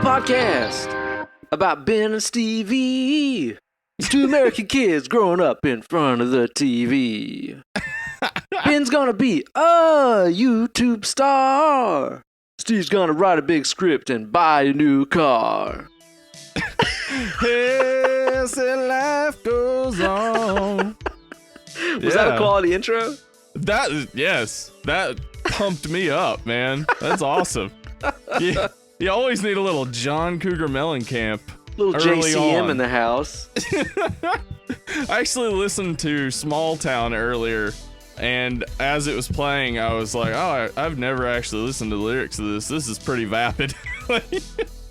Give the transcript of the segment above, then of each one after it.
podcast about Ben and Stevie. Two American kids growing up in front of the TV. Ben's gonna be a YouTube star. Steve's gonna write a big script and buy a new car. Yes, and life goes on. Was that a quality intro? That pumped me up, man. That's awesome. You always need a little John Cougar Mellencamp. Little JCM in the house. I actually listened to Small Town earlier, and as it was playing, I was like, oh, I've never actually listened to the lyrics of this. This is pretty vapid.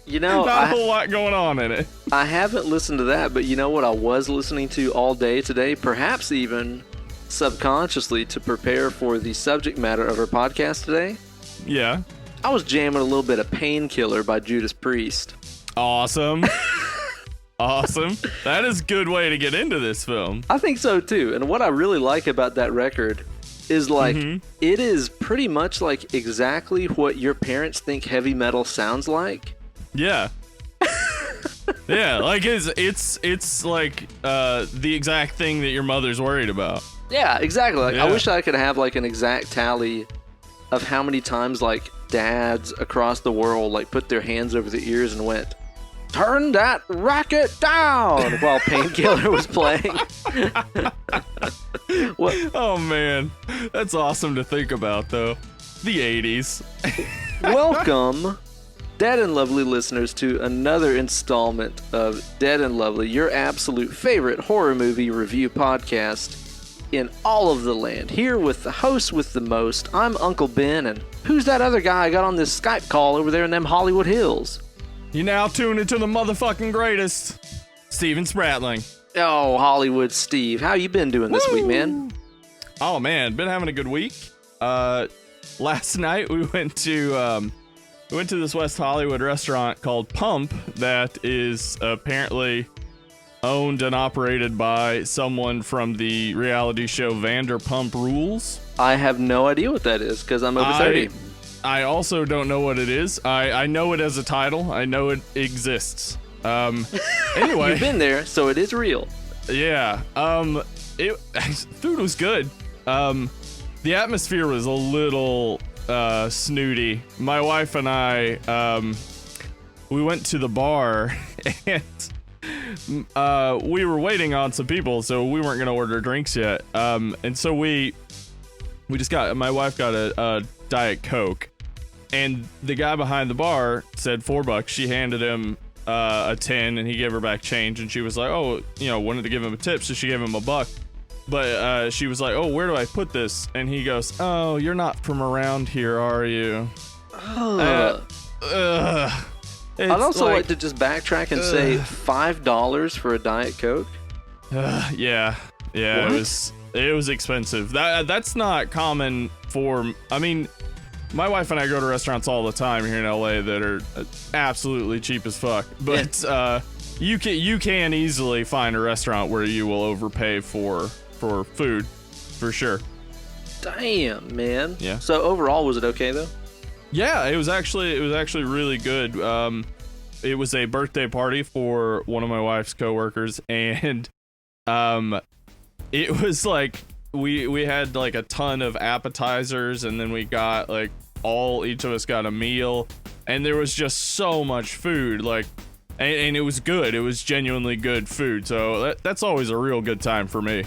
You know, not a whole lot going on in it. I haven't listened to that, but you know what I was listening to all day today? Perhaps even subconsciously to prepare for the subject matter of our podcast today. Yeah. I was jamming a little bit of Painkiller by Judas Priest. Awesome. Awesome. That is a good way to get into this film. I think so too. And what I really like about that record is like it is pretty much like exactly what your parents think heavy metal sounds like. Yeah. Yeah, like it's like the exact thing that your mother's worried about. Yeah, exactly. Like yeah. I wish I could have like an exact tally of how many times like dads across the world like put their hands over their ears and went, "Turn that racket down," while Painkiller was playing. Oh man, that's awesome to think about though. The 80s. Welcome, Dead and Lovely listeners, to another installment of Dead and Lovely, your absolute favorite horror movie review podcast in all of the land. Here with the host with the most, I'm Uncle Ben, and who's that other guy I got on this Skype call over there in them Hollywood Hills? You now tune into the motherfucking greatest, Steven Spratling. Oh, Hollywood Steve, how you been doing this week, man? Oh man, been having a good week. Last night we went to this West Hollywood restaurant called Pump that is apparently owned and operated by someone from the reality show Vanderpump Rules. I have no idea what that is because I'm over 30. I also don't know what it is. I know it as a title. I know it exists. Anyway. You've been there, so it is real. Yeah. Food was good. The atmosphere was a little snooty. My wife and I, we went to the bar and we were waiting on some people, so we weren't gonna order drinks yet. And so we just my wife got a Diet Coke, and the guy behind the bar said $4. She handed him a 10, and he gave her back change, and she was like, oh, wanted to give him a tip, so she gave him $1. But she was like, oh, where do I put this? And he goes, oh, you're not from around here, are you? I'd also like to just backtrack and say $5 for a Diet Coke. Yeah, what? It was expensive. That's not common for. I mean, my wife and I go to restaurants all the time here in LA that are absolutely cheap as fuck. But you can easily find a restaurant where you will overpay for food, for sure. Damn, man. Yeah. So overall, was it okay though? Yeah, it was actually really good. It was a birthday party for one of my wife's coworkers, and it was like we had like a ton of appetizers, and then we got like each of us got a meal, and there was just so much food, like, and it was good. It was genuinely good food, so that's always a real good time for me.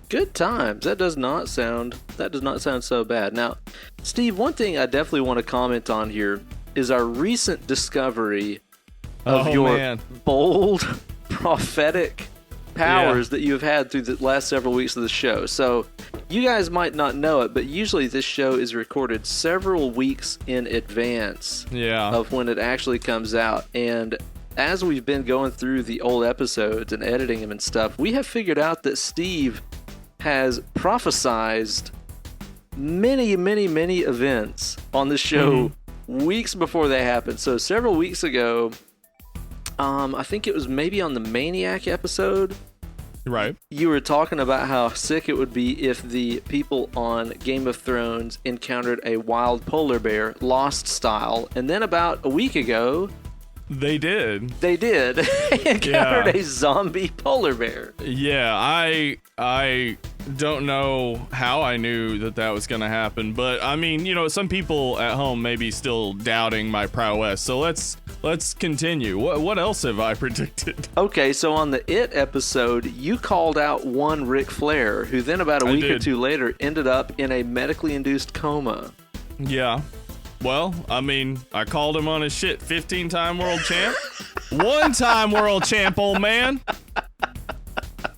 Good times. That does not sound so bad. Now, Steve, one thing I definitely want to comment on here is our recent discovery of your bold prophetic powers that you have had through the last several weeks of the show. So, you guys might not know it, but usually this show is recorded several weeks in advance of when it actually comes out. And as we've been going through the old episodes and editing them and stuff, we have figured out that Steve has prophesized many, many, many events on the show weeks before they happened. So several weeks ago, I think it was maybe on the Maniac episode. Right. You were talking about how sick it would be if the people on Game of Thrones encountered a wild polar bear, Lost style. And then about a week ago, They did. They did. Encountered a zombie polar bear. Yeah, I don't know how I knew that was going to happen, but I mean, some people at home may be still doubting my prowess. So let's continue. What else have I predicted? Okay, so on the It episode, you called out one Ric Flair, who then about a week or two later ended up in a medically induced coma. Yeah. Well, I mean, I called him on his shit. 15-time world champ. One-time world champ, old man.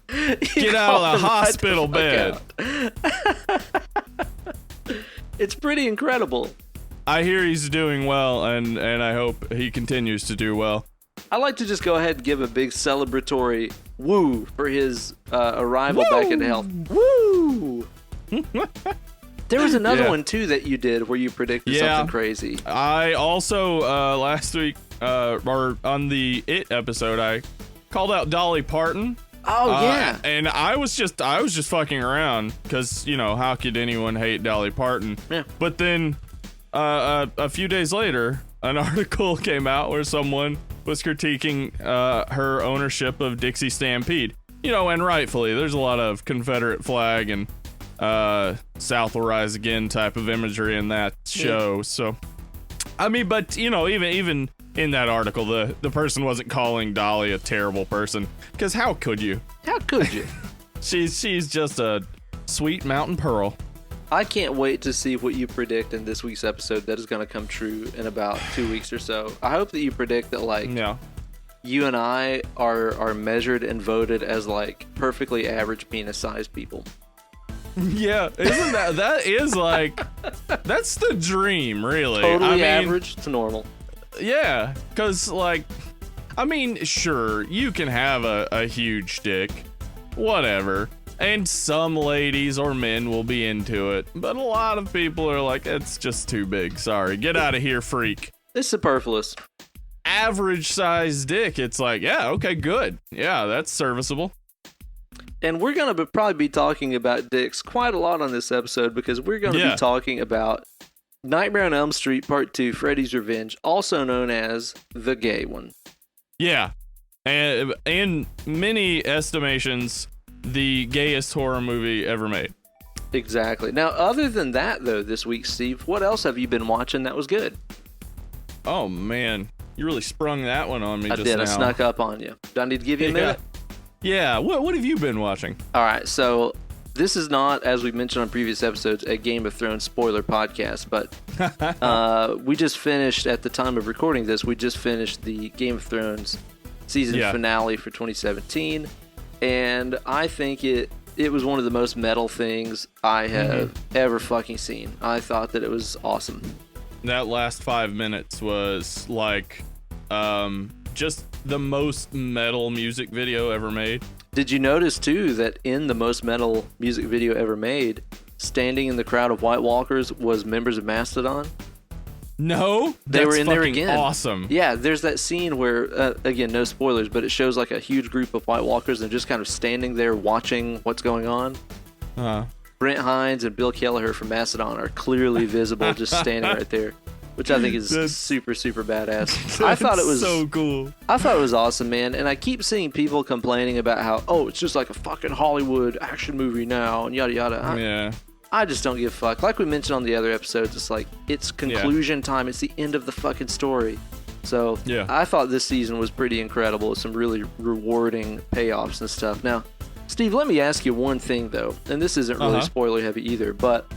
Get out of the hospital bed. It's pretty incredible. I hear he's doing well, and I hope he continues to do well. I'd like to just go ahead and give a big celebratory woo for his arrival back into health. Woo! There was another one, too, that you did where you predicted something crazy. I also, last week, or on the It episode, I called out Dolly Parton. Oh, yeah. And I was just fucking around, because, how could anyone hate Dolly Parton? Yeah. But then, a few days later, an article came out where someone was critiquing her ownership of Dixie Stampede. And rightfully, there's a lot of Confederate flag and South will rise again type of imagery in that show. So I mean, but even in that article, the person wasn't calling Dolly a terrible person, because how could you she's just a sweet mountain pearl. I can't wait to see what you predict in this week's episode that is going to come true in about 2 weeks or so. I hope that you predict that you and I are measured and voted as perfectly average penis sized people. Yeah, isn't that is that's the dream, really. Totally average to normal. Yeah, because I mean, sure, you can have a huge dick, whatever, and some ladies or men will be into it, but a lot of people are like, it's just too big, sorry, get out of here, freak. It's superfluous. Average size dick, it's yeah, okay, good. Yeah, that's serviceable. And we're going to probably be talking about dicks quite a lot on this episode, because we're going to be talking about Nightmare on Elm Street Part 2, Freddy's Revenge, also known as the gay one. Yeah. And in many estimations, the gayest horror movie ever made. Exactly. Now, other than that, though, this week, Steve, what else have you been watching that was good? Oh, man. You really sprung that one on me just now. I snuck up on you. Do I need to give you a minute? Yeah, what have you been watching? All right, so this is not, as we mentioned on previous episodes, a Game of Thrones spoiler podcast, but we just finished, at the time of recording this, we just finished the Game of Thrones season finale for 2017, and I think it was one of the most metal things I have ever fucking seen. I thought that it was awesome. That last 5 minutes was just the most metal music video ever made. Did you notice, too, that in the most metal music video ever made, standing in the crowd of White Walkers was members of Mastodon? No, they were in there again. Awesome. Yeah, there's that scene where, again, no spoilers, but it shows a huge group of White Walkers and just kind of standing there watching what's going on. Brent Hines and Bill Kelleher from Mastodon are clearly visible, just standing right there, which I think is super, super badass. I thought it was so cool. I thought it was awesome, man. And I keep seeing people complaining about how, it's just like a fucking Hollywood action movie now, and yada yada. I just don't give a fuck. Like we mentioned on the other episodes, it's it's conclusion time. It's the end of the fucking story. So I thought this season was pretty incredible with some really rewarding payoffs and stuff. Now, Steve, let me ask you one thing, though, and this isn't really spoiler heavy either, but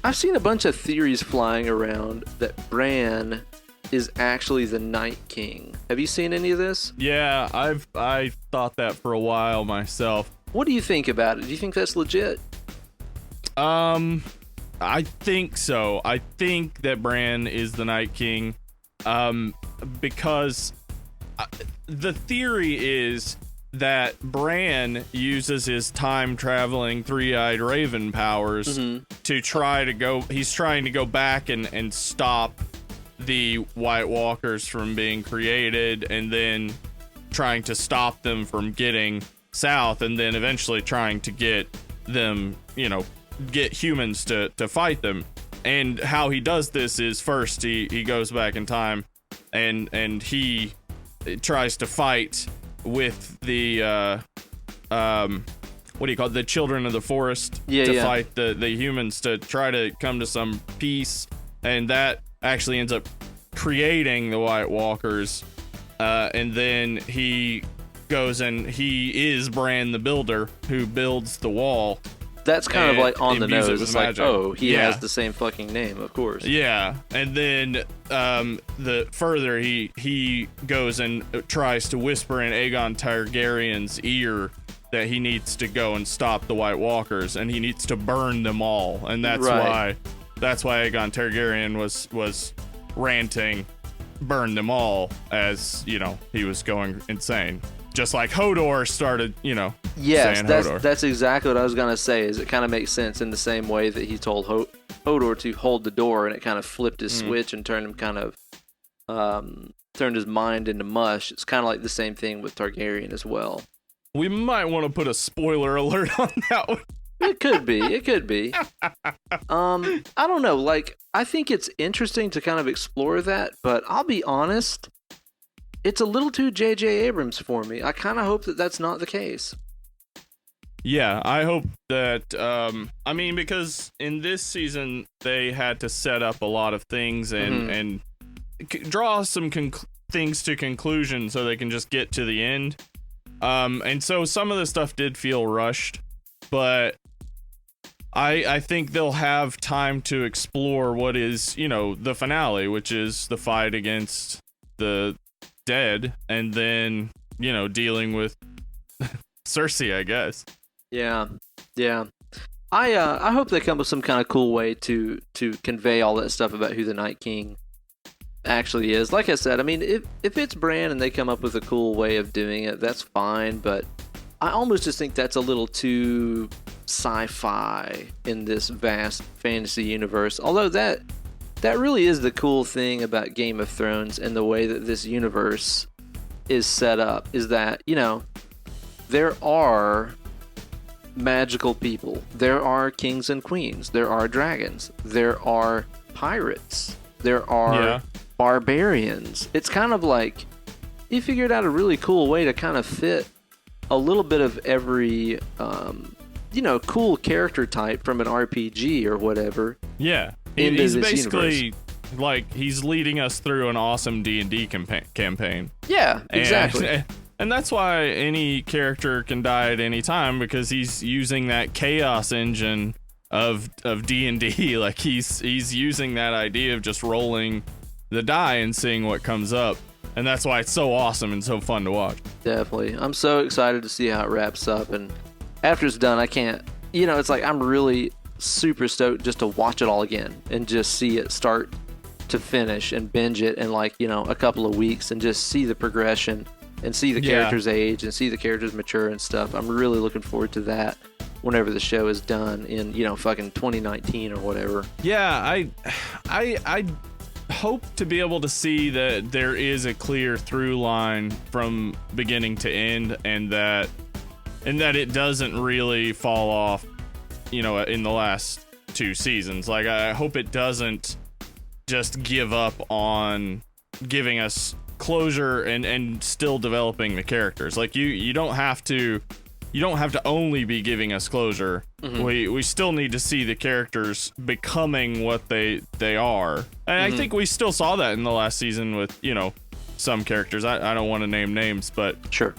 I've seen a bunch of theories flying around that Bran is actually the Night King. Have you seen any of this? Yeah, I thought that for a while myself. What do you think about it? Do you think that's legit? I think so. I think that Bran is the Night King, because the theory is that Bran uses his time-traveling three-eyed raven powers to try to go... He's trying to go back and stop the White Walkers from being created, and then trying to stop them from getting south, and then eventually trying to get them, get humans to fight them. And how he does this is, first he goes back in time and he tries to fight with the what do you call it? The children of the forest to fight the humans to try to come to some peace, and that actually ends up creating the White Walkers. And then he goes and he is Bran the Builder, who builds the wall. That's kind of like on the nose. It's like, magic. oh, he has the same fucking name, of course. Yeah, and then the further he goes and tries to whisper in Aegon Targaryen's ear that he needs to go and stop the White Walkers, and he needs to burn them all, and that's why Aegon Targaryen was ranting, burn them all, as he was going insane. Just like Hodor started, saying Hodor. That's exactly what I was going to say, is it kind of makes sense in the same way that he told Hodor to hold the door, and it kind of flipped his switch and turned him turned his mind into mush. It's kind of like the same thing with Targaryen as well. We might want to put a spoiler alert on that one. It could be. I don't know. Like, I think it's interesting to kind of explore that, but I'll be honest, it's a little too J.J. Abrams for me. I kind of hope that that's not the case. Yeah, I hope that, because in this season, they had to set up a lot of things and draw some things to conclusion so they can just get to the end. And so some of the stuff did feel rushed, but I think they'll have time to explore what is, the finale, which is the fight against the dead, and then, dealing with Cersei, I guess. Yeah. I hope they come up with some kind of cool way to convey all that stuff about who the Night King actually is. Like I said, I mean, if it's Bran and they come up with a cool way of doing it, that's fine, but I almost just think that's a little too sci-fi in this vast fantasy universe. Although that really is the cool thing about Game of Thrones and the way that this universe is set up, is that, there are magical people. There are kings and queens. There are dragons. There are pirates. There are barbarians. It's kind of like he figured out a really cool way to kind of fit a little bit of every cool character type from an RPG or whatever. Yeah. He's basically universe. Like he's leading us through an awesome D&D campaign. Yeah, exactly. And that's why any character can die at any time, because he's using that chaos engine of D&D. Like he's using that idea of just rolling the die and seeing what comes up. And that's why it's so awesome and so fun to watch. Definitely. I'm so excited to see how it wraps up. And after it's done, I can't, it's like I'm really super stoked just to watch it all again and just see it start to finish and binge it in a couple of weeks and just see the progression and see the characters age and see the characters mature and stuff. I'm really looking forward to that whenever the show is done in, fucking 2019 or whatever. Yeah, I hope to be able to see that there is a clear through line from beginning to end, and that it doesn't really fall off, in the last two seasons. Like, I hope it doesn't just give up on giving us closure and still developing the characters. Like, you don't have to only be giving us closure. Mm-hmm. We still need to see the characters becoming what they are. And I think we still saw that in the last season with, some characters. I don't want to name names, but sure.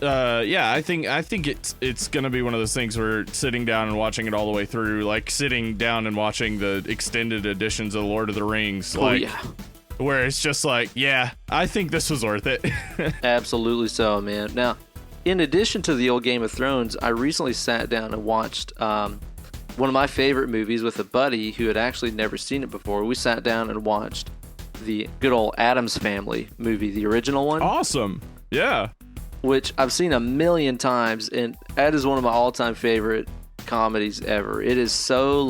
I think it's gonna be one of those things where sitting down and watching it all the way through, like sitting down and watching the extended editions of Lord of the Rings, where it's just like, yeah, I think this was worth it. Absolutely so, man. Now, in addition to the old Game of Thrones, I recently sat down and watched one of my favorite movies with a buddy who had actually never seen it before. We sat down and watched the good old Addams Family movie, the original one. Awesome. Yeah. Which I've seen a million times, and that is one of my all-time favorite comedies ever. It is so,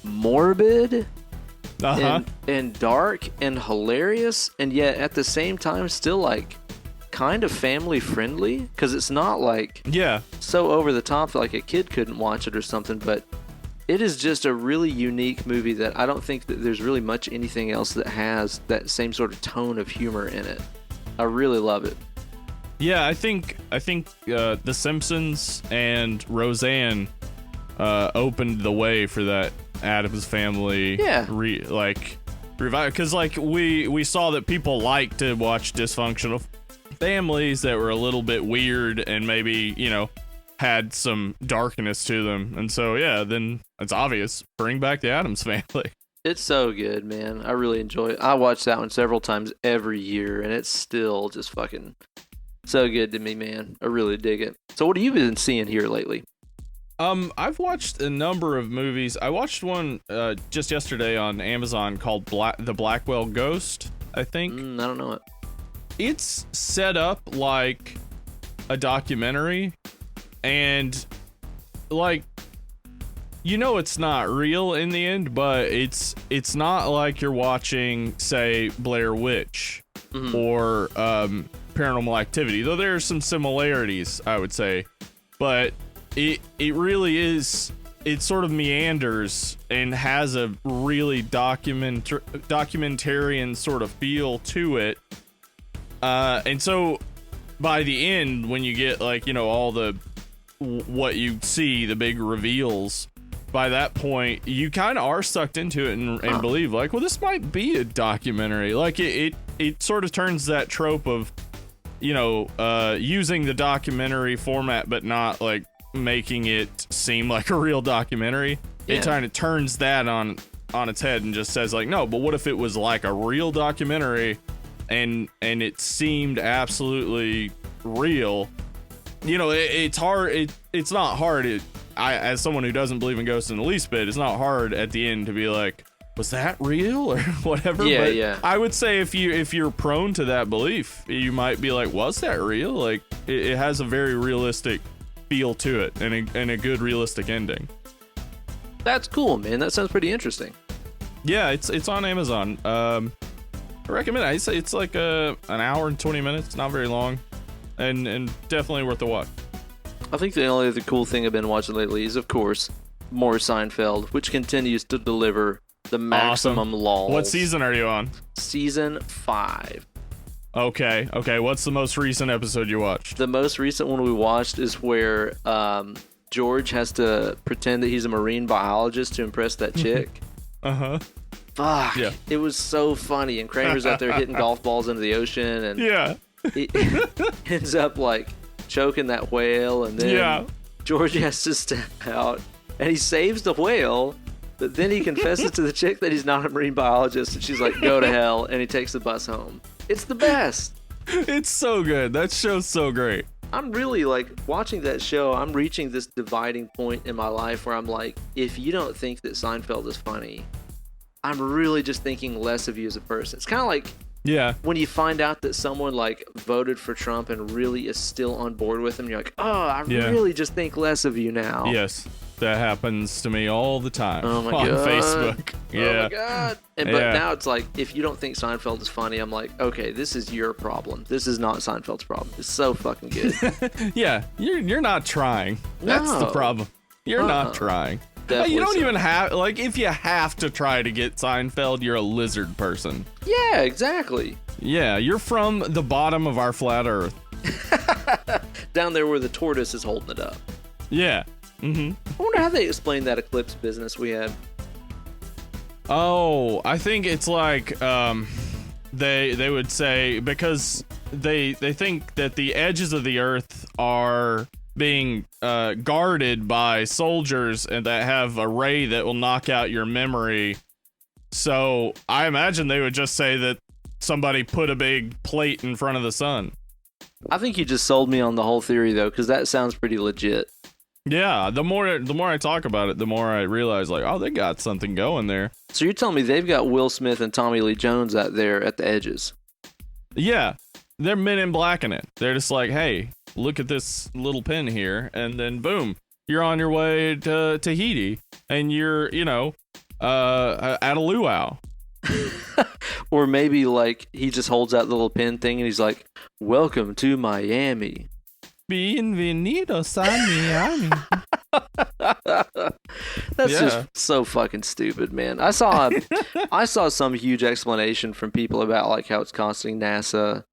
morbid and dark and hilarious, and yet at the same time still, kind of family-friendly, because it's not, so over-the-top that, a kid couldn't watch it or something, but it is just a really unique movie that I don't think that there's really much anything else that has that same sort of tone of humor in it. I really love it. Yeah, I think The Simpsons and Roseanne opened the way for that Addams Family. Yeah. Revive, because like we saw that people like to watch dysfunctional families that were a little bit weird and maybe had some darkness to them, and so yeah, then it's obvious, bring back the Addams Family. It's so good, man. I really enjoy it. I watch that one several times every year, and it's still just fucking so good to me, man. I really dig it. So what have you been seeing here lately? I've watched a number of movies. I watched one just yesterday on Amazon called The Blackwell Ghost, I think. I don't know it. It's set up like a documentary, and like, it's not real in the end, but it's not like you're watching, say, Blair Witch or Paranormal Activity, though there are some similarities, I would say, but it really is. It sort of meanders and has a really documentarian sort of feel to it, and so by the end, when you get all the what you see, the big reveals, by that point you kind of are sucked into it and believe well, this might be a documentary. It sort of turns that trope of using the documentary format but not making it seem like a real documentary. It kind of turns that on its head and just says no, but what if it was like a real documentary and it seemed absolutely real? It's hard. It's not hard. As someone who doesn't believe in ghosts in the least bit, it's not hard at the end to be like, was that real or whatever? Yeah. I would say if you're prone to that belief, you might be like, was that real? It has a very realistic feel to it and a good realistic ending. That's cool, man. That sounds pretty interesting. Yeah, it's on Amazon. I recommend it. I say it's like an hour and 20 minutes. Not very long, and definitely worth the watch. I think the only other cool thing I've been watching lately is, of course, more Seinfeld, which continues to deliver the maximum lols. What season are you on? Season 5. Okay. What's the most recent episode you watched? The most recent one we watched is where George has to pretend that he's a marine biologist to impress that chick. Fuck. Yeah. It was so funny. And Kramer's out there hitting golf balls into the ocean, and he ends up choking that whale, and then George has to step out and he saves the whale, but then he confesses to the chick that he's not a marine biologist, and she's like, go to hell, and he takes the bus home. It's the best. It's so good. That show's so great. I'm really watching that show. I'm reaching this dividing point in my life where I'm like, if you don't think that Seinfeld is funny, I'm really just thinking less of you as a person. It's kind of like when you find out that someone voted for Trump and really is still on board with him, you're like, oh, I really just think less of you now. Yes, that happens to me all the time on God. Facebook. Oh my God. But now it's if you don't think Seinfeld is funny, I'm like, okay, this is your problem. This is not Seinfeld's problem. It's so fucking good. Yeah, you're not trying. That's the problem. You're not trying. You don't even have, if you have to try to get Seinfeld, you're a lizard person. Yeah, exactly. Yeah, you're from the bottom of our flat earth. Down there where the tortoise is holding it up. Yeah. I wonder how they explain that eclipse business we had. Oh, I think it's they would say, because they think that the edges of the earth are being guarded by soldiers and that have a ray that will knock out your memory. So I imagine they would just say that somebody put a big plate in front of the sun. I think you just sold me on the whole theory, though, because that sounds pretty legit. Yeah, the more I talk about it, the more I realize, oh, they got something going there. So you're telling me they've got Will Smith and Tommy Lee Jones out there at the edges? Yeah, they're Men in Blacking it. They're just like, hey, look at this little pin here, and then boom, you're on your way to Tahiti, and you're, at a luau. Or maybe he just holds out the little pin thing and he's like, welcome to Miami. Bienvenidos a Miami. That's just so fucking stupid, man. I saw some huge explanation from people about how it's costing NASA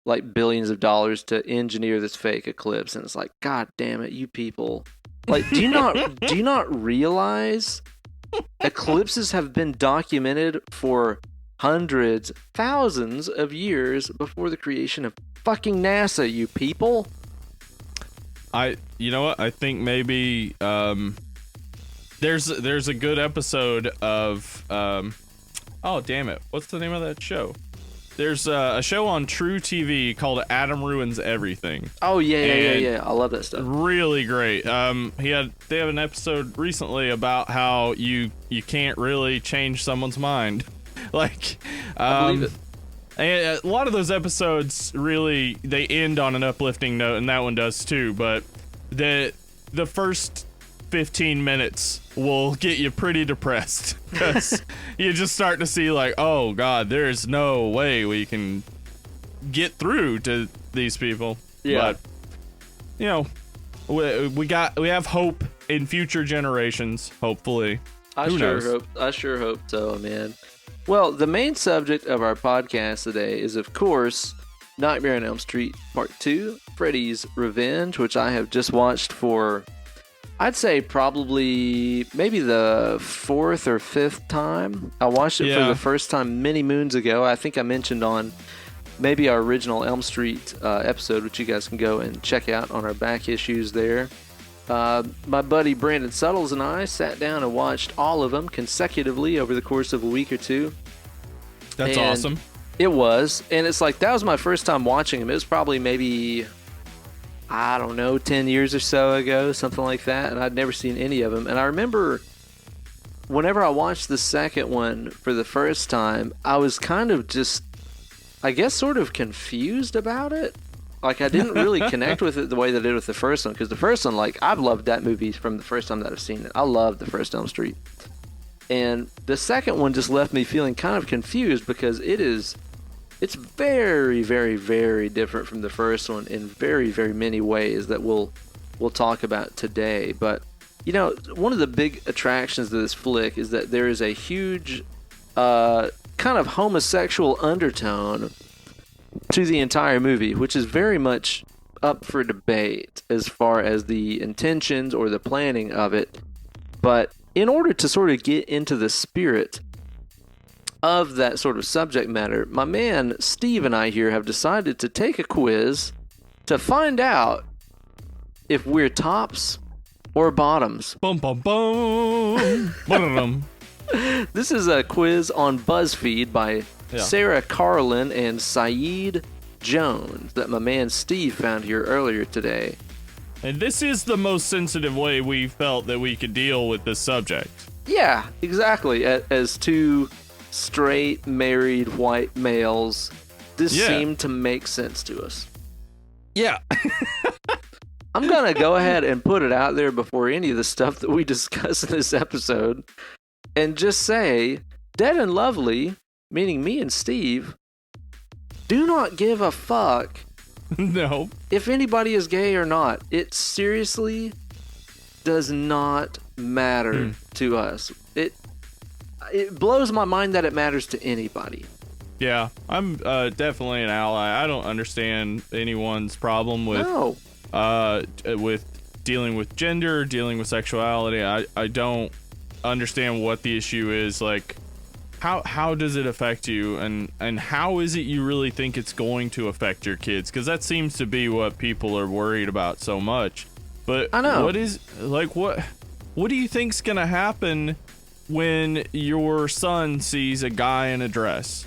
like billions of dollars to engineer this fake eclipse, and it's like, God damn it, you people! Like, do you not realize eclipses have been documented for hundreds, thousands of years before the creation of fucking NASA, you people? You know what? I think maybe there's a good episode of oh damn it, what's the name of that show? There's a show on True TV called Adam Ruins Everything. Oh yeah. I love that stuff. Really great. They have an episode recently about how you can't really change someone's mind. Like, I believe it. And a lot of those episodes really, they end on an uplifting note, and that one does too. But the first 15 minutes will get you pretty depressed because you just start to see like, oh God, there's no way we can get through to these people. Yeah. But you know, we have hope in future generations. Hopefully, I sure hope so, man. Well, the main subject of our podcast today is, of course, Nightmare on Elm Street Part 2, Freddy's Revenge, which I have just watched for, I'd say probably maybe the 4th or 5th time. I watched it for the first time many moons ago. I think I mentioned on maybe our original Elm Street episode, which you guys can go and check out on our back issues there. My buddy Brandon Suttles and I sat down and watched all of them consecutively over the course of a week or two. That's awesome. It was. And it's like, that was my first time watching them. It was probably maybe, I don't know, 10 years or so ago, something like that. And I'd never seen any of them. And I remember whenever I watched the second one for the first time, I was kind of just, I guess, sort of confused about it. Like, I didn't really connect with it the way that I did with the first one. Because the first one, like, I've loved that movie from the first time that I've seen it. I loved the first Elm Street. And the second one just left me feeling kind of confused because it's very, very, very different from the first one in very, very many ways that we'll talk about today. But, you know, one of the big attractions of this flick is that there is a huge kind of homosexual undertone to the entire movie, which is very much up for debate as far as the intentions or the planning of it. But in order to sort of get into the spirit of that sort of subject matter, my man Steve and I here have decided to take a quiz to find out if we're tops or bottoms. Bum bum bum. This is a quiz on BuzzFeed by Sarah Carlin and Saeed Jones that my man Steve found here earlier today. And this is the most sensitive way we felt that we could deal with this subject. Yeah, exactly. As two straight, married, white males, this seemed to make sense to us. Yeah. I'm going to go ahead and put it out there before any of the stuff that we discuss in this episode and just say, Dead and Lovely, meaning me and Steve, do not give a fuck no. if anybody is gay or not. It seriously does not matter to us. It blows my mind that it matters to anybody. Yeah, I'm definitely an ally. I don't understand anyone's problem with with dealing with gender, dealing with sexuality. I don't understand what the issue is. Like, how does it affect you, and how is it you really think it's going to affect your kids? Because that seems to be what people are worried about so much. But I know. What do you think's gonna happen when your son sees a guy in a dress?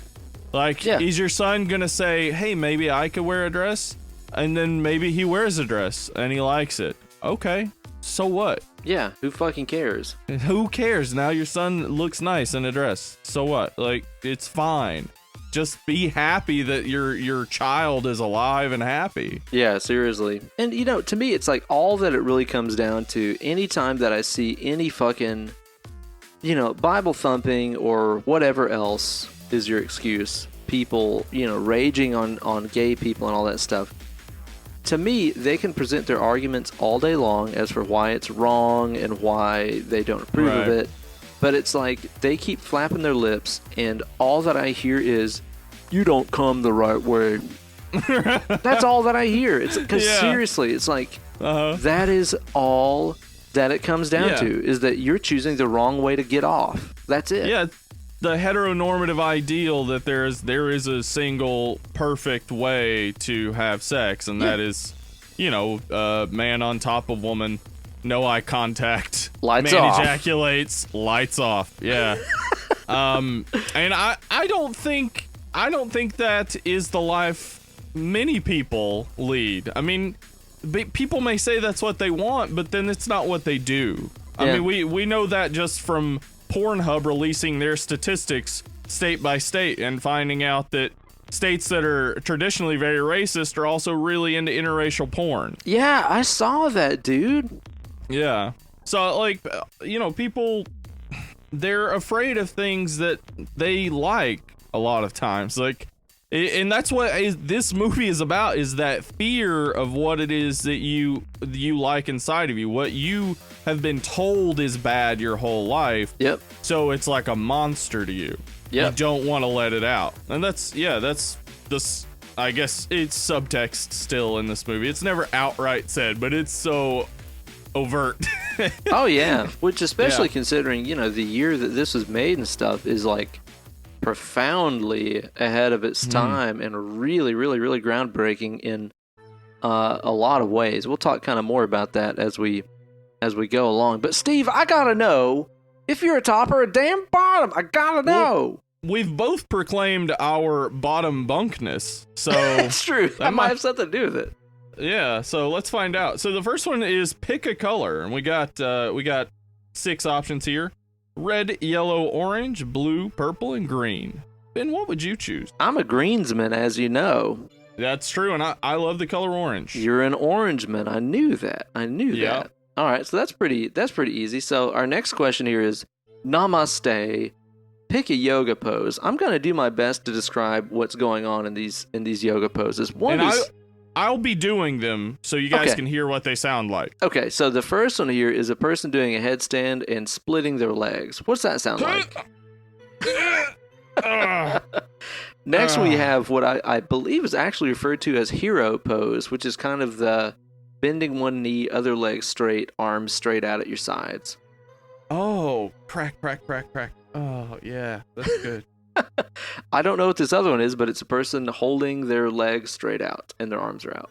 Like, is your son gonna say, hey, maybe I could wear a dress? And then maybe he wears a dress and he likes it. Okay, so what? Yeah, who fucking cares? Who cares? Now your son looks nice in a dress. So what? Like, it's fine. Just be happy that your child is alive and happy. Yeah, seriously. And, you know, to me, it's like all that it really comes down to, anytime that I see any fucking, you know, Bible thumping or whatever else is your excuse, people, you know, raging on gay people and all that stuff, to me, they can present their arguments all day long as for why it's wrong and why they don't approve of it. But it's like they keep flapping their lips, and all that I hear is, you don't come the right way. That's all that I hear. It's because seriously, it's like that is all that it comes down to, is that you're choosing the wrong way to get off. That's it. Yeah, the heteronormative ideal that there is a single perfect way to have sex, and that is, man on top of woman, no eye contact, lights man off, ejaculates, lights off. Yeah. And I don't think that is the life many people lead. I mean, people may say that's what they want, but then it's not what they do. I mean, we know that just from Pornhub releasing their statistics state by state and finding out that states that are traditionally very racist are also really into interracial porn. Yeah, I saw that, dude. Yeah. So, like, people, they're afraid of things that they like a lot of times. Like, and that's what this movie is about, is that fear of what it is that you like inside of you, what you have been told is bad your whole life. Yep. So it's like a monster to you. Yep. You don't want to let it out. And that's this, I guess it's subtext still in this movie. It's never outright said, but it's so overt. Oh, yeah. Which, especially considering, the year that this was made and stuff, is like profoundly ahead of its time and really, really, really groundbreaking in a lot of ways. We'll talk kind of more about that as we go along. But Steve, I gotta know if you're a top or a damn bottom. I gotta know. We've both proclaimed our bottom bunkness, so that's true. That might have something to do with it. Yeah, so let's find out. So the first one is pick a color, and we got 6 options here. Red, yellow, orange, blue, purple, and green. Ben, what would you choose? I'm a greensman, as you know. That's true, and I love the color orange. You're an orangeman. I knew that. That. All right, so that's pretty easy. So our next question here is, namaste. Pick a yoga pose. I'm going to do my best to describe what's going on in these yoga poses. I'll be doing them so you guys can hear what they sound like. Okay, so the first one here is a person doing a headstand and splitting their legs. What's that sound like? Next, we have what I believe is actually referred to as hero pose, which is kind of the bending one knee, other leg straight, arms straight out at your sides. Oh, crack. Oh, yeah, that's good. I don't know what this other one is, but it's a person holding their legs straight out and their arms are out.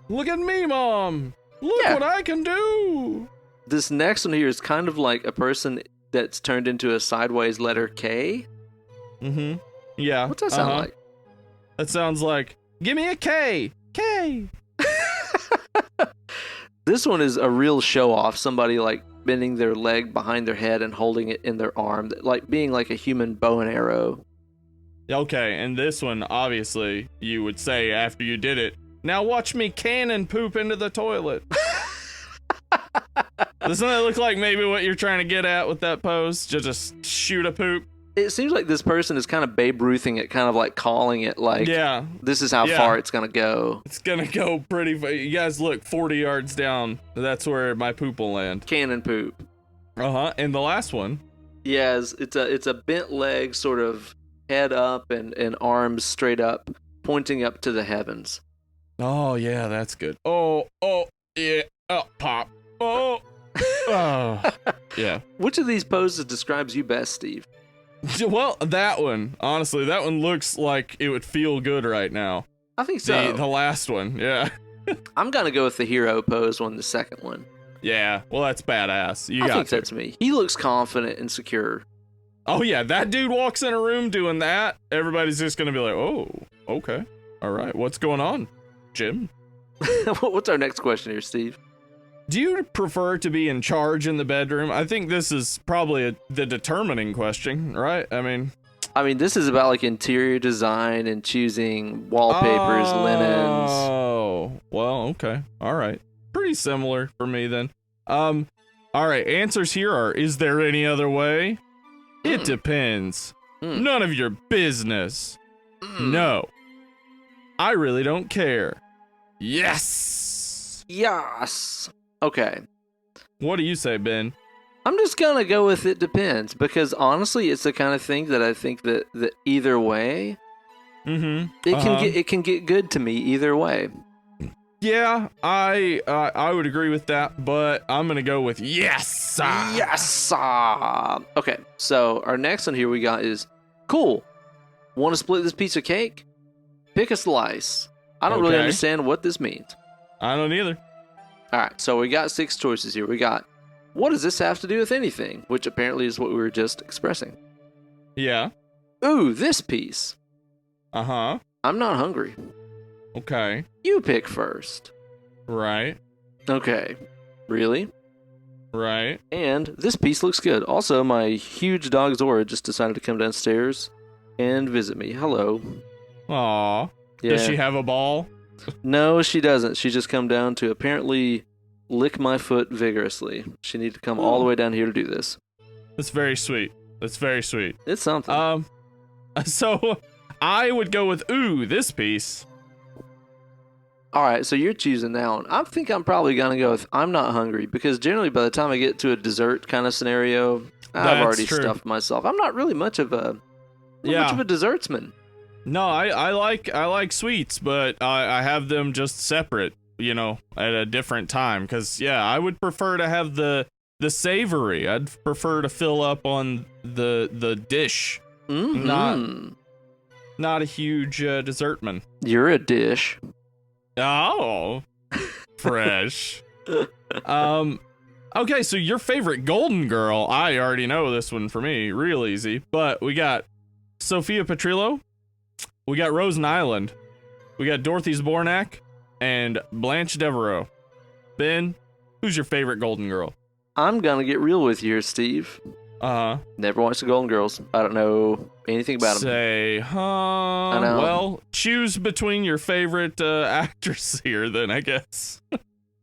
Look at me, Mom! Look what I can do! This next one here is kind of like a person that's turned into a sideways letter K. Mm-hmm. Yeah. What's that sound like? That sounds like, give me a K! K! This one is a real show-off. Somebody like bending their leg behind their head and holding it in their arm, like being like a human bow and arrow. Okay, and this one, obviously, you would say after you did it, now watch me cannon poop into the toilet. Doesn't that look like maybe what you're trying to get at with that pose? Just shoot a poop? It seems like this person is kind of Babe Ruthing it, kind of like calling it like, this is how far it's going to go. It's going to go pretty far. You guys look 40 yards down. That's where my poop will land. Cannon poop. Uh-huh. And the last one. Yes, it's a bent leg, sort of head up and arms straight up, pointing up to the heavens. Oh, yeah, that's good. Oh, yeah. Oh, pop. Oh. Yeah. Which of these poses describes you best, Steve? Well, that one. Honestly, that one looks like it would feel good right now. I think so. The last one, yeah. I'm going to go with the hero pose one, the second one. Yeah, well, that's badass. I think that's me. He looks confident and secure. Oh, yeah, that dude walks in a room doing that. Everybody's just going to be like, oh, okay. All right, what's going on, Jim? What's our next question here, Steve? Do you prefer to be in charge in the bedroom? I think this is probably the determining question, right? I mean, this is about like interior design and choosing wallpapers, linens. Oh, well, okay. All right. Pretty similar for me then. All right. Answers here are, is there any other way? It depends. None of your business. No. I really don't care. Yes. Yes. Okay. What do you say, Ben? I'm just going to go with it depends, because honestly, it's the kind of thing that I think that either way, Mm-hmm. It can get good to me either way. Yeah, I would agree with that, but I'm gonna go with yes. Yes. Okay, so our next one here we got is cool. Want to split this piece of cake? Pick a slice. I don't really understand what this means. I don't either. All right, so we got 6 choices here. We got, what does this have to do with anything? Which apparently is what we were just expressing. Yeah. Ooh, this piece. Uh-huh. I'm not hungry. Okay. You pick first. Right. Okay. Really? Right. And this piece looks good. Also, my huge dog Zora just decided to come downstairs and visit me. Hello. Aw. Yeah. Does she have a ball? No, she doesn't. She just come down to apparently lick my foot vigorously. She needed to come all the way down here to do this. That's very sweet. That's very sweet. It's something. So I would go with this piece. All right, so you're choosing that one. I think I'm probably going to go with I'm not hungry because generally by the time I get to a dessert kind of scenario, I've already stuffed myself. I'm not really much of a dessertsman. No, I like sweets, but I have them just separate, at a different time. Because, I would prefer to have the savory. I'd prefer to fill up on the dish. Mm-hmm. Not a huge dessertman. You're a dish. Oh, fresh. Okay, so your favorite Golden Girl. I already know this one for me. Real easy. But we got Sophia Petrillo. We got Rose Nyland. We got Dorothy Zbornak. And Blanche Devereaux. Ben, who's your favorite Golden Girl? I'm going to get real with you here, Steve. Uh-huh. Never watched the Golden Girls. I don't know anything about them. Say, I know. Well, choose between your favorite actress here, then, I guess.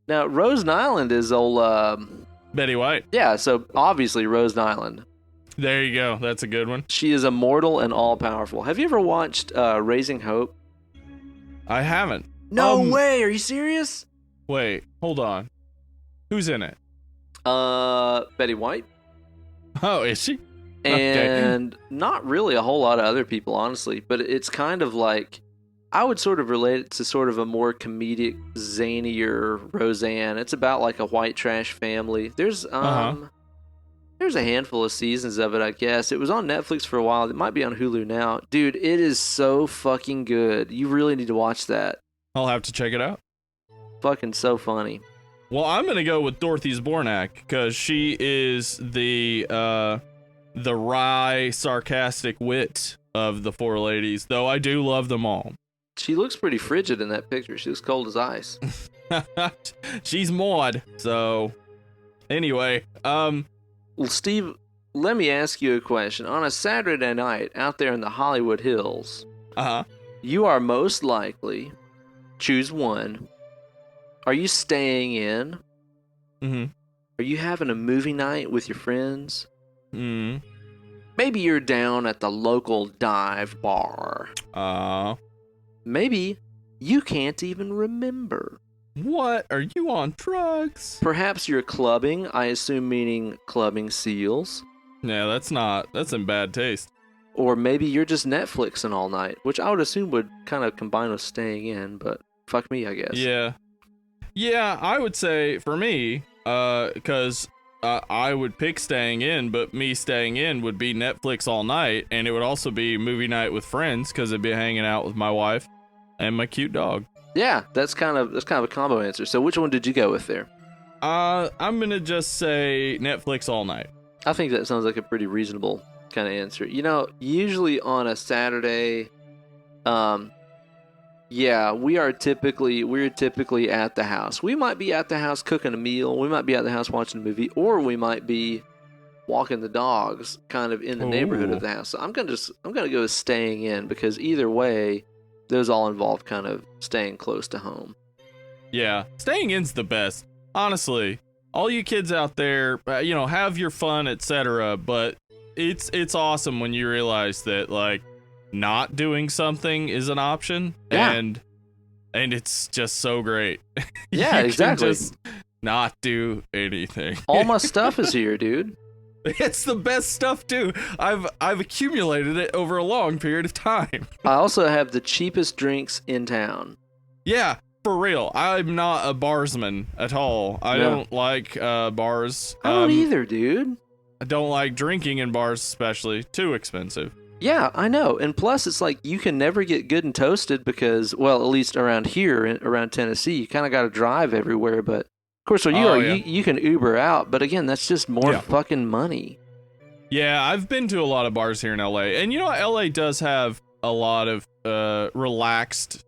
Now, Rose Nyland is old... Betty White. Yeah, so obviously Rose Nyland. There you go. That's a good one. She is immortal and all-powerful. Have you ever watched Raising Hope? I haven't. No way! Are you serious? Wait, hold on. Who's in it? Betty White. Oh, is she? And not really a whole lot of other people, honestly. But it's kind of like, I would sort of relate it to sort of a more comedic, zanier Roseanne. It's about like a white trash family. There's a handful of seasons of it, I guess. It was on Netflix for a while. It might be on Hulu now. Dude, it is so fucking good. You really need to watch that. I'll have to check it out. Fucking so funny. Well, I'm gonna go with Dorothy Zbornak because she is the wry, sarcastic wit of the 4 ladies. Though I do love them all. She looks pretty frigid in that picture. She looks cold as ice. She's Maud. So, anyway, Well, Steve, let me ask you a question. On a Saturday night out there in the Hollywood Hills, you are most likely choose one. Are you staying in? Mm-hmm. Are you having a movie night with your friends? Mm. Maybe you're down at the local dive bar. Maybe you can't even remember. What? Are you on drugs? Perhaps you're clubbing, I assume meaning clubbing seals. Yeah, that's in bad taste. Or maybe you're just Netflixing all night, which I would assume would kind of combine with staying in, but fuck me, I guess. Yeah, I would say for me, because I would pick staying in, but me staying in would be Netflix all night, and it would also be movie night with friends, because I'd be hanging out with my wife and my cute dog. Yeah, that's kind of a combo answer. So which one did you go with there? I'm gonna just say Netflix all night. I think that sounds like a pretty reasonable kind of answer. Usually on a Saturday, we're typically at the house. We might be at the house cooking a meal. We might be at the house watching a movie, or we might be walking the dogs kind of in the neighborhood of the house. So I'm gonna go with staying in because either way, those all involve kind of staying close to home. Yeah, staying in's the best. Honestly, all you kids out there, have your fun, etc. But it's awesome when you realize that like not doing something is an option, and it's just so great. Yeah, exactly. Just not do anything. All my stuff is here, dude. It's the best stuff too. I've accumulated it over a long period of time. I also have the cheapest drinks in town. Yeah, for real. I'm not a barsman at all. I don't like bars. I don't either, dude. I don't like drinking in bars, especially. Too expensive. Yeah, I know. And plus, it's like you can never get good and toasted because, well, at least around here, around Tennessee, you kind of got to drive everywhere. But of course, where you can Uber out. But again, that's just more fucking money. Yeah, I've been to a lot of bars here in LA. And you know what? LA does have a lot of relaxed,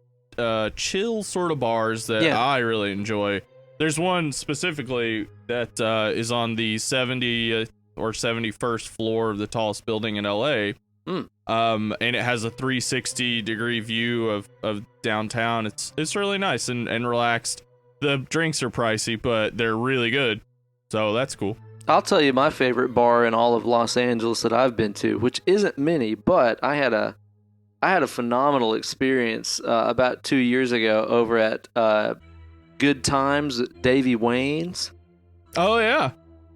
chill sort of bars that I really enjoy. There's one specifically that is on the 70th or 71st floor of the tallest building in LA. And it has a 360-degree view of downtown. It's really nice and relaxed. The drinks are pricey, but they're really good. So that's cool. I'll tell you my favorite bar in all of Los Angeles that I've been to, which isn't many, but I had a phenomenal experience about 2 years ago over at Good Times at Davy Wayne's. Oh yeah.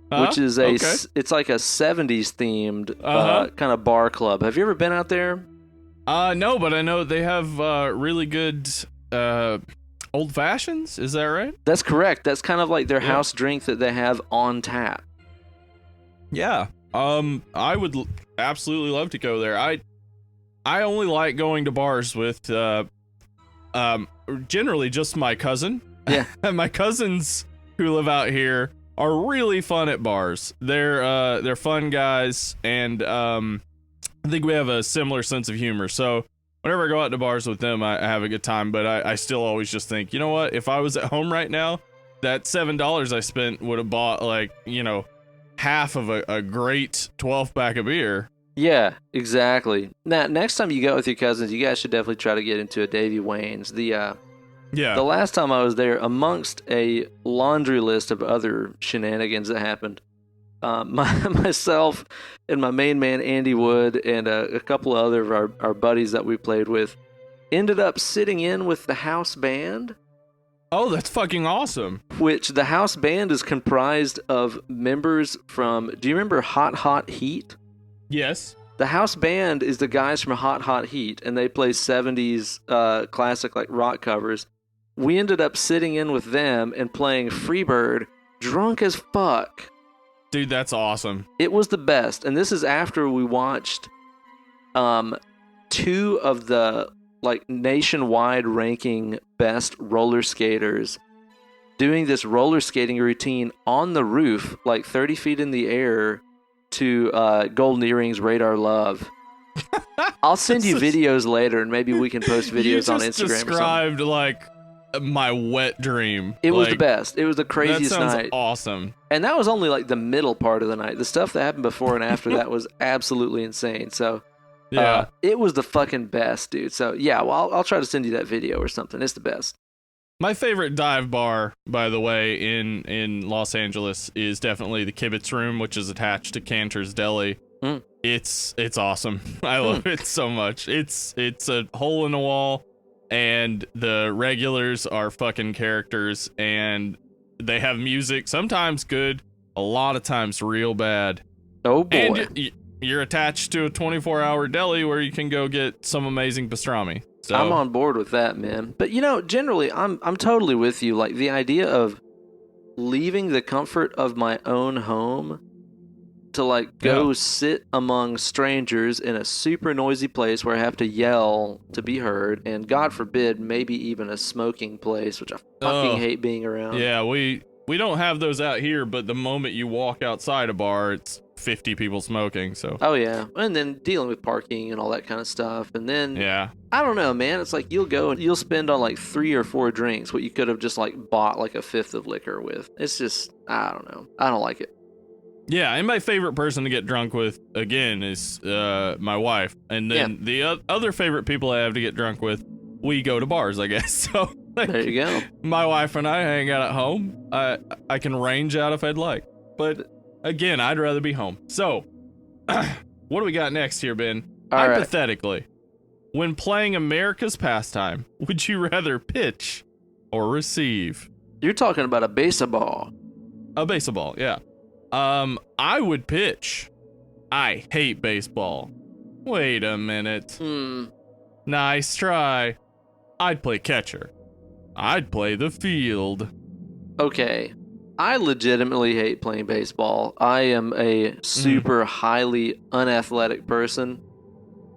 Which is it's like a 70s themed kind of bar club. Have you ever been out there? No, but I know they have really good old fashions. Is that right? That's correct. That's kind of like their house drink that they have on tap. Yeah. I would absolutely love to go there. I only like going to bars with generally just my cousin. Yeah. And my cousins who live out here are really fun at bars. They're fun guys, and I think we have a similar sense of humor. So whenever I go out to bars with them, I have a good time. But I still always just think, you know what? If I was at home right now, that $7 I spent would have bought half of a great 12-pack of beer. Yeah, exactly. Now, next time you go with your cousins, you guys should definitely try to get into a Davy Wayne's. The last time I was there, amongst a laundry list of other shenanigans that happened, myself and my main man Andy Wood and a couple of other of our buddies that we played with ended up sitting in with the house band. Oh, that's fucking awesome. Which the house band is comprised of members from, do you remember Hot Hot Heat? Yes. The house band is the guys from Hot Hot Heat, and they play 70s classic like rock covers. We ended up sitting in with them and playing Freebird, drunk as fuck. Dude, that's awesome. It was the best, and this is after we watched two of the nationwide ranking best roller skaters doing this roller skating routine on the roof, 30 feet in the air, to Golden Earrings, Radar Love. I'll send you videos later, and maybe we can post videos on Instagram. You just described my wet dream. It was the best. It was the craziest night. That sounds awesome. And that was only the middle part of the night. The stuff that happened before and after that was absolutely insane. So it was the fucking best, dude. So yeah, well, I'll try to send you that video or something. It's the best. My favorite dive bar, by the way, in Los Angeles is definitely the Kibitz Room, which is attached to Cantor's Deli. It's awesome. I love it so much. It's a hole in the wall, and the regulars are fucking characters, and they have music, sometimes good, a lot of times real bad. Oh boy. And you're attached to a 24-hour deli where you can go get some amazing pastrami. So I'm on board with that, man. But generally, I'm totally with you. The idea of leaving the comfort of my own home to go sit among strangers in a super noisy place where I have to yell to be heard, and God forbid, maybe even a smoking place, which I fucking hate being around. Yeah, we don't have those out here, but the moment you walk outside a bar, it's 50 people smoking. So oh yeah, and then dealing with parking and all that kind of stuff, and then I don't know, man, it's you'll go and you'll spend on 3 or 4 drinks what you could have just bought a fifth of liquor with. It's just, I don't know, I don't like it. Yeah, and my favorite person to get drunk with again is my wife, and then the other favorite people I have to get drunk with, we go to bars, I guess. So there you go. My wife and I hang out at home. I can range out if I'd like, but again, I'd rather be home. So, what do we got next here, Ben? Hypothetically, when playing America's pastime, would you rather pitch or receive? You're talking about a baseball. A baseball, yeah. I would pitch. I hate baseball. Wait a minute. Nice try. I'd play catcher. I'd play the field. Okay. I legitimately hate playing baseball. I am a super highly unathletic person.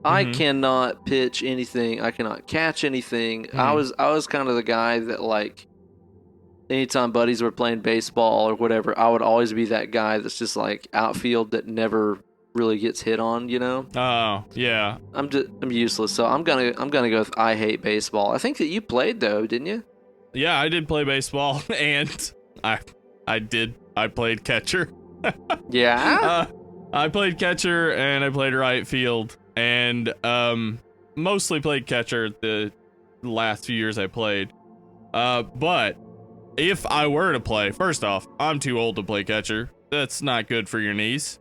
I cannot pitch anything. I cannot catch anything. I was kind of the guy that, like, anytime buddies were playing baseball or whatever, I would always be that guy that's just like outfield that never really gets hit on, you know? Oh, yeah. I'm useless. So I'm gonna go with I hate baseball. I think that you played though, didn't you? Yeah, I did play baseball, and I played catcher. Yeah? I played catcher, and I played right field, and mostly played catcher the last few years I played. But if I were to play, first off, I'm too old to play catcher. That's not good for your knees.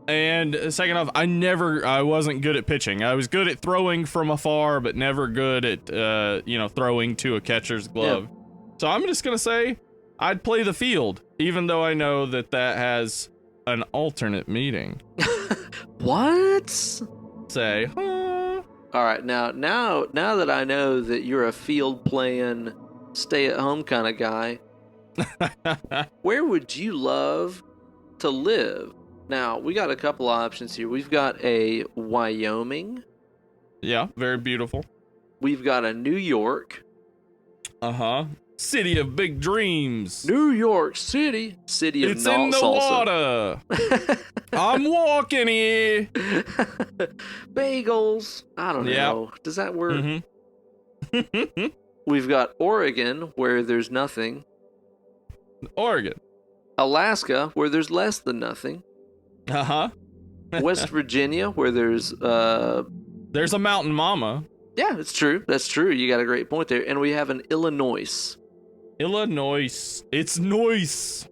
And second off, I wasn't good at pitching. I was good at throwing from afar, but never good at, throwing to a catcher's glove. Yeah. So I'm just going to say I'd play the field, even though I know that has an alternate meaning. What? Say, huh? All right, now that I know that you're a field playing, stay at home kind of guy, where would you love to live? Now, we got a couple options here. We've got a Wyoming. Yeah, very beautiful. We've got a New York. Uh-huh. City of big dreams. New York City. City of it's in the salsa. Water. I'm walking here. Bagels. I don't know. Does that work? We've got Oregon, where there's nothing. Oregon. Alaska, where there's less than nothing. Uh-huh. West Virginia, where there's a mountain mama. Yeah, it's true. That's true. You got a great point there. And we have an Illinois. Illinois. It's noise.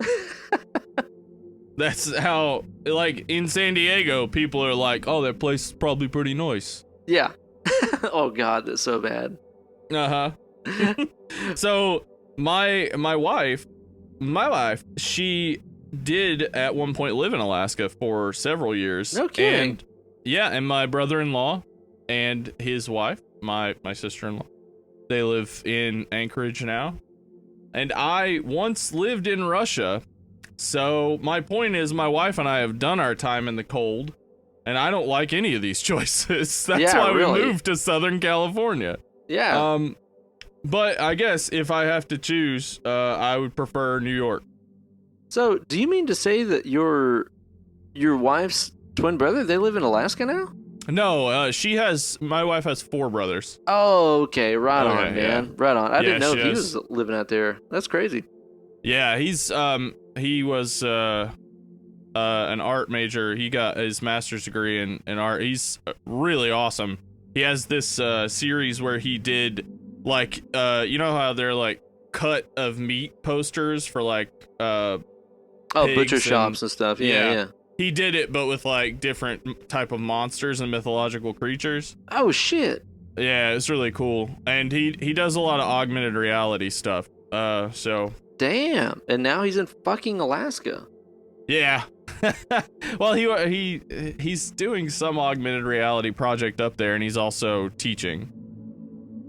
That's how, like, in San Diego, people are like, oh, that place is probably pretty nice. Yeah. Oh, God, that's so bad. Uh-huh. So, my wife, she did at one point live in Alaska for several years. No kidding. And my brother-in-law and his wife, my sister-in-law, they live in Anchorage now. And I once lived in Russia. So my point is, my wife and I have done our time in the cold, and I don't like any of these choices. That's why we moved to Southern California. Yeah. But I guess if I have to choose, I would prefer New York. So, do you mean to say that your wife's twin brother, they live in Alaska now? No, my wife has 4 brothers. Oh, okay. Right on, man. Yeah. Right on. I didn't know if he was living out there. That's crazy. Yeah, he was an art major. He got his master's degree in art. He's really awesome. He has this series where he did, like, you know how they're like cut of meat posters for like butcher shops and stuff. Yeah. He did it, but with like different type of monsters and mythological creatures. Oh shit. Yeah, it's really cool. And he does a lot of augmented reality stuff. So damn. And now he's in fucking Alaska. Yeah. Well, he's doing some augmented reality project up there, and he's also teaching.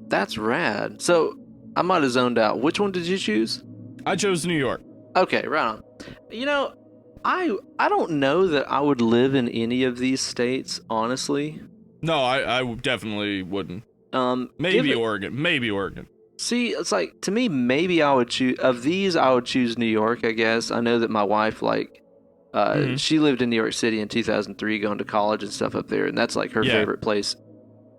That's rad. So I might have zoned out. Which one did you choose? I chose New York. Okay, right on. You know, I don't know that I would live in any of these states, honestly. No, I definitely wouldn't. Maybe Oregon. See, it's like, to me, maybe I would choose, of these, I would choose New York, I guess. I know that my wife, like, she lived in New York City in 2003 going to college and stuff up there, and that's like her favorite place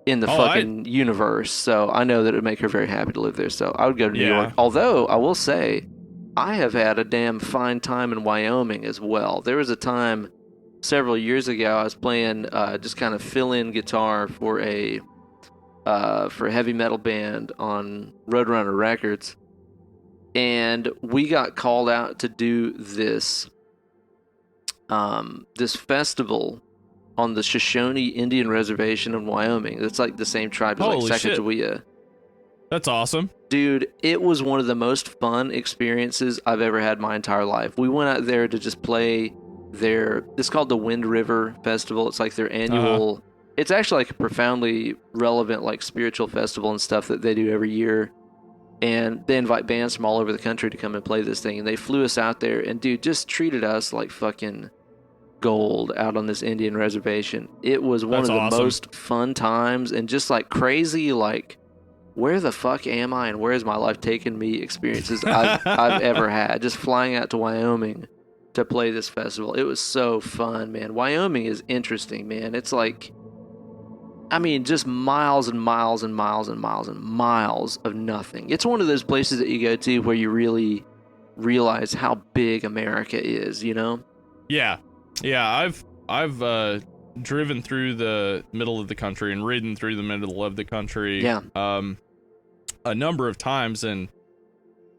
in the fucking universe. So I know that it would make her very happy to live there. So I would go to New York. Although, I will say, I have had a damn fine time in Wyoming as well. There was a time several years ago I was playing just kind of fill-in guitar for a heavy metal band on Roadrunner Records, and we got called out to do this festival on the Shoshone Indian Reservation in Wyoming. That's like the same tribe as like Sacagawea. That's awesome. Dude, it was one of the most fun experiences I've ever had my entire life. We went out there to just play it's called the Wind River Festival. It's like their annual, it's actually like a profoundly relevant like spiritual festival and stuff that they do every year. And they invite bands from all over the country to come and play this thing. And they flew us out there and dude, just treated us like fucking gold out on this Indian reservation. It was one of the most fun times and just like crazy, like, where the fuck am I and where is my life taking me experiences I've ever had. Just flying out to Wyoming to play this festival. It was so fun, man. Wyoming is interesting, man. It's like, I mean, just miles and miles and miles and miles and miles of nothing. It's one of those places that you go to where you really realize how big America is, you know? Yeah. Yeah, I've driven through the middle of the country and ridden through the middle of the country a number of times, and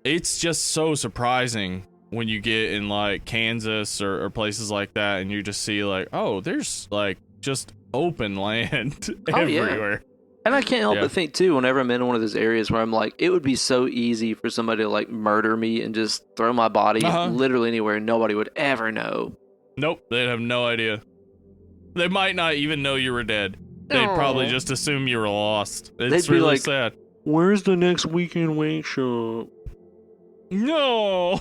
it's just so surprising when you get in like Kansas or places like that and you just see like, oh, there's like just open land everywhere. Yeah. And I can't help but think too, whenever I'm in one of those areas where I'm like, it would be so easy for somebody to like murder me and just throw my body literally anywhere and nobody would ever know. Nope, they'd have no idea. They might not even know you were dead. They'd probably just assume you were lost. It's really like, sad. Where's the next weekend wing shop? No.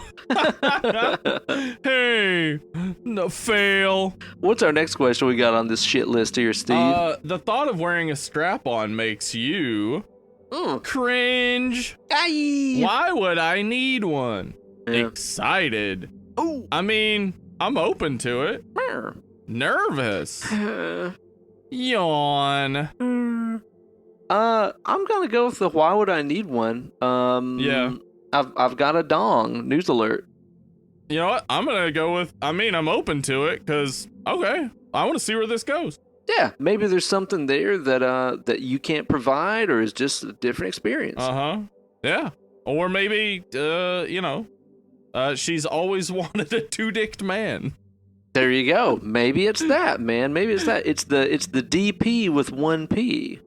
Hey, no, fail. What's our next question we got on this shit list here, Steve? The thought of wearing a strap-on makes you cringe. Aye. Why would I need one? Yeah. Excited. Ooh. I mean, I'm open to it. Nervous. Yawn. I'm gonna go with the why would I need one? Yeah. I've got a dong. News alert. You know what? I'm gonna go with, I mean, I'm open to it, because, okay, I want to see where this goes. Yeah, maybe there's something there that you can't provide, or is just a different experience. Yeah. Or maybe, she's always wanted a two-dicked man. There you go. Maybe it's that, man. Maybe it's that. It's the DP with one P.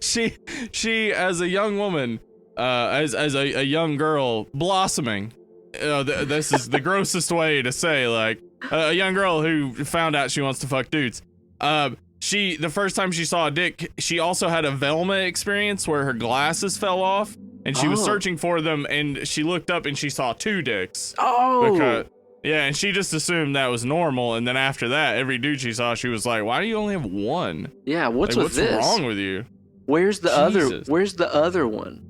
She as a young woman, as a young girl blossoming. This is the grossest way to say, like, a young girl who found out she wants to fuck dudes. The first time she saw a dick, she also had a Velma experience where her glasses fell off, and she was searching for them, and she looked up and she saw two dicks. Yeah, and she just assumed that was normal, and then after that, every dude she saw, she was like, "Why do you only have one? Yeah, what's what's wrong with you? Where's the other? Where's the other one?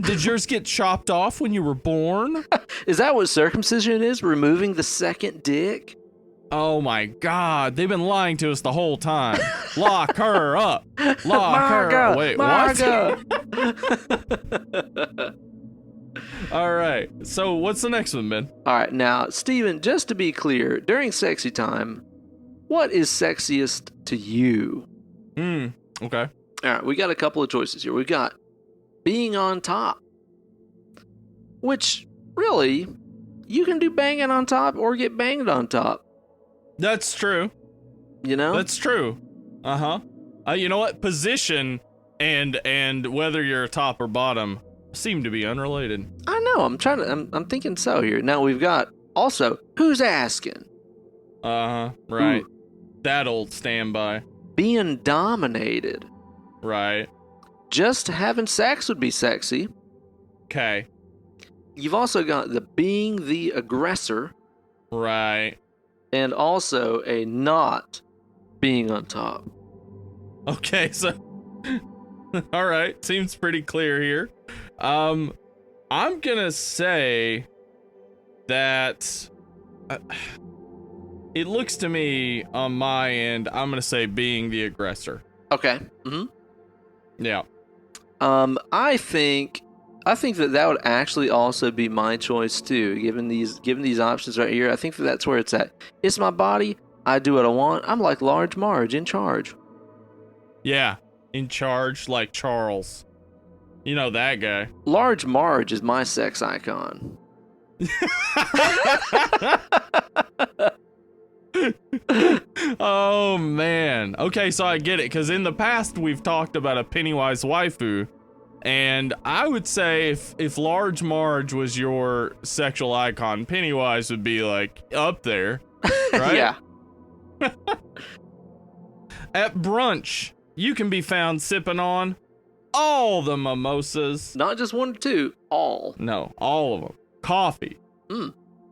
Did yours get chopped off when you were born? Is that what circumcision is? Removing the second dick? Oh my God, they've been lying to us the whole time. Lock her up. Lock her up. Wait, Margo. what? All right, so what's the next one, Ben? All right, now, Steven, just to be clear, during sexy time, what is sexiest to you? Okay. All right, we got a couple of choices here. We got being on top, which, really, you can do banging on top or get banged on top. That's true. You know? That's true. You know what? Position and whether you're top or bottom seem to be unrelated. I know. I'm thinking so here. Now we've got also, who's asking? Right. Ooh. That old standby. Being dominated. Right. Just having sex would be sexy. Okay. You've also got the being the aggressor. Right. And also a not being on top. Okay, so all right, seems pretty clear here. I'm gonna say that it looks to me on my end, I'm gonna say being the aggressor. Okay. Yeah. I think that would actually also be my choice too. Given these options right here, I think that's where it's at. It's my body. I do what I want. I'm like Large Marge, in charge. Yeah, in charge, like Charles. You know that guy. Large Marge is my sex icon. Oh man. Okay, so I get it, because in the past we've talked about a Pennywise waifu, And I would say if Large Marge was your sexual icon, Pennywise would be like up there, right? Yeah. At brunch, you can be found sipping on all the mimosas. Not just one or two, all. No, all of them. Coffee.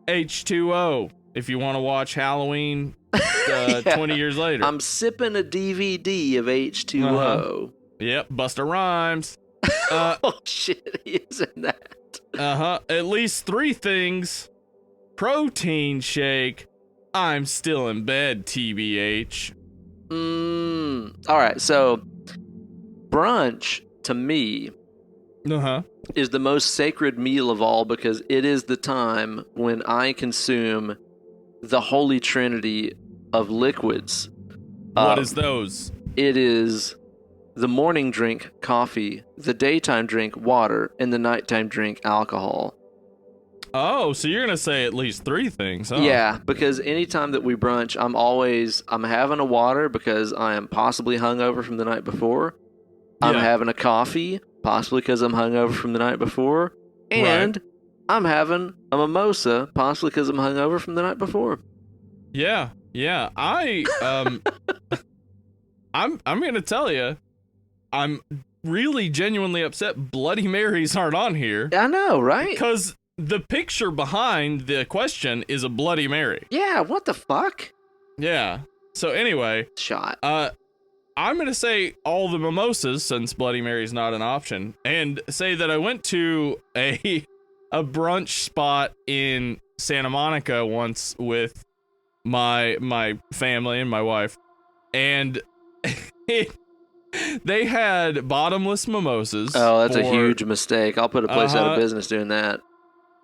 H2O, if you want to watch Halloween 20 years later. I'm sipping a DVD of H2O. Yep, Busta Rhymes. Oh, shit, he is in that. At least 3 things. Protein shake. I'm still in bed, TBH. All right, so brunch, to me, is the most sacred meal of all because it is the time when I consume the holy trinity of liquids. What is those? It is the morning drink, coffee, the daytime drink, water, and the nighttime drink, alcohol. Oh, so you're going to say at least 3 things, huh? Yeah, because anytime that we brunch, I'm having a water because I am possibly hungover from the night before. I'm having a coffee, possibly because I'm hungover from the night before. And I'm having a mimosa, possibly because I'm hungover from the night before. Yeah. I'm going to tell you, I'm really genuinely upset Bloody Marys aren't on here. I know, right? Because the picture behind the question is a Bloody Mary. Yeah, what the fuck? Yeah. So anyway, shot. I'm going to say all the mimosas since Bloody Mary's not an option and say that I went to a brunch spot in Santa Monica once with my family and my wife, and they had bottomless mimosas. Oh, that's a huge mistake. I'll put a place out of business doing that.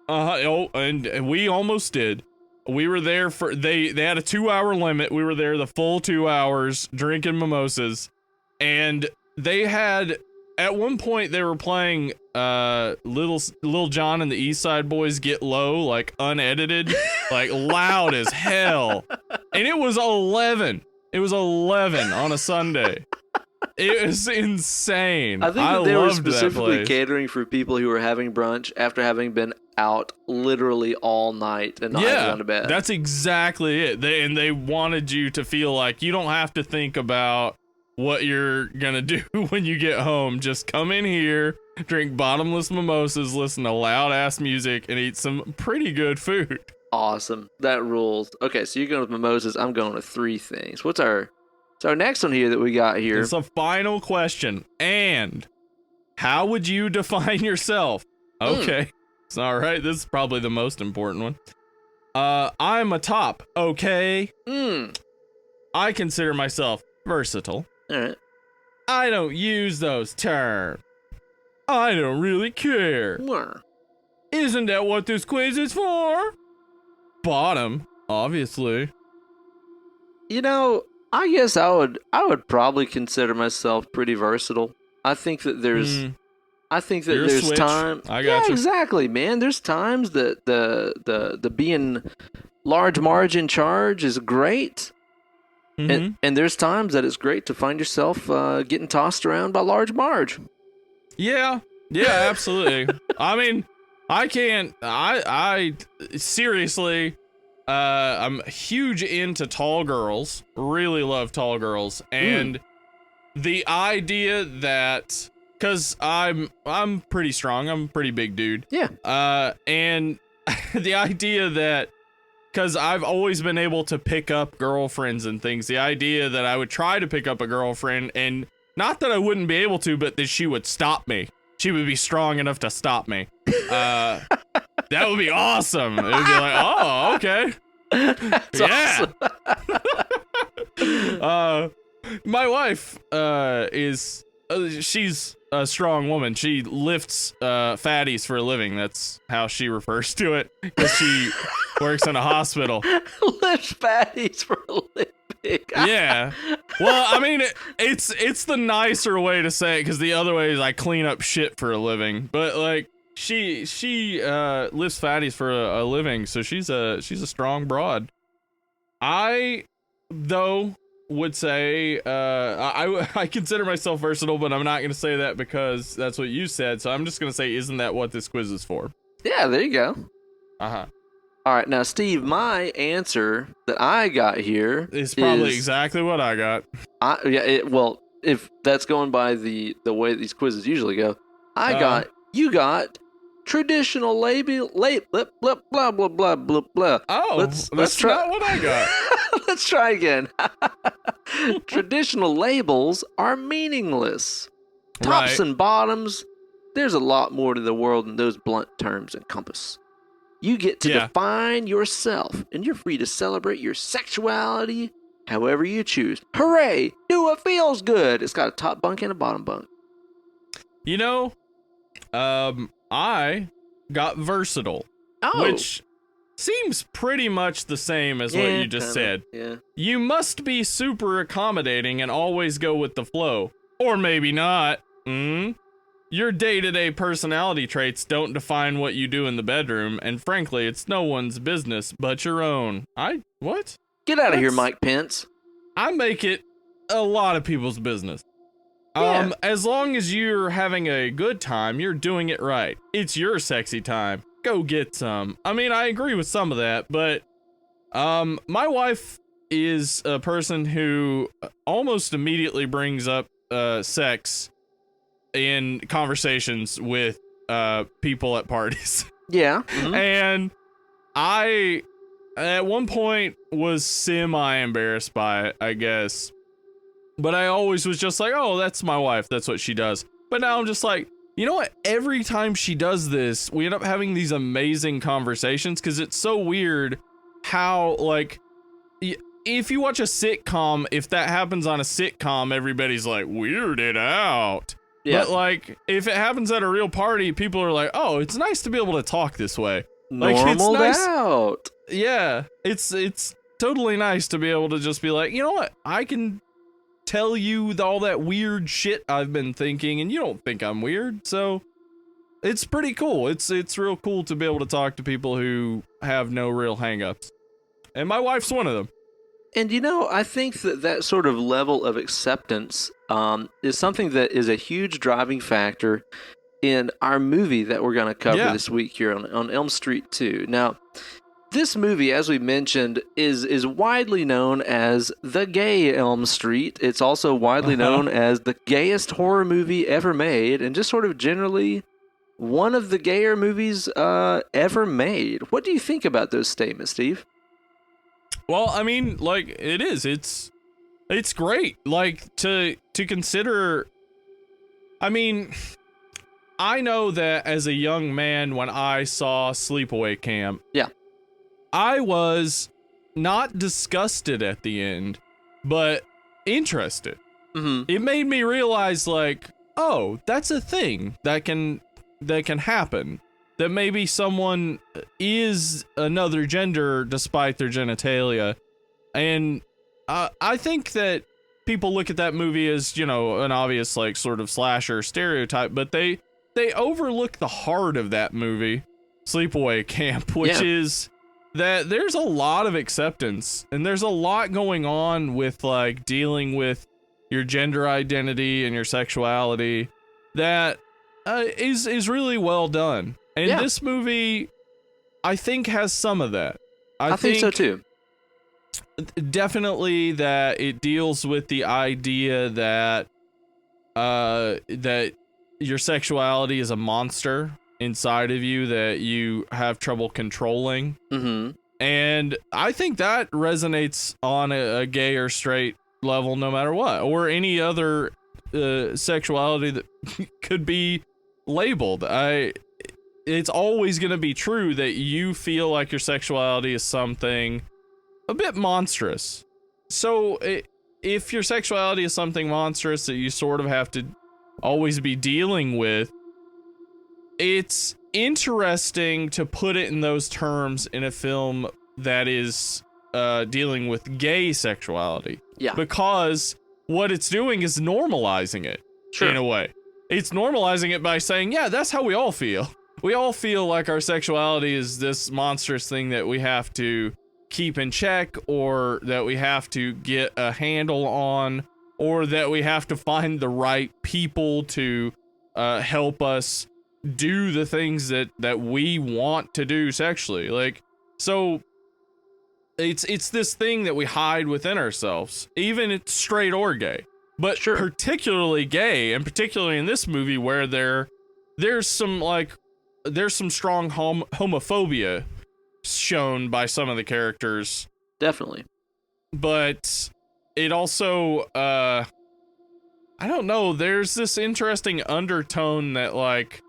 Oh, and we almost did. We were there for they had a 2-hour limit. We were there the full 2 hours drinking mimosas, and they had at one point they were playing Lil Jon and the East Side Boys Get Low, like unedited, like loud as hell. And it was 11. It was 11 on a Sunday. It was insane. I think that they were specifically place. catering for people who were having brunch after having been out literally all night and not going to bed. That's exactly it. They wanted you to feel like you don't have to think about what you're gonna do when you get home. Just come in here, drink bottomless mimosas, listen to loud ass music, and eat some pretty good food. Awesome. That rules. Okay, so you're going with mimosas. I'm going with 3 things. What's our next one here that we got here? It's a final question. And how would you define yourself? Okay. It's all right. This is probably the most important one. I'm a top. Okay. I consider myself versatile. All right. I don't use those terms. I don't really care. Isn't that what this quiz is for? Bottom, obviously. You know, I guess I would probably consider myself pretty versatile. I think that there's there's time. I got you. Exactly, man. There's times that the being large Marge in charge is great. And there's times that it's great to find yourself getting tossed around by large Marge. Yeah, absolutely. I mean, I seriously, I'm huge into tall girls, really love tall girls. And the idea that, cause I'm pretty strong, I'm a pretty big dude. Yeah. And the idea that, cause I've always been able to pick up girlfriends and things, the idea that I would try to pick up a girlfriend and not that I wouldn't be able to, but that she would stop me. She would be strong enough to stop me. That would be awesome. It would be like, oh, okay. That's awesome. My wife she's a strong woman. She lifts fatties for a living. That's how she refers to it, because she works in a hospital. Lifts fatties for a living. Yeah. Well, I mean, it's the nicer way to say it, because the other way is I clean up shit for a living. But like she lifts fatties for a living, so she's a strong broad. I though would say I consider myself versatile, but I'm not going to say that because that's what you said. So I'm just going to say, isn't that what this quiz is for? Yeah, there you go. Uh-huh. All right, now, Steve, my answer that I got here It's probably exactly what I got. Well, if that's going by the way these quizzes usually go, you got traditional blah, blah, blah, blah, blah, blah, blah. Oh, let's try. Not what I got. Let's try again. Traditional labels are meaningless. Tops and bottoms, there's a lot more to the world than those blunt terms encompass. You get to define yourself, and you're free to celebrate your sexuality however you choose. Hooray! Do what feels good. It's got a top bunk and a bottom bunk. You know, I got versatile, which seems pretty much the same as what you just said. Yeah. You must be super accommodating and always go with the flow. Or maybe not. Your day-to-day personality traits don't define what you do in the bedroom, and frankly, it's no one's business but your own. What? Get out of here, Mike Pence. I make it a lot of people's business. Yeah. As long as you're having a good time, you're doing it right. It's your sexy time. Go get some. I mean, I agree with some of that, but my wife is a person who almost immediately brings up sex in conversations with people at parties. Yeah. And I, at one point, was semi-embarrassed by it, I guess. But I always was just like, oh, that's my wife. That's what she does. But now I'm just like, you know what? Every time she does this, we end up having these amazing conversations because it's so weird how, like, if you watch a sitcom, if that happens on a sitcom, everybody's like weirded out. Yeah. But like, if it happens at a real party, people are like, "Oh, it's nice to be able to talk this way." Like, it's nice. Out. Yeah, it's totally nice to be able to just be like, you know what? I can tell you all that weird shit I've been thinking, and you don't think I'm weird. So it's pretty cool. It's real cool to be able to talk to people who have no real hangups, and my wife's one of them. And you know, I think that sort of level of acceptance is something that is a huge driving factor in our movie that we're going to cover this week here on Elm Street 2. Now, this movie, as we mentioned, is widely known as the gay Elm Street. It's also widely known as the gayest horror movie ever made, and just sort of generally one of the gayer movies ever made. What do you think about those statements, Steve? Well, I mean, like, it is. It's great. Like, to consider. I mean, I know that as a young man, when I saw Sleepaway Camp, I was not disgusted at the end, but interested. It made me realize, like, oh, that's a thing that can happen. That maybe someone is another gender despite their genitalia. And I think that people look at that movie as, you know, an obvious, like, sort of slasher stereotype, but they overlook the heart of that movie, Sleepaway Camp, which is that there's a lot of acceptance, and there's a lot going on with, like, dealing with your gender identity and your sexuality that is really well done. And this movie, I think, has some of that. I think so too. Definitely that it deals with the idea that that your sexuality is a monster inside of you that you have trouble controlling. And I think that resonates on a gay or straight level no matter what, or any other sexuality that could be labeled. It's always going to be true that you feel like your sexuality is something a bit monstrous. So if your sexuality is something monstrous that you sort of have to always be dealing with, it's interesting to put it in those terms in a film that is dealing with gay sexuality. Yeah. Because what it's doing is normalizing it in a way. It's normalizing it by saying, yeah, that's how we all feel. We all feel like our sexuality is this monstrous thing that we have to keep in check, or that we have to get a handle on, or that we have to find the right people to help us do the things that we want to do sexually. Like, so it's this thing that we hide within ourselves, even it's straight or gay, but Sure. particularly gay, and particularly in this movie where there's some strong homophobia shown by some of the characters. Definitely. But it also, I don't know, there's this interesting undertone that, like,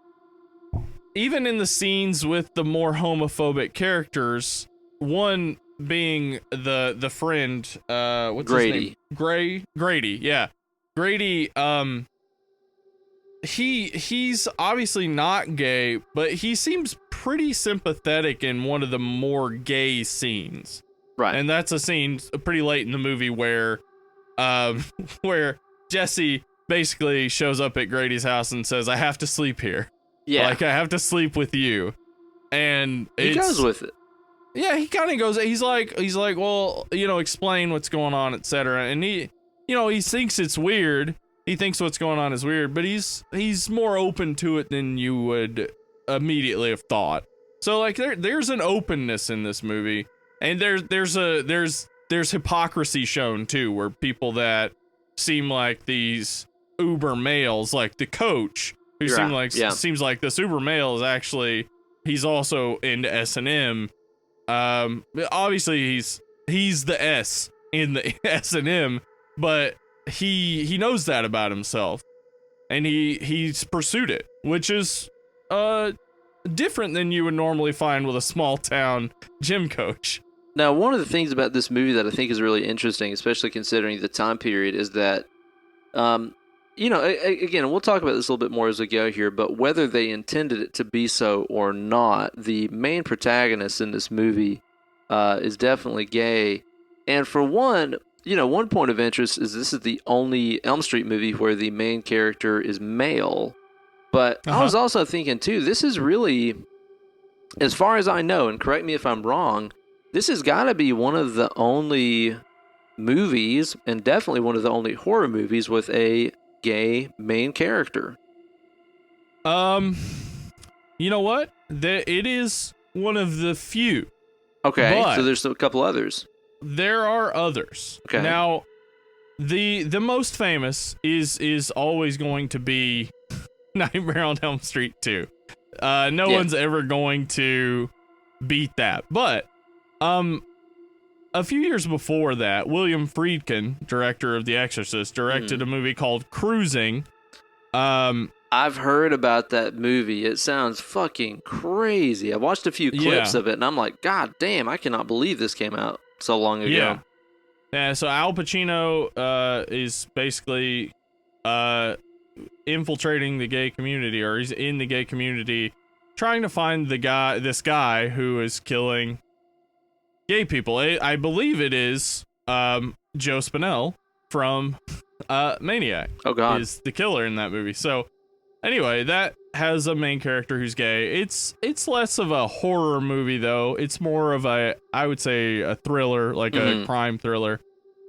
even in the scenes with the more homophobic characters, one being the friend, what's Grady. his name? Grady, yeah. Grady, he's obviously not gay, but he seems pretty sympathetic in one of the more gay scenes. Right. And that's a scene pretty late in the movie where where Jesse basically shows up at Grady's house and says, "I have to sleep here." Yeah. Like, I have to sleep with you. And he goes with it. Yeah, he kind of goes, he's like, well, explain what's going on, etc. And he thinks it's weird. He thinks what's going on is weird, but he's more open to it than you would immediately have thought. So, like, there's an openness in this movie, and there's hypocrisy shown too, where people that seem like these uber males, like the coach, who seems like this uber male is actually, he's also into S&M. Obviously he's the S in the S&M, but he knows that about himself, and he's pursued it, which is different than you would normally find with a small town gym coach. Now, one of the things about this movie that I think is really interesting, especially considering the time period, is that, again, we'll talk about this a little bit more as we go here, but whether they intended it to be so or not, the main protagonist in this movie is definitely gay. And for one point of interest is this is the only Elm Street movie where the main character is male. But I was also thinking, too, this is really, as far as I know, and correct me if I'm wrong, this has got to be one of the only movies, and definitely one of the only horror movies with a gay main character. You know what? It is one of the few. Okay, so there's a couple others. There are others. Okay. Now, the most famous is always going to be Nightmare on Elm Street 2. No one's ever going to beat that. But a few years before that, William Friedkin, director of The Exorcist, directed a movie called Cruising. I've heard about that movie. It sounds fucking crazy. I watched a few clips of it, and I'm like, God damn, I cannot believe this came out so long ago. Yeah, so Al Pacino is basically infiltrating the gay community, or he's in the gay community, trying to find this guy who is killing gay people. I believe it is Joe Spinell from Maniac. Oh God, is the killer in that movie. So anyway, that has a main character who's gay. It's less of a horror movie though. It's more of I would say a thriller, like a crime thriller.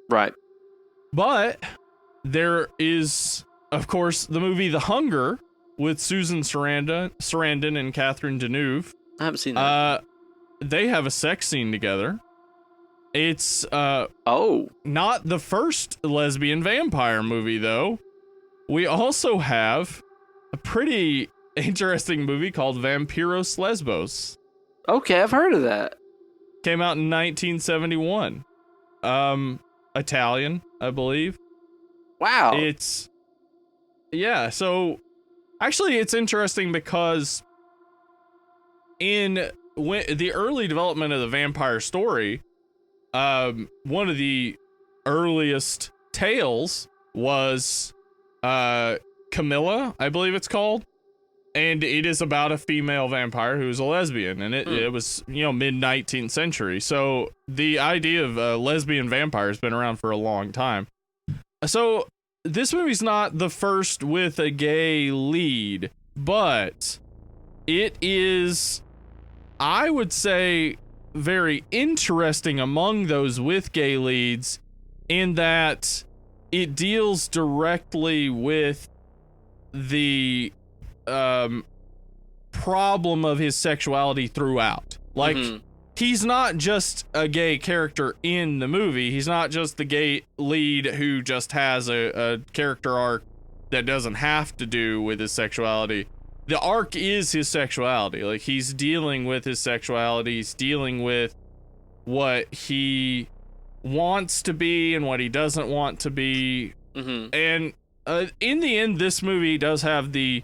Right. But there is, of course, the movie The Hunger with Susan Sarandon and Catherine Deneuve. I haven't seen that. They have a sex scene together. It's not the first lesbian vampire movie though. We also have a pretty interesting movie called Vampiros Lesbos. Okay, I've heard of that. Came out in 1971. Italian, I believe. Wow. So actually it's interesting because in the early development of the vampire story, one of the earliest tales was Camilla, I believe it's called, and it is about a female vampire who's a lesbian, and it was mid-19th century. So the idea of a lesbian vampire has been around for a long time. So this movie's not the first with a gay lead, but it is, I would say, very interesting among those with gay leads in that it deals directly with the problem of his sexuality throughout. Like, he's not just a gay character in the movie. He's not just the gay lead who just has a character arc that doesn't have to do with his sexuality. The arc is his sexuality. Like, he's dealing with his sexuality. He's dealing with what he wants to be and what he doesn't want to be. And in the end, this movie does have the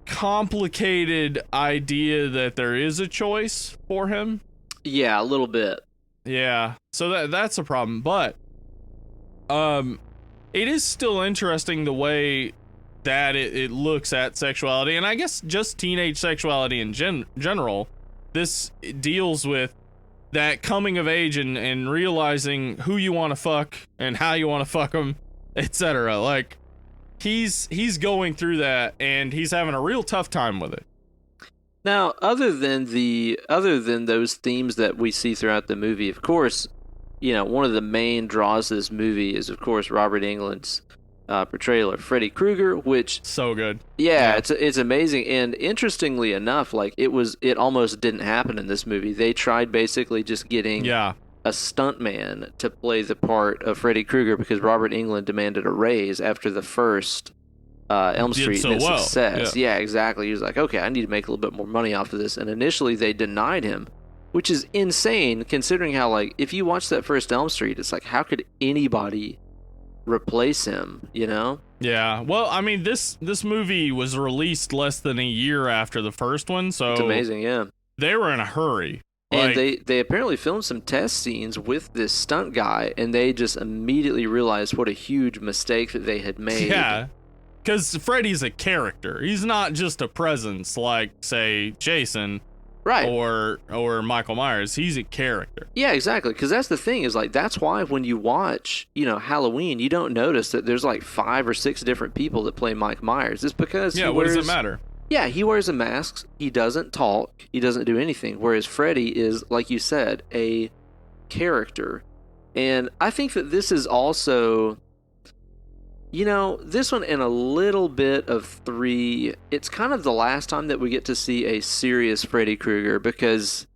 complicated idea that there is a choice for him. Yeah, a little bit. Yeah, so that's a problem. But it is still interesting the way that it looks at sexuality, and I guess just teenage sexuality in general. This deals with that coming of age and realizing who you want to fuck and how you want to fuck them, etc. Like, he's going through that, and he's having a real tough time with it. Now, other than those themes that we see throughout the movie, of course, you know, one of the main draws of this movie is, of course, Robert Englund's portrayal of Freddy Krueger, which so good. Yeah, it's amazing. And interestingly enough, like, it almost didn't happen in this movie. They tried basically just getting a stuntman to play the part of Freddy Krueger because Robert Englund demanded a raise after the first Elm Street success. Yeah, exactly. He was like, okay, I need to make a little bit more money off of this. And initially they denied him, which is insane considering how, like, if you watch that first Elm Street, it's like, how could anybody replace him, you know? Yeah. Well, I mean, this movie was released less than a year after the first one, so it's amazing. Yeah, they were in a hurry, and they apparently filmed some test scenes with this stunt guy, and they just immediately realized what a huge mistake that they had made. Yeah, because Freddy's a character. He's not just a presence like, say, Jason. Right. Or Michael Myers. He's a character. Yeah, exactly. Because that's the thing, is like, that's why when you watch, you know, Halloween, you don't notice that there's like 5 or 6 different people that play Mike Myers. It's because what does it matter? Yeah, he wears a mask. He doesn't talk. He doesn't do anything. Whereas Freddy is, like you said, a character. And I think that this is also, you know, this one and a little bit of 3, it's kind of the last time that we get to see a serious Freddy Krueger because...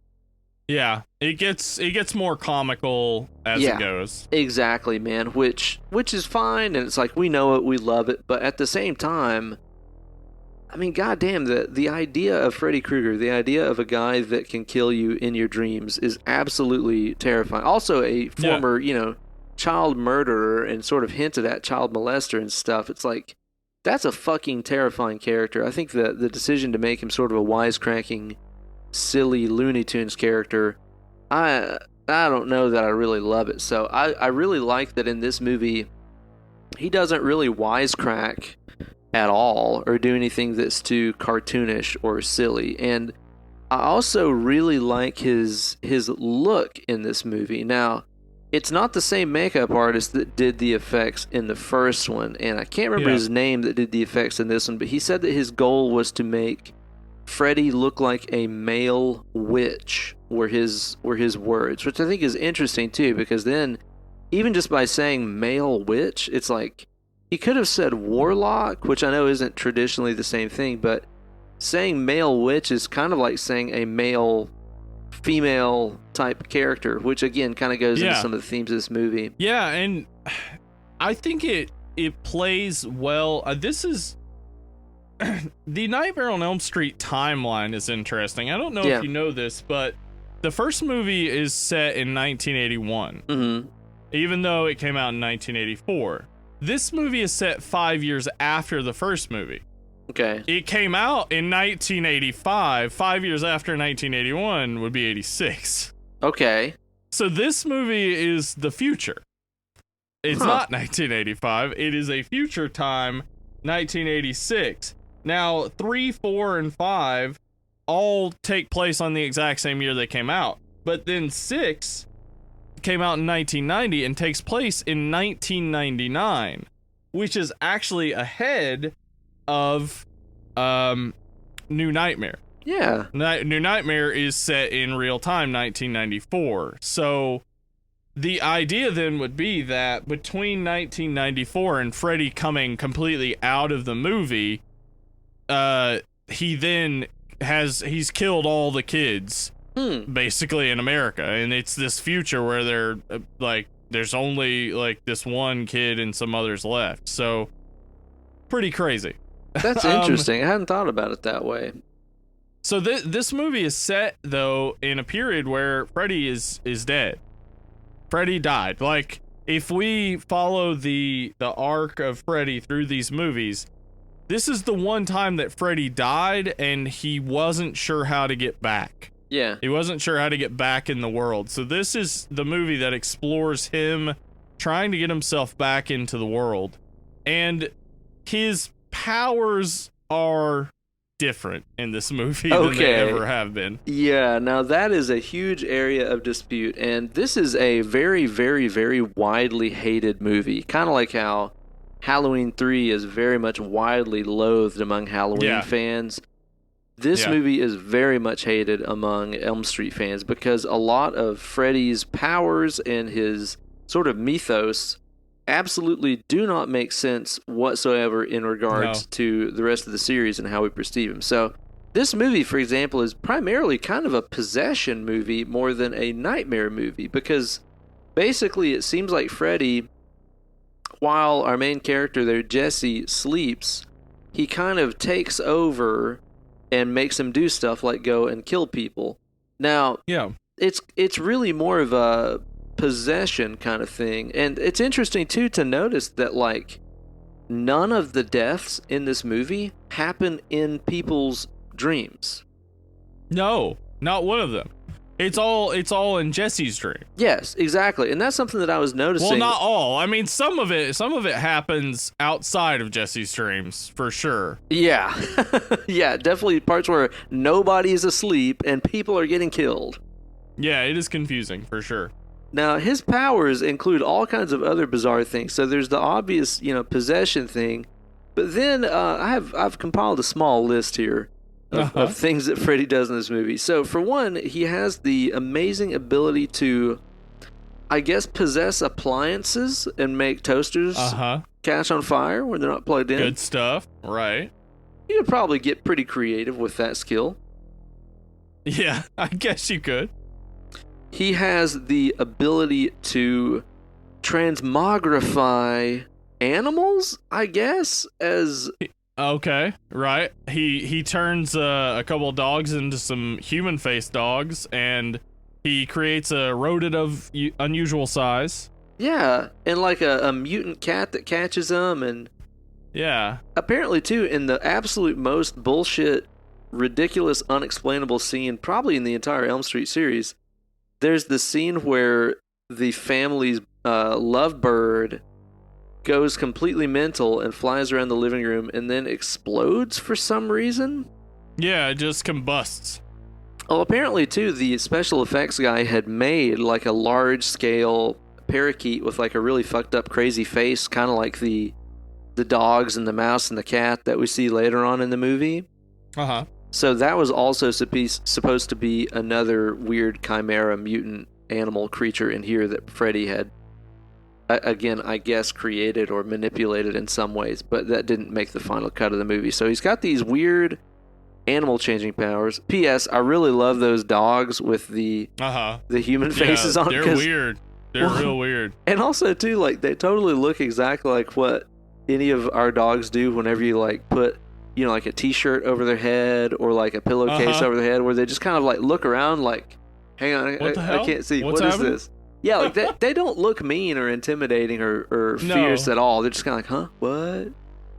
Yeah, it gets more comical as it goes. Exactly, man, which is fine, and it's like, we know it, we love it, but at the same time, I mean, goddamn, the idea of Freddy Krueger, the idea of a guy that can kill you in your dreams is absolutely terrifying. Also, a former, you know, child murderer and sort of hinted at child molester and stuff. It's like, that's a fucking terrifying character. I think the decision to make him sort of a wisecracking, silly Looney Tunes character, I don't know that I really love it. So I really like that in this movie, he doesn't really wisecrack at all or do anything that's too cartoonish or silly. And I also really like his look in this movie. Now, it's not the same makeup artist that did the effects in the first one, and I can't remember his name that did the effects in this one, but he said that his goal was to make Freddy look like a male witch, were his words, which I think is interesting too, because then, even just by saying male witch, it's like, he could have said warlock, which I know isn't traditionally the same thing, but saying male witch is kind of like saying a male female type character, which again kind of goes into some of the themes of this movie. Yeah, and I think it plays well. This is the Nightmare on Elm Street timeline is interesting. I don't know if you know this, but the first movie is set in 1981, even though it came out in 1984. This movie is set 5 years after the first movie. Okay. It came out in 1985. 5 years after 1981 would be 86. Okay. So this movie is the future. It's not 1985. It is a future time, 1986. Now, 3, 4, and 5 all take place on the exact same year they came out. But then 6 came out in 1990 and takes place in 1999, which is actually ahead of New Nightmare. Yeah. New Nightmare is set in real time, 1994. So the idea then would be that between 1994 and Freddy coming completely out of the movie, he's killed all the kids basically in America, and it's this future where they're there's only like this one kid and some others left. So pretty crazy. That's interesting. I hadn't thought about it that way. So this movie is set though in a period where Freddy is dead. Freddy died. Like, if we follow the arc of Freddy through these movies, this is the one time that Freddy died and he wasn't sure how to get back. Yeah. He wasn't sure how to get back in the world. So this is the movie that explores him trying to get himself back into the world. And his powers are different in this movie than they ever have been. Yeah, now that is a huge area of dispute, and this is a very, very, very widely hated movie. Kind of like how Halloween 3 is very much widely loathed among Halloween fans. This movie is very much hated among Elm Street fans because a lot of Freddy's powers and his sort of mythos absolutely do not make sense whatsoever in regards to the rest of the series and how we perceive him. So this movie, for example, is primarily kind of a possession movie more than a nightmare movie because basically it seems like Freddy, while our main character there, Jesse, sleeps, he kind of takes over and makes him do stuff like go and kill people. Now, it's really more of a possession kind of thing. And it's interesting, too, to notice that, like, none of the deaths in this movie happen in people's dreams. No, not one of them. It's all in Jesse's dream. Yes, exactly. And that's something that I was noticing. Well, not all. I mean, some of it happens outside of Jesse's dreams, for sure. Yeah. Yeah, definitely parts where nobody is asleep and people are getting killed. Yeah, it is confusing, for sure. Now, his powers include all kinds of other bizarre things. So there's the obvious, possession thing. But then I've compiled a small list here of things that Freddy does in this movie. So for one, he has the amazing ability to, I guess, possess appliances and make toasters catch on fire when they're not plugged in. Good stuff, right? You could probably get pretty creative with that skill. Yeah, I guess you could. He has the ability to transmogrify animals, I guess, as... Okay, right. He turns a couple of dogs into some human-faced dogs, and he creates a rodent of unusual size. Yeah, and like a mutant cat that catches them, and... Yeah. Apparently, too, in the absolute most bullshit, ridiculous, unexplainable scene, probably in the entire Elm Street series, there's the scene where the family's lovebird goes completely mental and flies around the living room and then explodes for some reason. Yeah, it just combusts. Oh, apparently, too, the special effects guy had made like a large-scale parakeet with like a really fucked up crazy face, kind of like the dogs and the mouse and the cat that we see later on in the movie. So that was also supposed to be another weird chimera mutant animal creature in here that Freddy had, again, I guess, created or manipulated in some ways, but that didn't make the final cut of the movie. So he's got these weird animal-changing powers. P.S. I really love those dogs with the human faces on. They're weird. They're real weird. And also, too, like, they totally look exactly like what any of our dogs do whenever you, like, put, like a t-shirt over their head or, like, a pillowcase over their head, where they just kind of, like, look around like, hang on, I can't see. What is this? Yeah, like, they don't look mean or intimidating or fierce at all. They're just kind of like, huh? What?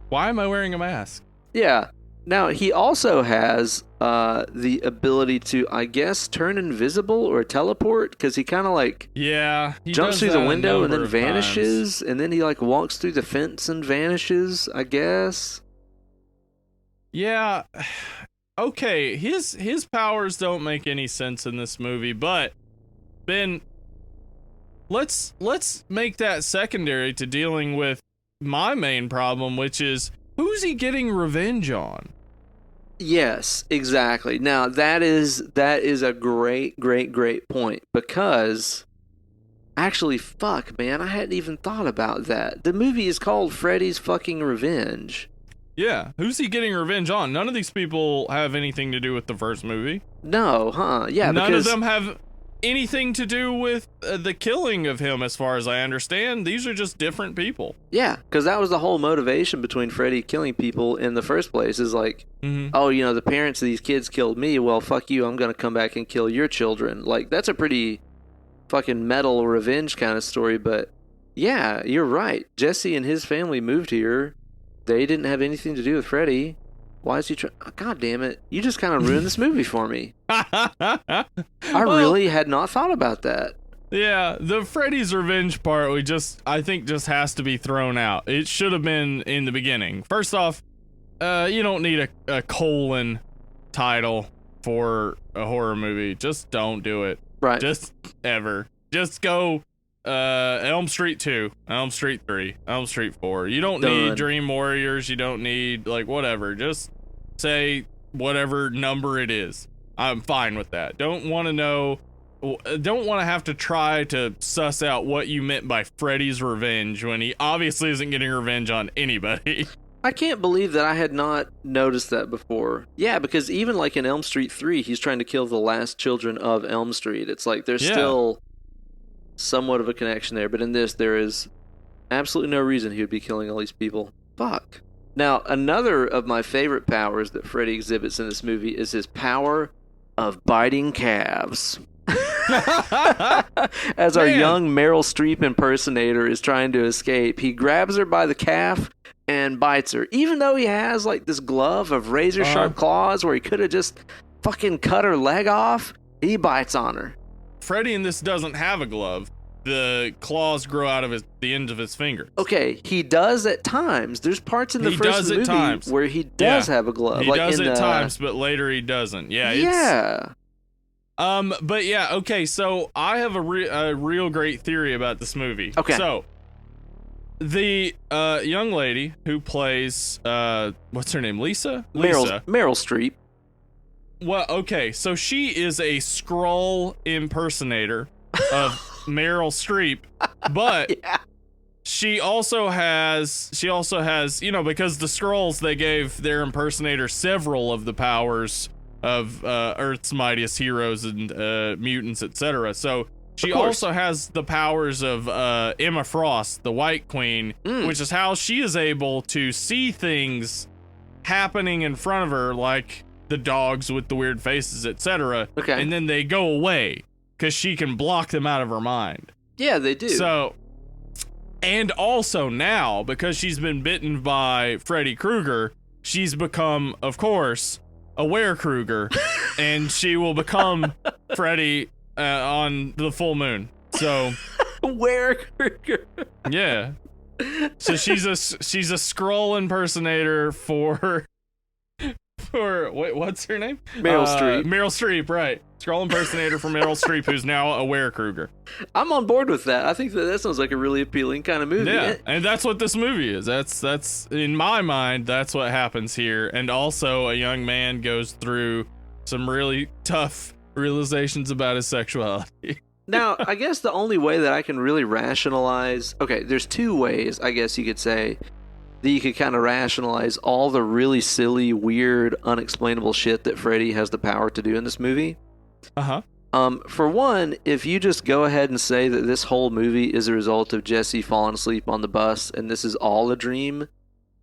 Why am I wearing a mask? Yeah. Now, he also has the ability to, I guess, turn invisible or teleport, because he kind of, like, jumps through the window and then vanishes, and then he, like, walks through the fence and vanishes, I guess. Yeah. Okay, his powers don't make any sense in this movie, but, Ben, let's make that secondary to dealing with my main problem, which is, who's he getting revenge on? Yes, exactly. Now that is a great point, because actually, fuck, man, I hadn't even thought about that. The movie is called Freddy's fucking Revenge. Yeah, who's he getting revenge on? None of these people have anything to do with the first movie. No, huh? Yeah, None of them have anything to do with the killing of him, as far as I understand. These are just different people. Yeah, because that was the whole motivation between Freddy killing people in the first place, is like, oh, you know, the parents of these kids killed me, well, fuck you, I'm going to come back and kill your children. Like, that's a pretty fucking metal revenge kind of story, but yeah, you're right. Jesse and his family moved here. They didn't have anything to do with Freddy. Why is he trying? God damn it. You just kind of ruined this movie for me. I really had not thought about that. Yeah, the Freddy's Revenge part, I think just has to be thrown out. It should have been in the beginning. First off, you don't need a colon title for a horror movie. Just don't do it. Right. Just ever. Just go Elm Street 2, Elm Street 3, Elm Street 4. You don't need Dream Warriors. You don't need, like, whatever. Just say whatever number it is. I'm fine with that. Don't want to have to try to suss out what you meant by Freddy's Revenge when he obviously isn't getting revenge on anybody. I can't believe that I had not noticed that before. Yeah, because even like in Elm Street 3, he's trying to kill the last children of Elm Street. It's like there's still somewhat of a connection there, but in this, there is absolutely no reason he would be killing all these people. Fuck. Now, another of my favorite powers that Freddy exhibits in this movie is his power of biting calves. As our young Meryl Streep impersonator is trying to escape, he grabs her by the calf and bites her. Even though he has like this glove of razor sharp claws where he could have just fucking cut her leg off, he bites on her. Freddy in this doesn't have a glove. The claws grow out of the ends of his fingers. Okay, he does at times. There's parts in the first movie where he does have a glove. He does at times, but later he doesn't. Yeah. But yeah, okay, so I have a real great theory about this movie. Okay. So, the young lady who plays, what's her name, Lisa? Meryl Streep. Well, okay, so she is a Skrull impersonator of Meryl Streep, but she also has, you know, because the Skrulls, they gave their impersonator several of the powers of Earth's mightiest heroes and mutants, etc. So she also has the powers of Emma Frost, the White Queen, which is how she is able to see things happening in front of her, like the dogs with the weird faces, etc. Okay. And then they go away because she can block them out of her mind. Yeah, they do. So, and also now, because she's been bitten by Freddy Krueger, she's become, of course, a Were-Krueger, and she will become Freddy on the full moon. So, Were-Krueger. Yeah. So she's a Skrull impersonator for what's her name? Meryl Streep. Meryl Streep, right. Skrull impersonator for Meryl Streep, who's now a Were-Krueger. I'm on board with that. I think that sounds like a really appealing kind of movie. Yeah, and that's what this movie is. That's in my mind, that's what happens here. And also, a young man goes through some really tough realizations about his sexuality. Now, I guess the only way that I can really rationalize... Okay, there's two ways, I guess you could say, that you could kind of rationalize all the really silly, weird, unexplainable shit that Freddy has the power to do in this movie. Uh-huh. For one, if you just go ahead and say that this whole movie is a result of Jesse falling asleep on the bus and this is all a dream...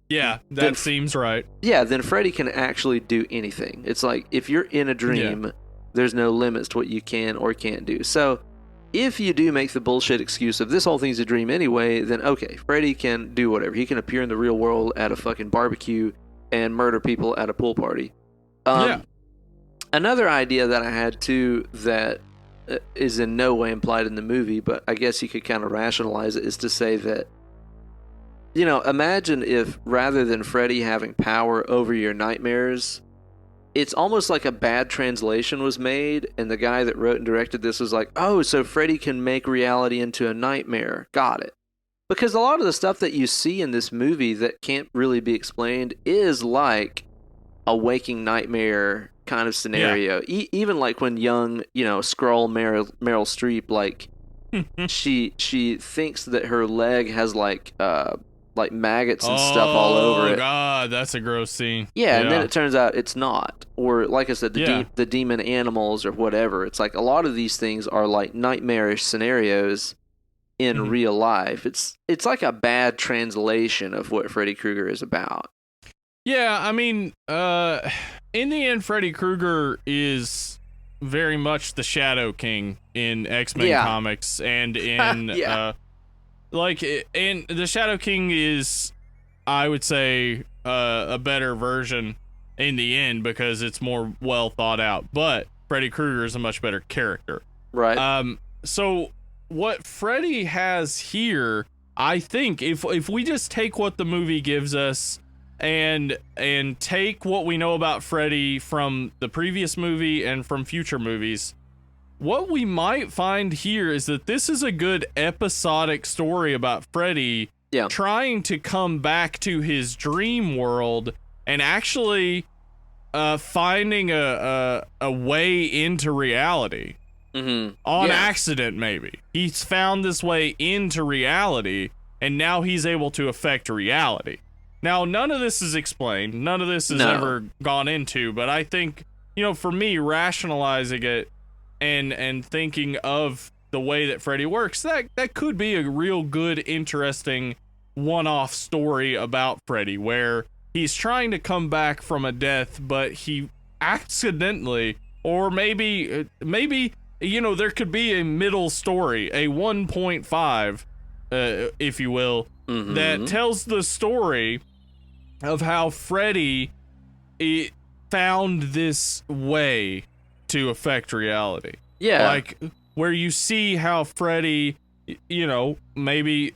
Yeah, that seems right. Yeah, then Freddy can actually do anything. It's like, if you're in a dream, there's no limits to what you can or can't do. So... if you do make the bullshit excuse of this whole thing's a dream anyway, then okay, Freddy can do whatever. He can appear in the real world at a fucking barbecue and murder people at a pool party. Another idea that I had too that is in no way implied in the movie, but I guess you could kind of rationalize it, is to say that, you know, imagine if rather than Freddy having power over your nightmares, it's almost like a bad translation was made, and the guy that wrote and directed this was like, oh, so Freddy can make reality into a nightmare. Got it. Because a lot of the stuff that you see in this movie that can't really be explained is like a waking nightmare kind of scenario. Even like when young, Skrull Meryl Streep, like she thinks that her leg has like maggots and stuff all over it. Oh God, that's a gross scene. Yeah, and then it turns out it's not. Or like I said, the demon animals or whatever. It's like a lot of these things are like nightmarish scenarios in real life. It's like a bad translation of what Freddy Krueger is about. Yeah, I mean, in the end, Freddy Krueger is very much the Shadow King in X-Men comics, and in and the Shadow King is, I would say, a better version in the end because it's more well thought out. But Freddy Krueger is a much better character, right? So what Freddy has here, I think, if we just take what the movie gives us and take what we know about Freddy from the previous movie and from future movies, what we might find here is that this is a good episodic story about Freddy trying to come back to his dream world and actually finding a way into reality. On accident, maybe. He's found this way into reality, and now he's able to affect reality. Now, none of this is explained. None of this is ever gone into, but I think, for me, rationalizing it and thinking of the way that Freddy works, that could be a real good, interesting one-off story about Freddy, where he's trying to come back from a death, but he accidentally, or maybe there could be a middle story, a 1.5, if you will, that tells the story of how Freddy found this way to affect reality. Yeah. Like, where you see how Freddy, maybe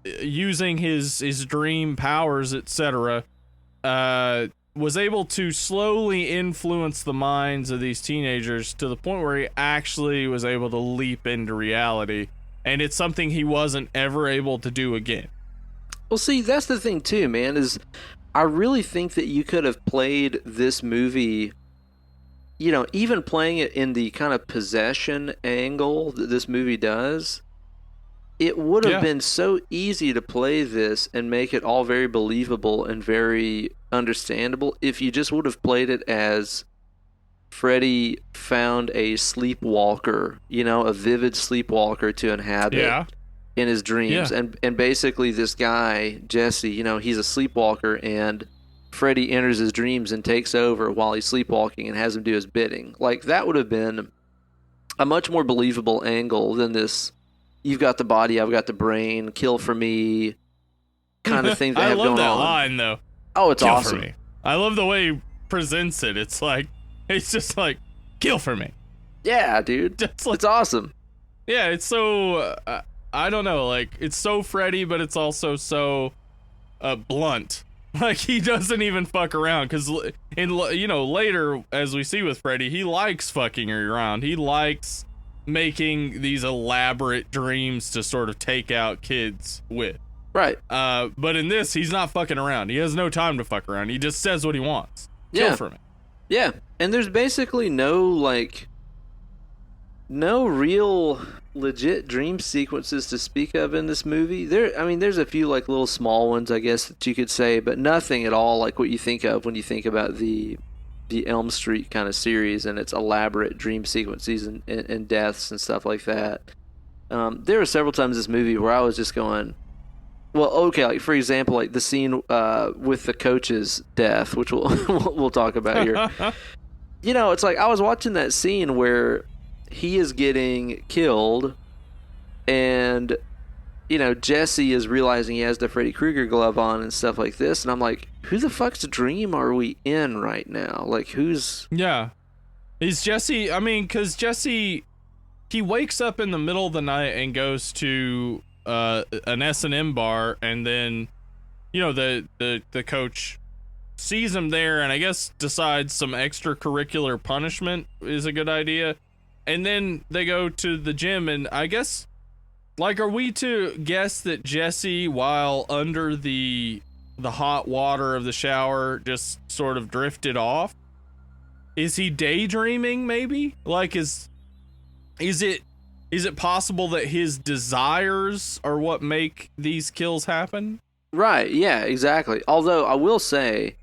using his dream powers, etc., was able to slowly influence the minds of these teenagers to the point where he actually was able to leap into reality, and it's something he wasn't ever able to do again. Well, see, that's the thing too, man, is I really think that you could have played this movie, even playing it in the kind of possession angle that this movie does, it would have been so easy to play this and make it all very believable and very understandable if you just would have played it as Freddy found a sleepwalker, a vivid sleepwalker to inhabit in his dreams. And basically this guy, Jesse, he's a sleepwalker, and Freddy enters his dreams and takes over while he's sleepwalking and has him do his bidding. Like, that would have been a much more believable angle than this "you've got the body, I've got the brain, kill for me" kind of thing that I have going on. I love that line, though. Oh, it's kill awesome. For me. I love the way he presents it. It's just like, kill for me. Yeah, dude. It's awesome. Yeah, it's so, I don't know, like, it's so Freddy, but it's also so blunt. Like, he doesn't even fuck around, because, later, as we see with Freddy, he likes fucking around. He likes making these elaborate dreams to sort of take out kids with. Right. But in this, he's not fucking around. He has no time to fuck around. He just says what he wants. Kill for me. Yeah, and there's basically no real legit dream sequences to speak of in this movie. There's a few like little small ones, I guess, that you could say, but nothing at all like what you think of when you think about the Elm Street kind of series and its elaborate dream sequences and deaths and stuff like that. There were several times in this movie where I was just going, well, okay, like for example, like the scene with the coach's death, which we'll talk about here. It's like I was watching that scene where he is getting killed, and Jesse is realizing he has the Freddy Krueger glove on and stuff like this, and I'm like, who the fuck's dream are we in right now? Like, who's... Yeah. Is Jesse... because Jesse, he wakes up in the middle of the night and goes to an S&M bar, and then, the coach sees him there and I guess decides some extracurricular punishment is a good idea. And then they go to the gym, and I guess... Like, are we to guess that Jesse, while under the the hot water of the shower just sort of drifted off. Is he daydreaming, maybe? Like, is it possible that his desires are what make these kills happen? Right, yeah, exactly. Although, I will say,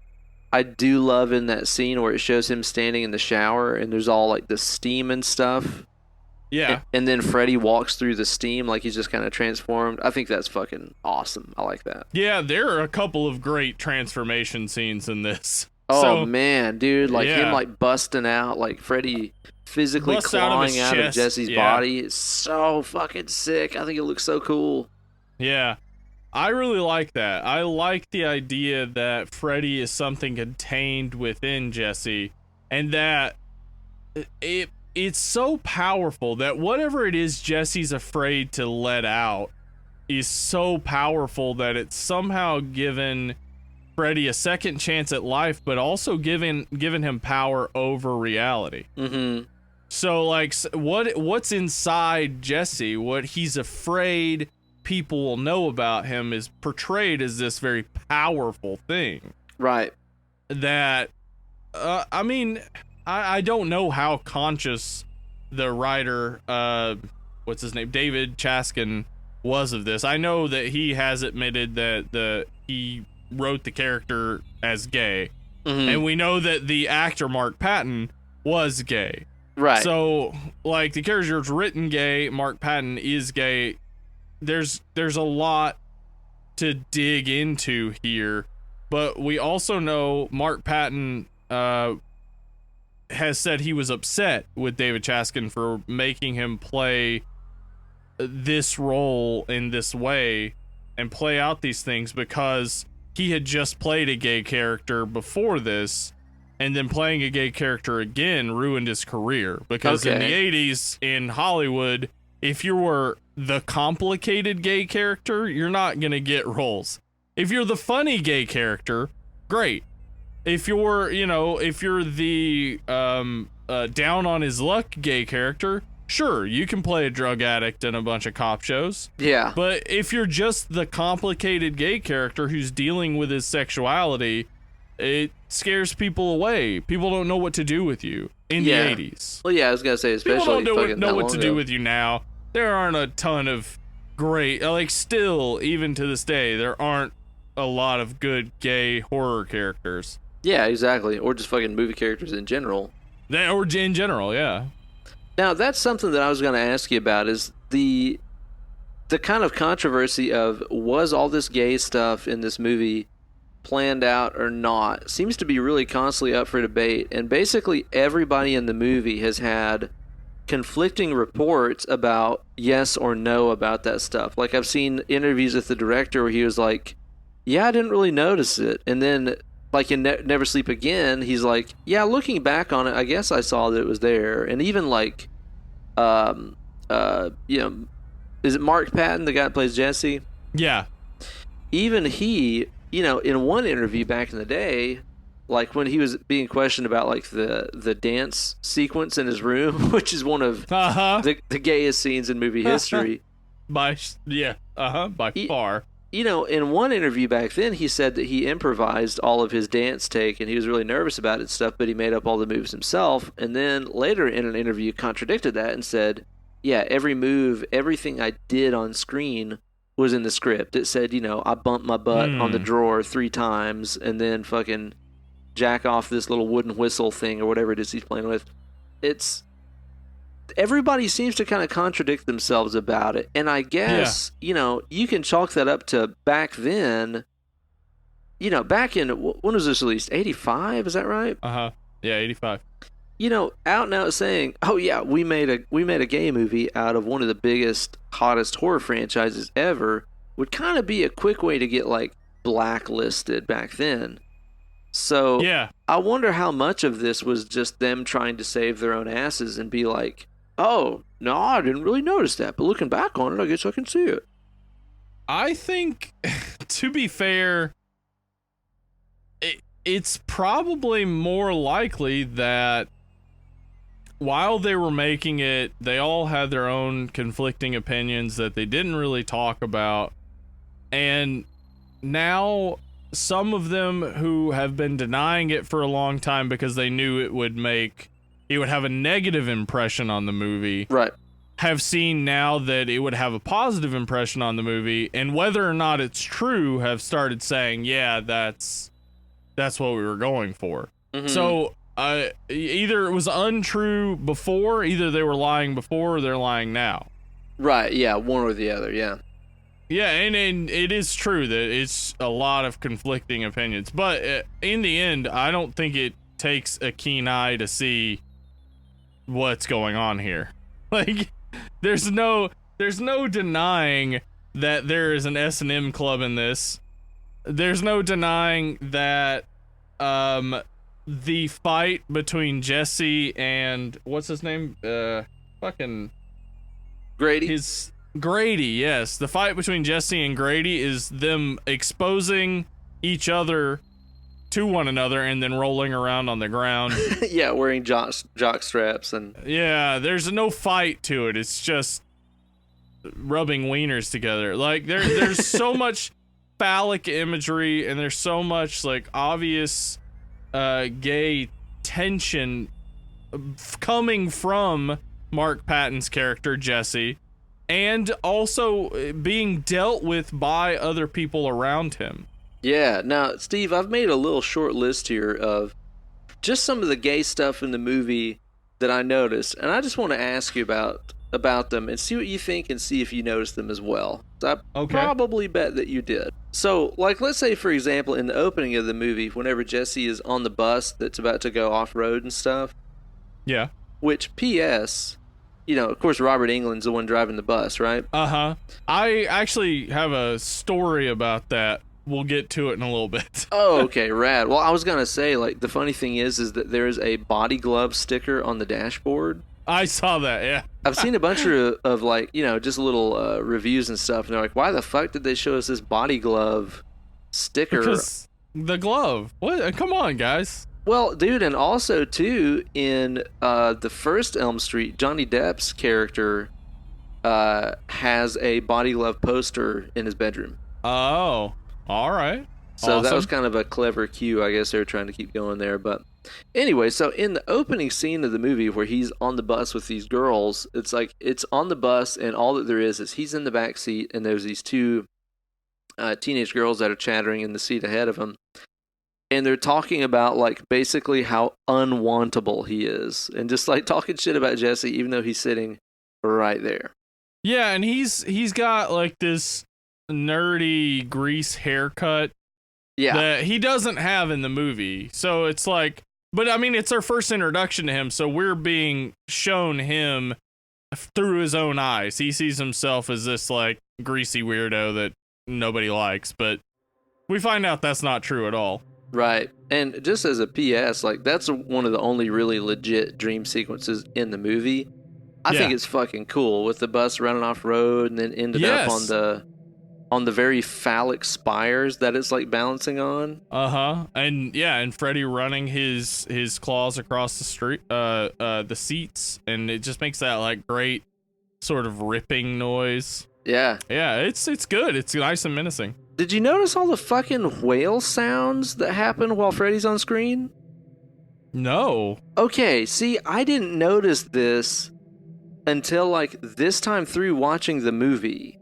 I do love in that scene where it shows him standing in the shower and there's all, like, the steam and stuff. Yeah. And then Freddy walks through the steam like he's just kind of transformed. I think that's fucking awesome. I like that. Yeah, there are a couple of great transformation scenes in this. Oh, man, dude. Like, him, like, busting out, like, Freddy physically clawing out of Jesse's body. It's so fucking sick. I think it looks so cool. Yeah. I really like that. I like the idea that Freddy is something contained within Jesse, and that it's so powerful that whatever it is Jesse's afraid to let out is so powerful that it's somehow given Freddy a second chance at life, but also given him power over reality. Mm-hmm. So, like, what's inside Jesse, what he's afraid people will know about him, is portrayed as this very powerful thing. Right. That, I mean, I don't know how conscious the writer, what's his name, David Chaskin, was of this. I know that he has admitted that he wrote the character as gay, and we know that the actor Mark Patton was gay. Right. So, like, the character's written gay, Mark Patton is gay. There's a lot to dig into here, but we also know Mark Patton has said he was upset with David Chaskin for making him play this role in this way and play out these things, because he had just played a gay character before this, and then playing a gay character again ruined his career, because in the 80s in Hollywood, if you were the complicated gay character, you're not gonna get roles. If you're the funny gay character, great. If you're, if you're the down on his luck gay character, sure, you can play a drug addict in a bunch of cop shows. Yeah. But if you're just the complicated gay character who's dealing with his sexuality, it scares people away. People don't know what to do with you in the 80s. Well, yeah, I was gonna say, especially people don't know what to do with you now. There aren't a ton of great, like, still, even to this day, there aren't a lot of good gay horror characters. Yeah, exactly. Or just fucking movie characters in general. Or in general, yeah. Now, that's something that I was going to ask you about, is the kind of controversy of, was all this gay stuff in this movie planned out or not, seems to be really constantly up for debate. And basically everybody in the movie has had conflicting reports about yes or no about that stuff. Like, I've seen interviews with the director where he was like, yeah, I didn't really notice it. And then, like, in Never Sleep Again, he's like, yeah, looking back on it, I guess I saw that it was there. And even, like, is it Mark Patton, the guy that plays Jesse? Yeah. Even he, in one interview back in the day, like, when he was being questioned about, like, the dance sequence in his room, which is one of the gayest scenes in movie history. By far. In one interview back then, he said that he improvised all of his dance take, and he was really nervous about it and stuff, but he made up all the moves himself. And then later in an interview contradicted that and said, yeah, every move, everything I did on screen was in the script. It said, I bumped my butt on the drawer 3 times and then fucking jack off this little wooden whistle thing or whatever it is he's playing with. Everybody seems to kind of contradict themselves about it. And I guess, you can chalk that up to back then, back in, when was this released? 85, is that right? Yeah, 85. Out and out saying, oh yeah, we made a gay movie out of one of the biggest, hottest horror franchises ever, would kind of be a quick way to get, like, blacklisted back then. So yeah. I wonder how much of this was just them trying to save their own asses and be like, oh, no, I didn't really notice that, but looking back on it, I guess I can see it. I think, to be fair, it's probably more likely that while they were making it, they all had their own conflicting opinions that they didn't really talk about. And now some of them who have been denying it for a long time because they knew it would have a negative impression on the movie. Right. Have seen now that it would have a positive impression on the movie, and whether or not it's true, have started saying, yeah, that's what we were going for. Mm-hmm. So either it was untrue before, either they were lying before, or they're lying now. Right, yeah, one or the other, yeah. Yeah, and it is true that it's a lot of conflicting opinions, but in the end, I don't think it takes a keen eye to see what's going on here. Like, there's no denying that there is an S&M club in this. There's no denying that the fight between Jesse and what's his name? Fucking Grady. Grady, yes. The fight between Jesse and Grady is them exposing each other to one another and then rolling around on the ground. Yeah, wearing jock straps and... Yeah, there's no fight to it. It's just rubbing wieners together. Like, there's so much phallic imagery, and there's so much, like, obvious gay tension coming from Mark Patton's character, Jesse, and also being dealt with by other people around him. Yeah. Now, Steve, I've made a little short list here of just some of the gay stuff in the movie that I noticed, and I just want to ask you about them and see what you think and see if you noticed them as well. I probably bet that you did. So, like, let's say, for example, in the opening of the movie, whenever Jesse is on the bus that's about to go off-road and stuff. Yeah. Which, P.S., you know, of course, Robert Englund's the one driving the bus, right? Uh-huh. I actually have a story about that. We'll get to it in a little bit. Oh, okay, rad. Well, I was going to say, like, the funny thing is that there is a body glove sticker on the dashboard. I saw that, yeah. I've seen a bunch of like, you know, just little reviews and stuff, and they're like, why the fuck did they show us this body glove sticker? Because the glove. What? Come on, guys. Well, dude, and also, too, in the first Elm Street, Johnny Depp's character has a body glove poster in his bedroom. Oh, all right. So awesome. That was kind of a clever cue. I guess they were trying to keep going there. But anyway, so in the opening scene of the movie where he's on the bus with these girls, it's like it's on the bus and all that there is he's in the back seat and there's these two teenage girls that are chattering in the seat ahead of him. And they're talking about, like, basically how unwantable he is. And just, like, talking shit about Jesse even though he's sitting right there. Yeah, and he's got, like, this nerdy grease haircut. Yeah. That he doesn't have in the movie. So it's like, but I mean, it's our first introduction to him, so we're being shown him through his own eyes. He sees himself as this, like, greasy weirdo that nobody likes, but we find out that's not true at all. Right. And just as a PS, like, that's one of the only really legit dream sequences in the movie. I think it's fucking cool with the bus running off road and then ended up on the very phallic spires that it's, like, balancing on. Uh-huh. And Freddy running his claws across the street, the seats, and it just makes that, like, great sort of ripping noise. Yeah. Yeah, it's good. It's nice and menacing. Did you notice all the fucking whale sounds that happen while Freddy's on screen? No. Okay, see, I didn't notice this until, like, this time through watching the movie.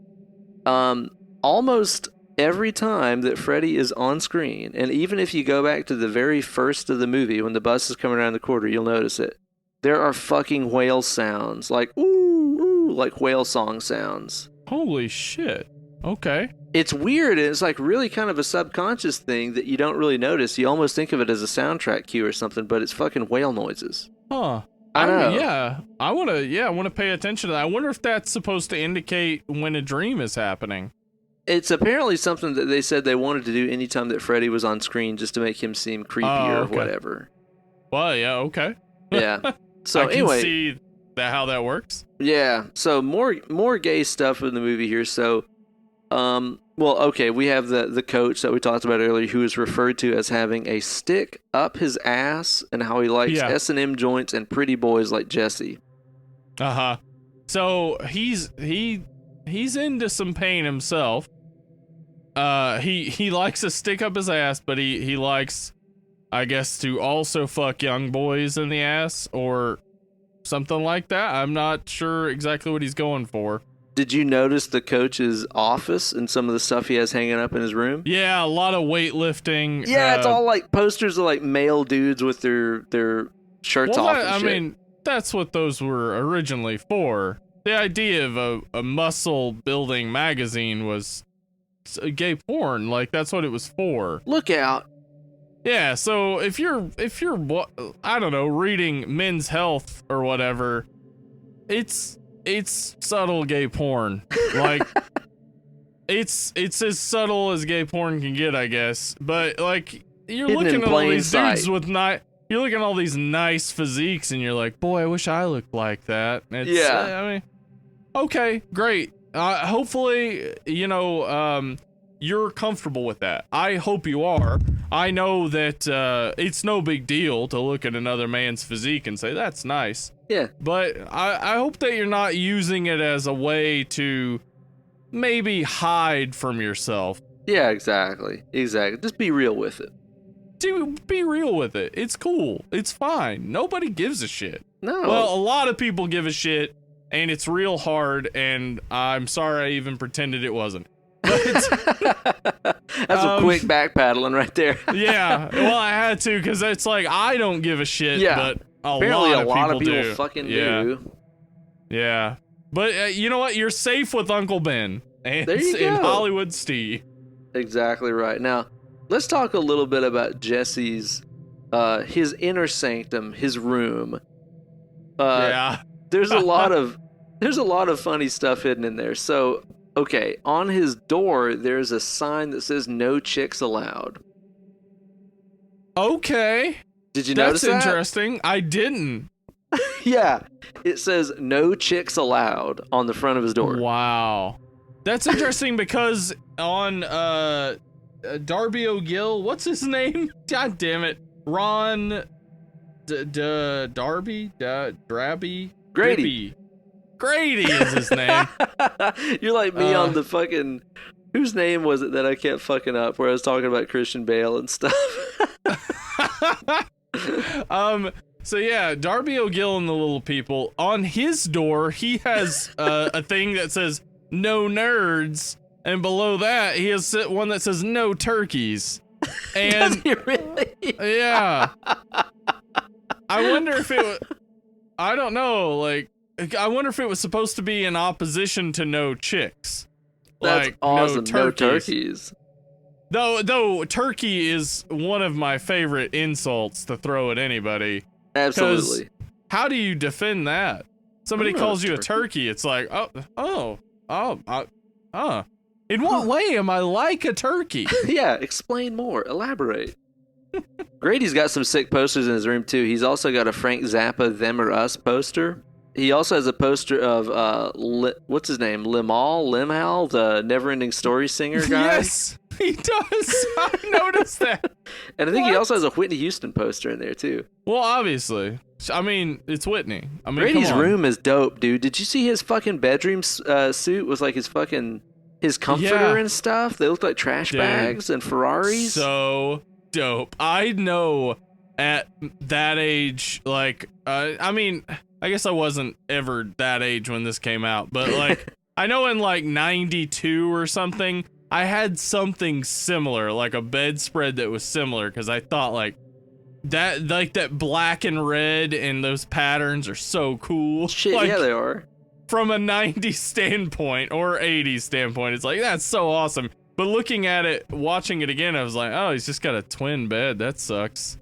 Almost every time that Freddy is on screen, and even if you go back to the very first of the movie, when the bus is coming around the corner, you'll notice it. There are fucking whale sounds, like, ooh, ooh, like whale song sounds. Holy shit. Okay. It's weird, and it's, like, really kind of a subconscious thing that you don't really notice. You almost think of it as a soundtrack cue or something, but it's fucking whale noises. Huh. I know. Yeah. I want to pay attention to that. I wonder if that's supposed to indicate when a dream is happening. It's apparently something that they said they wanted to do anytime that Freddy was on screen just to make him seem creepy or whatever. Well, yeah, okay. Yeah. So I can anyway, see how that works. Yeah. So more gay stuff in the movie here. So, well, okay, we have the coach that we talked about earlier, who is referred to as having a stick up his ass, and how he likes S&M joints and pretty boys like Jesse. Uh-huh. So he's into some pain himself. he likes to stick up his ass, but he likes, I guess, to also fuck young boys in the ass or something like that. I'm not sure exactly what he's going for. Did you notice the coach's office and some of the stuff he has hanging up in his room? Yeah, a lot of weightlifting. Yeah, it's all like posters of like male dudes with their shirts off and shit. I mean, that's what those were originally for. The idea of a muscle building magazine was gay porn. Like, that's what it was for. Look out. Yeah, so if you're I don't know, reading Men's Health or whatever, it's subtle gay porn. Like, it's as subtle as gay porn can get, I guess. But like, you're looking at all these dudes with you're looking at all these nice physiques, and you're like, boy, I wish I looked like that. I mean, okay, great. Hopefully, you're comfortable with that. I hope you are. I know that it's no big deal to look at another man's physique and say, that's nice. Yeah. But I hope that you're not using it as a way to maybe hide from yourself. Yeah, exactly. Just be real with it. Dude, be real with it. It's cool. It's fine. Nobody gives a shit. No. Well, a lot of people give a shit, and it's real hard, and I'm sorry I even pretended it wasn't. That's a quick backpedaling right there. Yeah, well, I had to, because it's like, I don't give a shit, but apparently a lot of people do. Fucking do. Yeah. But you know what? You're safe with Uncle Ben and Hollywood Steve. Exactly right. Now, let's talk a little bit about Jesse's, his inner sanctum, his room. There's a lot of funny stuff hidden in there. So, okay, on his door, there's a sign that says "No chicks allowed." Okay. Did you notice that? That's interesting. I didn't. Yeah, it says "No chicks allowed" on the front of his door. Wow. That's interesting because on Darby O'Gill, what's his name? God damn it. Ron Darby? Drabby? Grady. Grady is his name. You're like me on the fucking... Whose name was it that I kept fucking up where I was talking about Christian Bale and stuff? So yeah, Darby O'Gill and the Little People. On his door, he has a thing that says "No nerds," and below that, he has one that says "No turkeys." And does he really? Yeah. I wonder if it. I don't know. Like, I wonder if it was supposed to be in opposition to "No chicks." That's like, awesome. No turkeys. Though turkey is one of my favorite insults to throw at anybody. Absolutely. How do you defend that? Somebody calls you a turkey. It's like, in what way am I like a turkey? Yeah, explain more. Elaborate. Grady's got some sick posters in his room too. He's also got a Frank Zappa "Them or Us" poster. He also has a poster of what's his name? Limhal, the Neverending Story singer guy. Yes, he does. I noticed that. And I think he also has a Whitney Houston poster in there too. Well, obviously. I mean, it's Whitney. I mean, Brady's room is dope, dude. Did you see his fucking bedroom suit was like his comforter and stuff? They looked like trash bags and Ferraris. So dope. I know at that age, like, I mean, I guess I wasn't ever that age when this came out, but like, I know in like 92 or something, I had something similar, like a bedspread that was similar, because I thought like that black and red and those patterns are so cool. Shit, like, yeah, they are. From a 90s standpoint or 80s standpoint, it's like, that's so awesome. But looking at it, watching it again, I was like, oh, he's just got a twin bed. That sucks.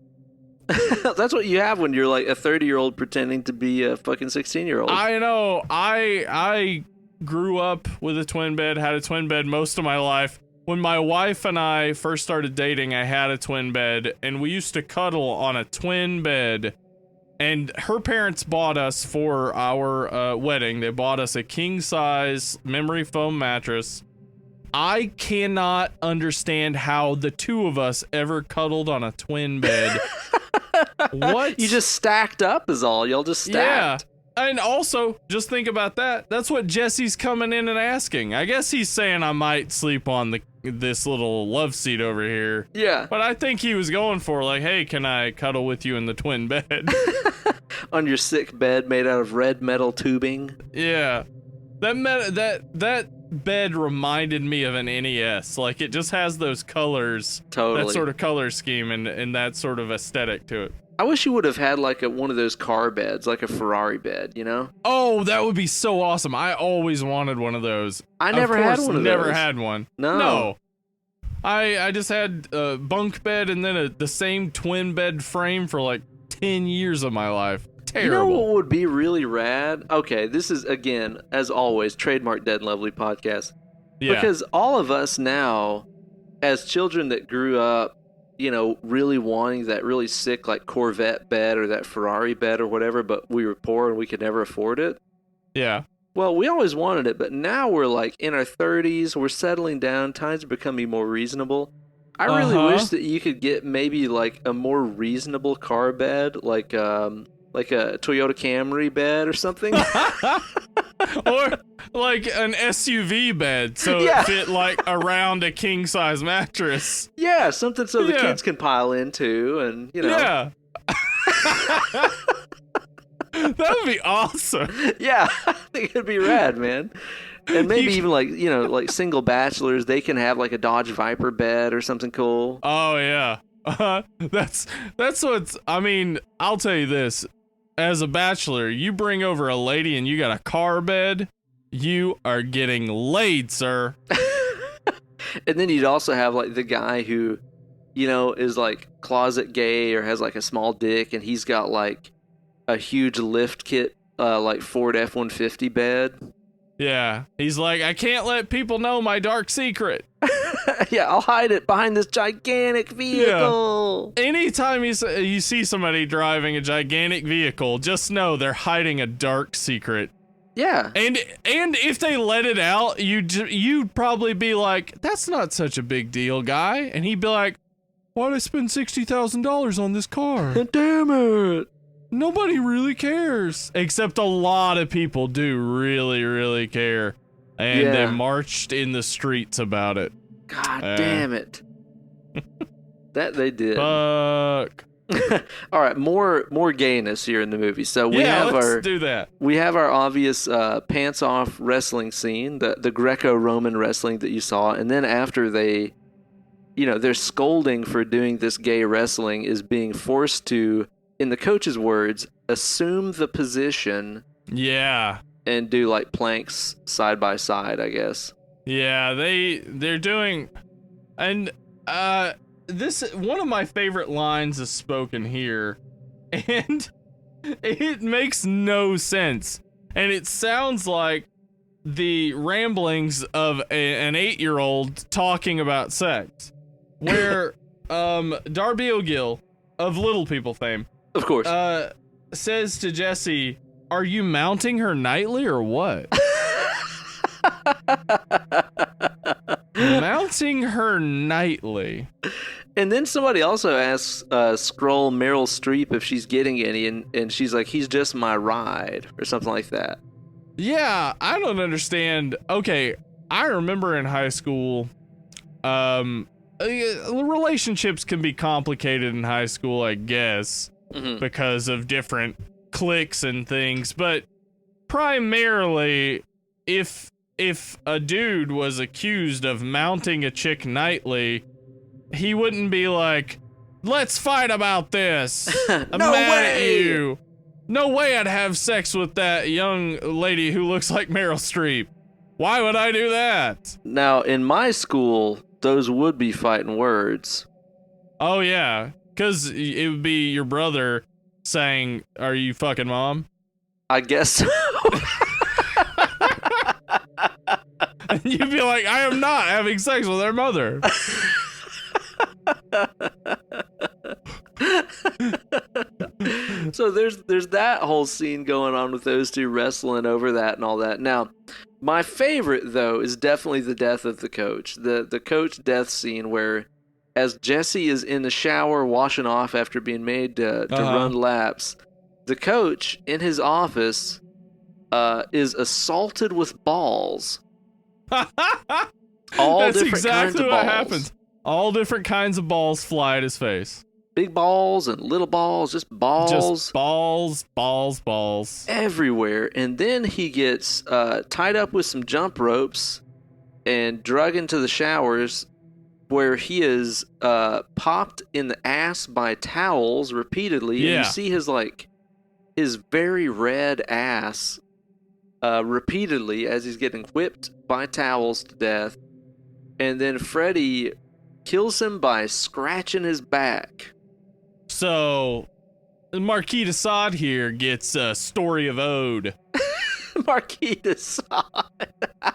That's what you have when you're like a 30-year-old pretending to be a fucking 16-year-old. I know. I grew up with a twin bed, had a twin bed most of my life. When my wife and I first started dating, I had a twin bed, and we used to cuddle on a twin bed. And her parents bought us for our wedding. They bought us a king-size memory foam mattress. I cannot understand how the two of us ever cuddled on a twin bed. What? You just stacked up is all. Y'all just stacked. Yeah. And also, just think about that. That's what Jesse's coming in and asking. I guess he's saying I might sleep on this little love seat over here. Yeah. But I think he was going for like, hey, can I cuddle with you in the twin bed? On your sick bed made out of red metal tubing. Yeah. That bed reminded me of an NES. Like, it just has those colors. Totally. That sort of color scheme and that sort of aesthetic to it. I wish you would have had like one of those car beds, like a Ferrari bed, you know? Oh, that would be so awesome. I always wanted one of those. I never had one of those. Never had one. No. I just had a bunk bed and then the same twin bed frame for like 10 years of my life. Terrible. You know what would be really rad? Okay, this is, again, as always, trademark Dead and Lovely podcast. Yeah. Because all of us now, as children that grew up, you know, really wanting that really sick, like, Corvette bed or that Ferrari bed or whatever, but we were poor and we could never afford it. Yeah. Well, we always wanted it, but now we're, like, in our 30s, we're settling down, times are becoming more reasonable. I really wish that you could get maybe, like, a more reasonable car bed, like a Toyota Camry bed or something. Or like an SUV bed, so it fit like around a king size mattress. Yeah, something so the kids can pile into, and you know. Yeah. That would be awesome. Yeah, I think it'd be rad, man. And maybe even like, you know, like single bachelors, they can have like a Dodge Viper bed or something cool. Oh yeah. That's what's, I mean, I'll tell you this. As a bachelor, you bring over a lady and you got a car bed, you are getting laid, sir. And then you'd also have like the guy who, you know, is like closet gay or has like a small dick, and he's got like a huge lift kit, like Ford F-150 bed. Yeah, he's like, I can't let people know my dark secret. Yeah, I'll hide it behind this gigantic vehicle. Yeah. Anytime you see somebody driving a gigantic vehicle, just know they're hiding a dark secret. Yeah. And if they let it out, you'd probably be like, that's not such a big deal, guy. And he'd be like, why'd I spend $60,000 on this car? Damn it. Nobody really cares. Except a lot of people do really, really care. And they marched in the streets about it. God damn it. That they did. Fuck. All right, more gayness here in the movie. So let's do that. We have our obvious pants off wrestling scene, the Greco-Roman wrestling that you saw, and then after they, you know, their scolding for doing this gay wrestling is being forced to, in the coach's words, assume the position. Yeah. And do like planks side by side, I guess. Yeah, they're doing, and this one of my favorite lines is spoken here, and it makes no sense, and it sounds like the ramblings of an 8-year-old talking about sex, where Darby O'Gill of Little People fame, of course, says to Jesse, "Are you mounting her nightly or what?" Mounting her nightly. And then somebody also asks Scroll Meryl Streep if she's getting any, and she's like, he's just my ride, or something like that. Yeah, I don't understand. Okay, I remember in high school, relationships can be complicated in high school, I guess, because of different cliques and things, but primarily, if a dude was accused of mounting a chick nightly, he wouldn't be like, let's fight about this. I'm mad at you. No way I'd have sex with that young lady who looks like Meryl Streep. Why would I do that? Now, in my school, those would be fighting words. Oh, yeah. Because it would be your brother saying, are you fucking mom? I guess so. And you'd be like, I am not having sex with her mother. So there's that whole scene going on with those two wrestling over that and all that. Now, my favorite, though, is definitely the death of the coach. The coach death scene where, as Jesse is in the shower washing off after being made to run laps, the coach in his office is assaulted with balls. All That's different exactly kinds of what balls. happens. All different kinds of balls fly at his face. Big balls and little balls, just balls. Just balls. Everywhere. And then he gets tied up with some jump ropes and drug into the showers where he is popped in the ass by towels repeatedly. Yeah. And you see his very red ass repeatedly as he's getting whipped by towels to death. And then Freddy kills him by scratching his back. So, Marquis de Sade here gets a story of ode. Marquis de Sade.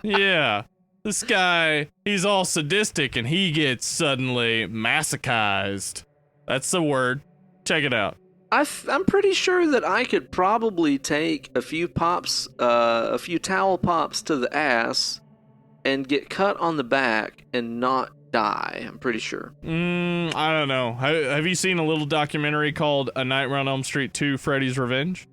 Yeah. This guy, he's all sadistic and he gets suddenly masochized. That's the word. Check it out. I'm pretty sure that I could probably take a few towel pops to the ass and get cut on the back and not die. I'm pretty sure. I don't know. Have you seen a little documentary called A Nightmare on Elm Street 2: Freddy's Revenge?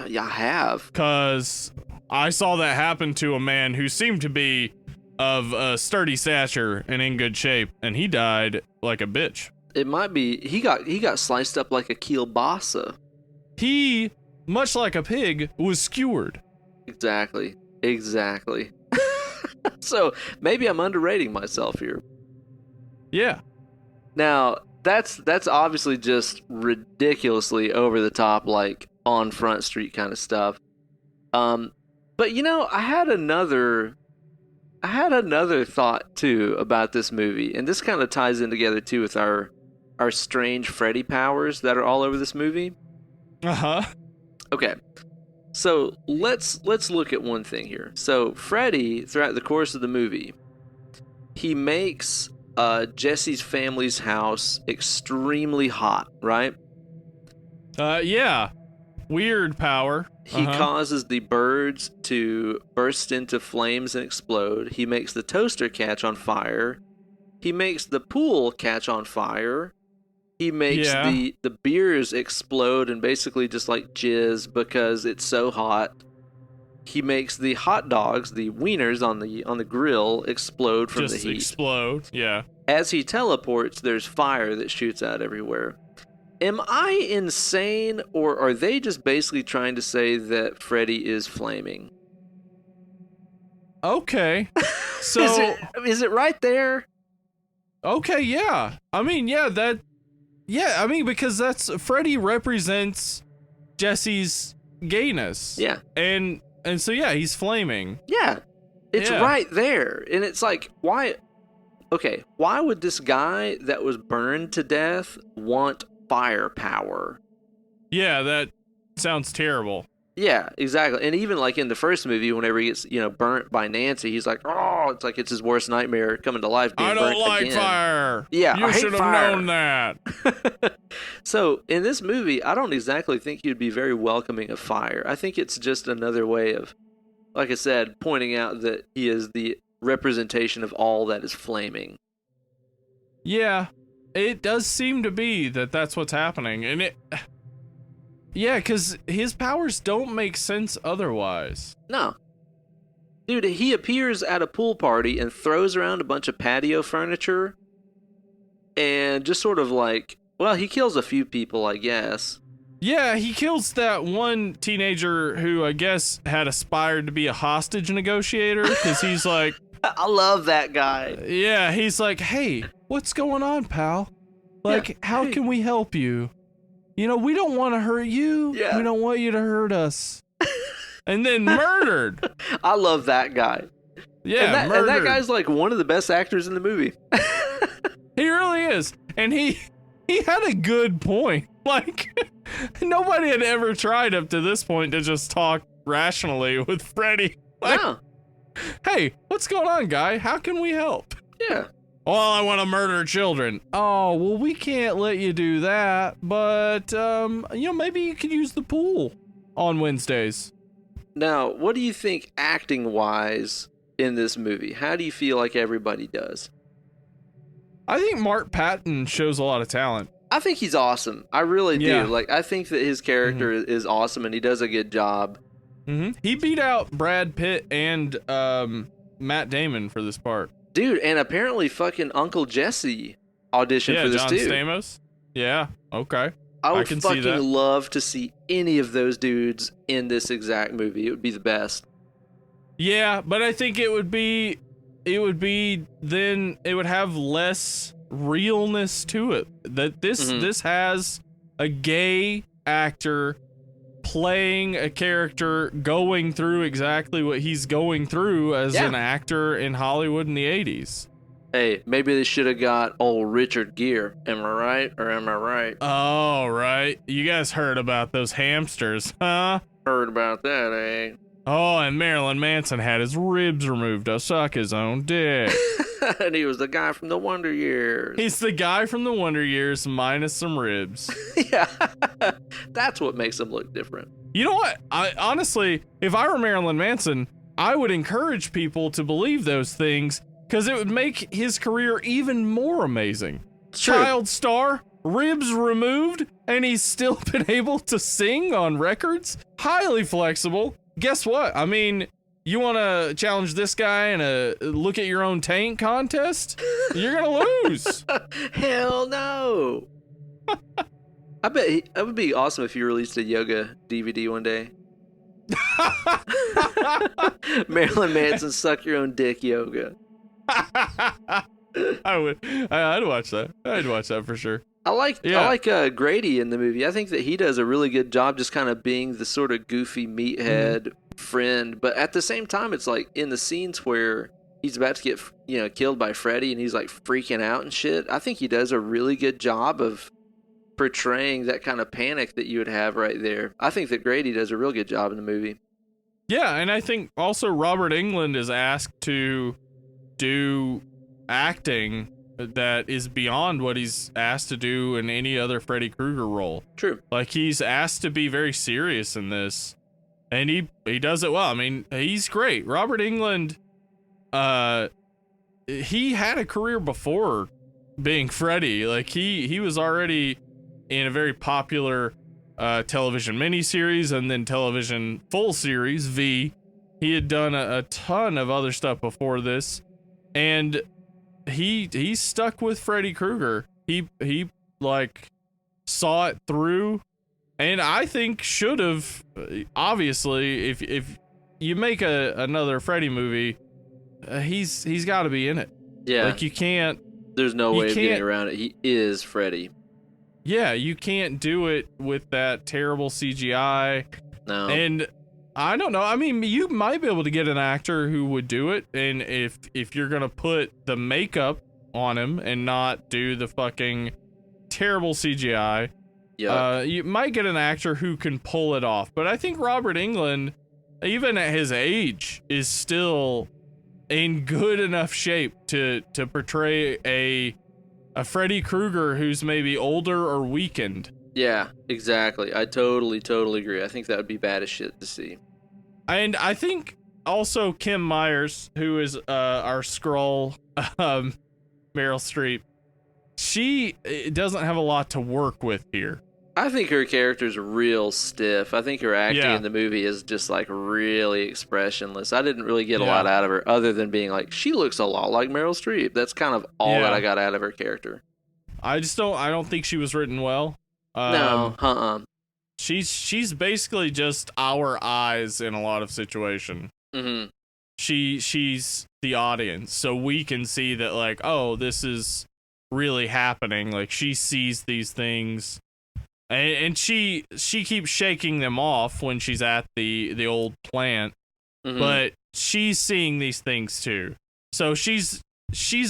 Yeah, I have. Because I saw that happen to a man who seemed to be of a sturdy stature and in good shape, and he died like a bitch. It might be he got sliced up like a kielbasa. He, much like a pig, was skewered. Exactly. So maybe I'm underrating myself here. Yeah. Now that's obviously just ridiculously over the top, like on Front Street kind of stuff. But you know, I had another thought too about this movie, and this kind of ties in together too with our strange Freddy powers that are all over this movie. Okay, so let's look at one thing here. So Freddy, throughout the course of the movie, he makes Jesse's family's house extremely hot, right? Yeah. Weird power. He causes the birds to burst into flames and explode. He makes the toaster catch on fire. He makes the pool catch on fire. He makes the beers explode and basically just like jizz because it's so hot. He makes the hot dogs, the wieners on the grill, explode from the heat. Just explode, yeah. As he teleports, there's fire that shoots out everywhere. Am I insane, or are they just basically trying to say that Freddy is flaming? Okay. So is it right there? Okay, yeah. I mean, because that's Freddy represents Jesse's gayness. Yeah. And so yeah, he's flaming. Yeah. It's right there. And it's like, why would this guy that was burned to death want firepower? Yeah, that sounds terrible. Yeah, exactly. And even like in the first movie, whenever he gets, burnt by Nancy, he's like, oh, it's like it's his worst nightmare coming to life. Being I don't burnt like again. fire. Yeah, you should have known that. So in this movie, I don't exactly think he'd be very welcoming of fire. I think it's just another way of, like I said, pointing out that he is the representation of all that is flaming. Yeah, it does seem to be that's what's happening. And yeah, because his powers don't make sense otherwise. No. Dude, he appears at a pool party and throws around a bunch of patio furniture and just sort of like, well, he kills a few people, I guess. Yeah, he kills that one teenager who I guess had aspired to be a hostage negotiator, because he's like... I love that guy. Yeah, he's like, hey, what's going on, pal? Like, how can we help you? We don't want to hurt you. Yeah. We don't want you to hurt us. And then murdered. I love that guy. Yeah, and that guy's like one of the best actors in the movie. He really is. And he had a good point. Like, nobody had ever tried up to this point to just talk rationally with Freddy. Like, No. hey, what's going on, guy? How can we help? Yeah. Well, I want to murder children. Oh, well, we can't let you do that, but, maybe you could use the pool on Wednesdays. Now, what do you think acting-wise in this movie? How do you feel like everybody does? I think Mark Patton shows a lot of talent. I think he's awesome. I really do. Yeah. Like, I think that his character is awesome, and he does a good job. Mm-hmm. He beat out Brad Pitt and Matt Damon for this part. Dude, and apparently fucking Uncle Jesse auditioned for this John too. Stamos. Yeah, okay. I would can see that. fucking love to see any of those dudes in this exact movie. It would be the best. Yeah, but I think it would have less realness to it. That this has a gay actor playing a character going through exactly what he's going through as an actor in Hollywood in the 80s. Hey, maybe they should have got old Richard Gere. Am I right or am I right? Oh, right. You guys heard about those hamsters, huh? Heard about that, eh? Oh, and Marilyn Manson had his ribs removed to suck his own dick. And he was the guy from the Wonder Years. He's the guy from the Wonder Years minus some ribs. Yeah. That's what makes him look different. You know what? I honestly, if I were Marilyn Manson, I would encourage people to believe those things because it would make his career even more amazing. Child star, ribs removed, and he's still been able to sing on records. Highly flexible. Guess what? I mean, you want to challenge this guy in a look at your own tank contest? You're going to lose. Hell no. I bet it would be awesome if you released a yoga DVD one day. Marilyn Manson suck your own dick yoga. I would. I'd watch that. I'd watch that for sure. I like Grady in the movie. I think that he does a really good job just kind of being the sort of goofy meathead friend. But at the same time, it's like in the scenes where he's about to get killed by Freddy and he's like freaking out and shit. I think he does a really good job of portraying that kind of panic that you would have right there. I think that Grady does a real good job in the movie. Yeah, and I think also Robert Englund is asked to do acting that is beyond what he's asked to do in any other Freddy Krueger role. True. Like, he's asked to be very serious in this, and he does it well. I mean, he's great. Robert Englund, he had a career before being Freddy. Like, he was already in a very popular television miniseries and then television full series, V. He had done a ton of other stuff before this, and he stuck with Freddy Krueger. He like saw it through, and I think should have. Obviously, if you make another Freddy movie, he's got to be in it. Yeah, like you can't. There's no way of getting around it. He is Freddy. Yeah, you can't do it with that terrible CGI. No, and I don't know. I mean, you might be able to get an actor who would do it, and if you're gonna put the makeup on him and not do the fucking terrible CGI, you might get an actor who can pull it off. But I think Robert Englund, even at his age, is still in good enough shape to portray a Freddy Krueger who's maybe older or weakened. Yeah, exactly. I totally agree. I think that would be bad as shit to see. And I think also Kim Myers, who is our Skrull, Meryl Streep, she doesn't have a lot to work with here. I think her character's real stiff. I think her acting in the movie is just like really expressionless. I didn't really get a lot out of her other than being like, she looks a lot like Meryl Streep. That's kind of all that I got out of her character. I don't think she was written well. No, She's basically just our eyes in a lot of situation. Mm-hmm. She's the audience, so we can see that, like, oh, this is really happening. Like, she sees these things, and she keeps shaking them off when she's at the old plant, but she's seeing these things too. So she's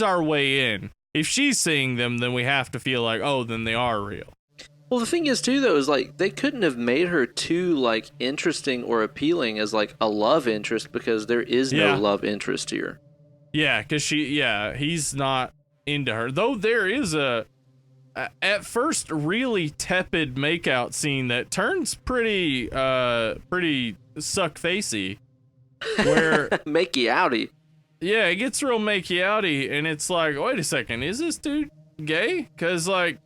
our way in. If she's seeing them, then we have to feel like, oh, then they are real. Well, the thing is, too, though, is, like, they couldn't have made her too, like, interesting or appealing as, like, a love interest because there is no love interest here. Yeah, because he's not into her. Though there is a, at first, really tepid makeout scene that turns pretty suck-facey. Where makey-outy. Yeah, it gets real makey-outy, and it's like, wait a second, is this dude gay? Because, like,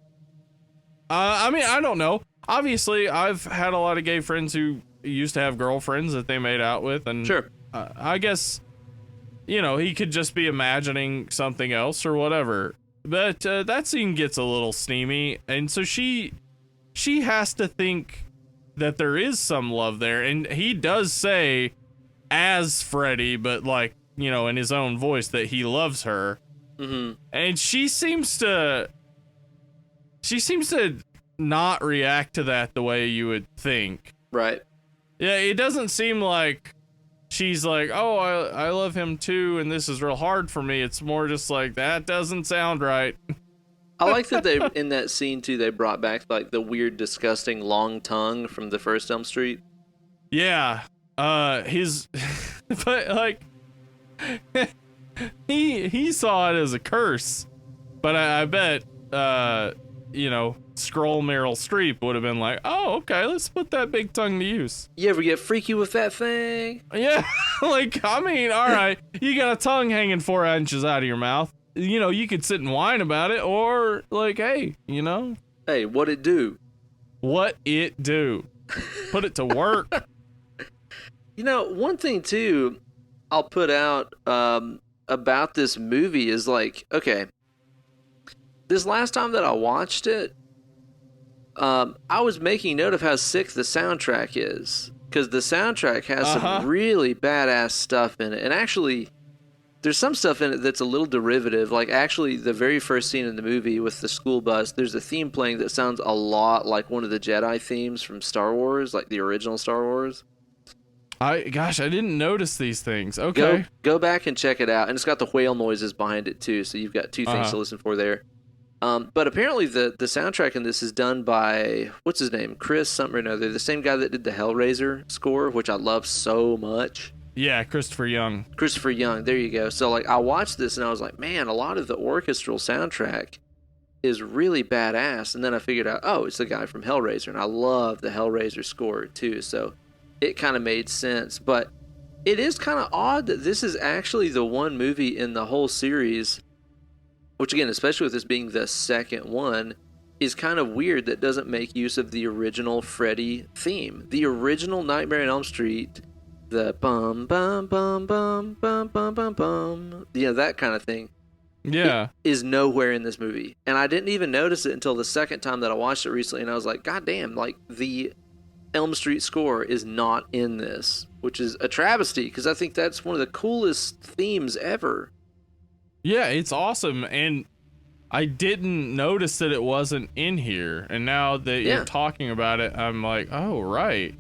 I mean, I don't know. Obviously, I've had a lot of gay friends who used to have girlfriends that they made out with, and sure. I guess you know, he could just be imagining something else or whatever. But that scene gets a little steamy, and so she has to think that there is some love there, and he does say, as Freddy, but like, you know, in his own voice, that he loves her. Mm-hmm. And she seems to not react to that the way you would think. Right. Yeah, it doesn't seem like she's like, oh, I love him too, and this is real hard for me. It's more just like, that doesn't sound right. I like that they, in that scene too, they brought back like the weird, disgusting long tongue from the first Elm Street. Yeah. But like, he saw it as a curse, but I bet, you know, Scroll Meryl Streep would have been like, oh, okay, let's put that big tongue to use. You ever get freaky with that thing? Yeah, like, I mean, all right, you got a tongue hanging 4 inches out of your mouth. You know, you could sit and whine about it, or like, hey, you know. Hey, what it do? What it do? Put it to work. You know, one thing too, I'll put out about this movie is like, okay, this last time that I watched it, I was making note of how sick the soundtrack is, because the soundtrack has some really badass stuff in it, and actually, there's some stuff in it that's a little derivative. Like, actually, the very first scene in the movie with the school bus, there's a theme playing that sounds a lot like one of the Jedi themes from Star Wars, like the original Star Wars. I didn't notice these things. Okay. Go back and check it out. And it's got the whale noises behind it too, so you've got two things to listen for there. But apparently the soundtrack in this is done by, what's his name? Chris something or another. The same guy that did the Hellraiser score, which I love so much. Yeah, Christopher Young. Christopher Young, there you go. So like, I watched this and I was like, man, a lot of the orchestral soundtrack is really badass. And then I figured out, oh, it's the guy from Hellraiser, and I love the Hellraiser score too. So it kind of made sense. But it is kind of odd that this is actually the one movie in the whole series, which again, especially with this being the second one, is kind of weird that doesn't make use of the original Freddy theme. The original Nightmare on Elm Street, the bum bum bum bum bum bum bum bum, yeah, that kind of thing. Yeah, is nowhere in this movie, and I didn't even notice it until the second time that I watched it recently, and I was like, God damn! Like, the Elm Street score is not in this, which is a travesty, because I think that's one of the coolest themes ever. Yeah, it's awesome, and I didn't notice that it wasn't in here, and now that you're talking about it, I'm like, oh, right.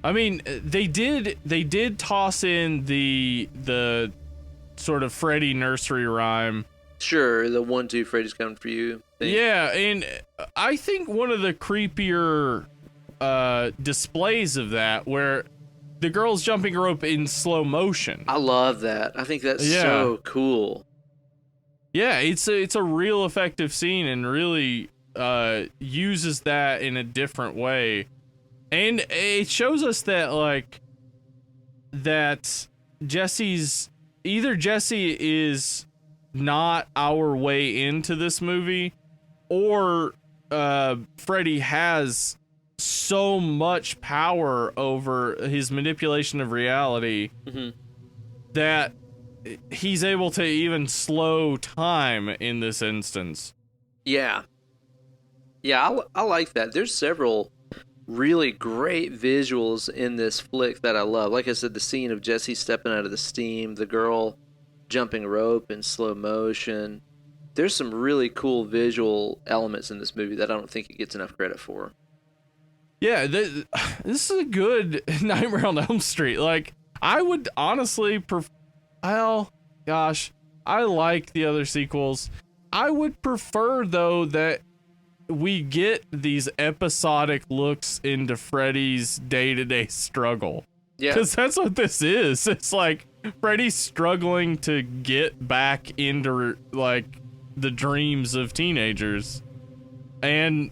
I mean, they did toss in the sort of Freddy nursery rhyme. Sure, the 1-2 Freddy's coming for you thing. Yeah, and I think one of the creepier displays of that, where the girl's jumping rope in slow motion. I love that. I think that's so cool. Yeah, it's a real effective scene, and really uses that in a different way. And it shows us that, like, that Jesse is not our way into this movie, or Freddy has so much power over his manipulation of reality that he's able to even slow time in this instance. Yeah, I like that. There's several really great visuals in this flick that I love. Like I said, the scene of Jesse stepping out of the steam, the girl jumping rope in slow motion. There's some really cool visual elements in this movie that I don't think it gets enough credit for. Yeah, this is a good Nightmare on Elm Street. Like, I would honestly well, gosh, I like the other sequels. I would prefer, though, that we get these episodic looks into Freddy's day-to-day struggle. Yeah. Because that's what this is. It's like Freddy's struggling to get back into, like, the dreams of teenagers. And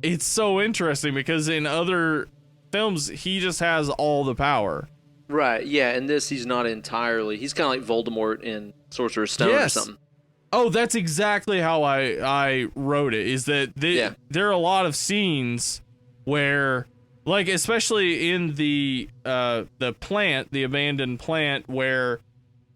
it's so interesting because in other films, he just has all the power. Right, yeah, in this, he's not entirely. He's kind of like Voldemort in Sorcerer's Stone or something. Oh, that's exactly how I wrote it, is that there are a lot of scenes where, like, especially in the plant, the abandoned plant, where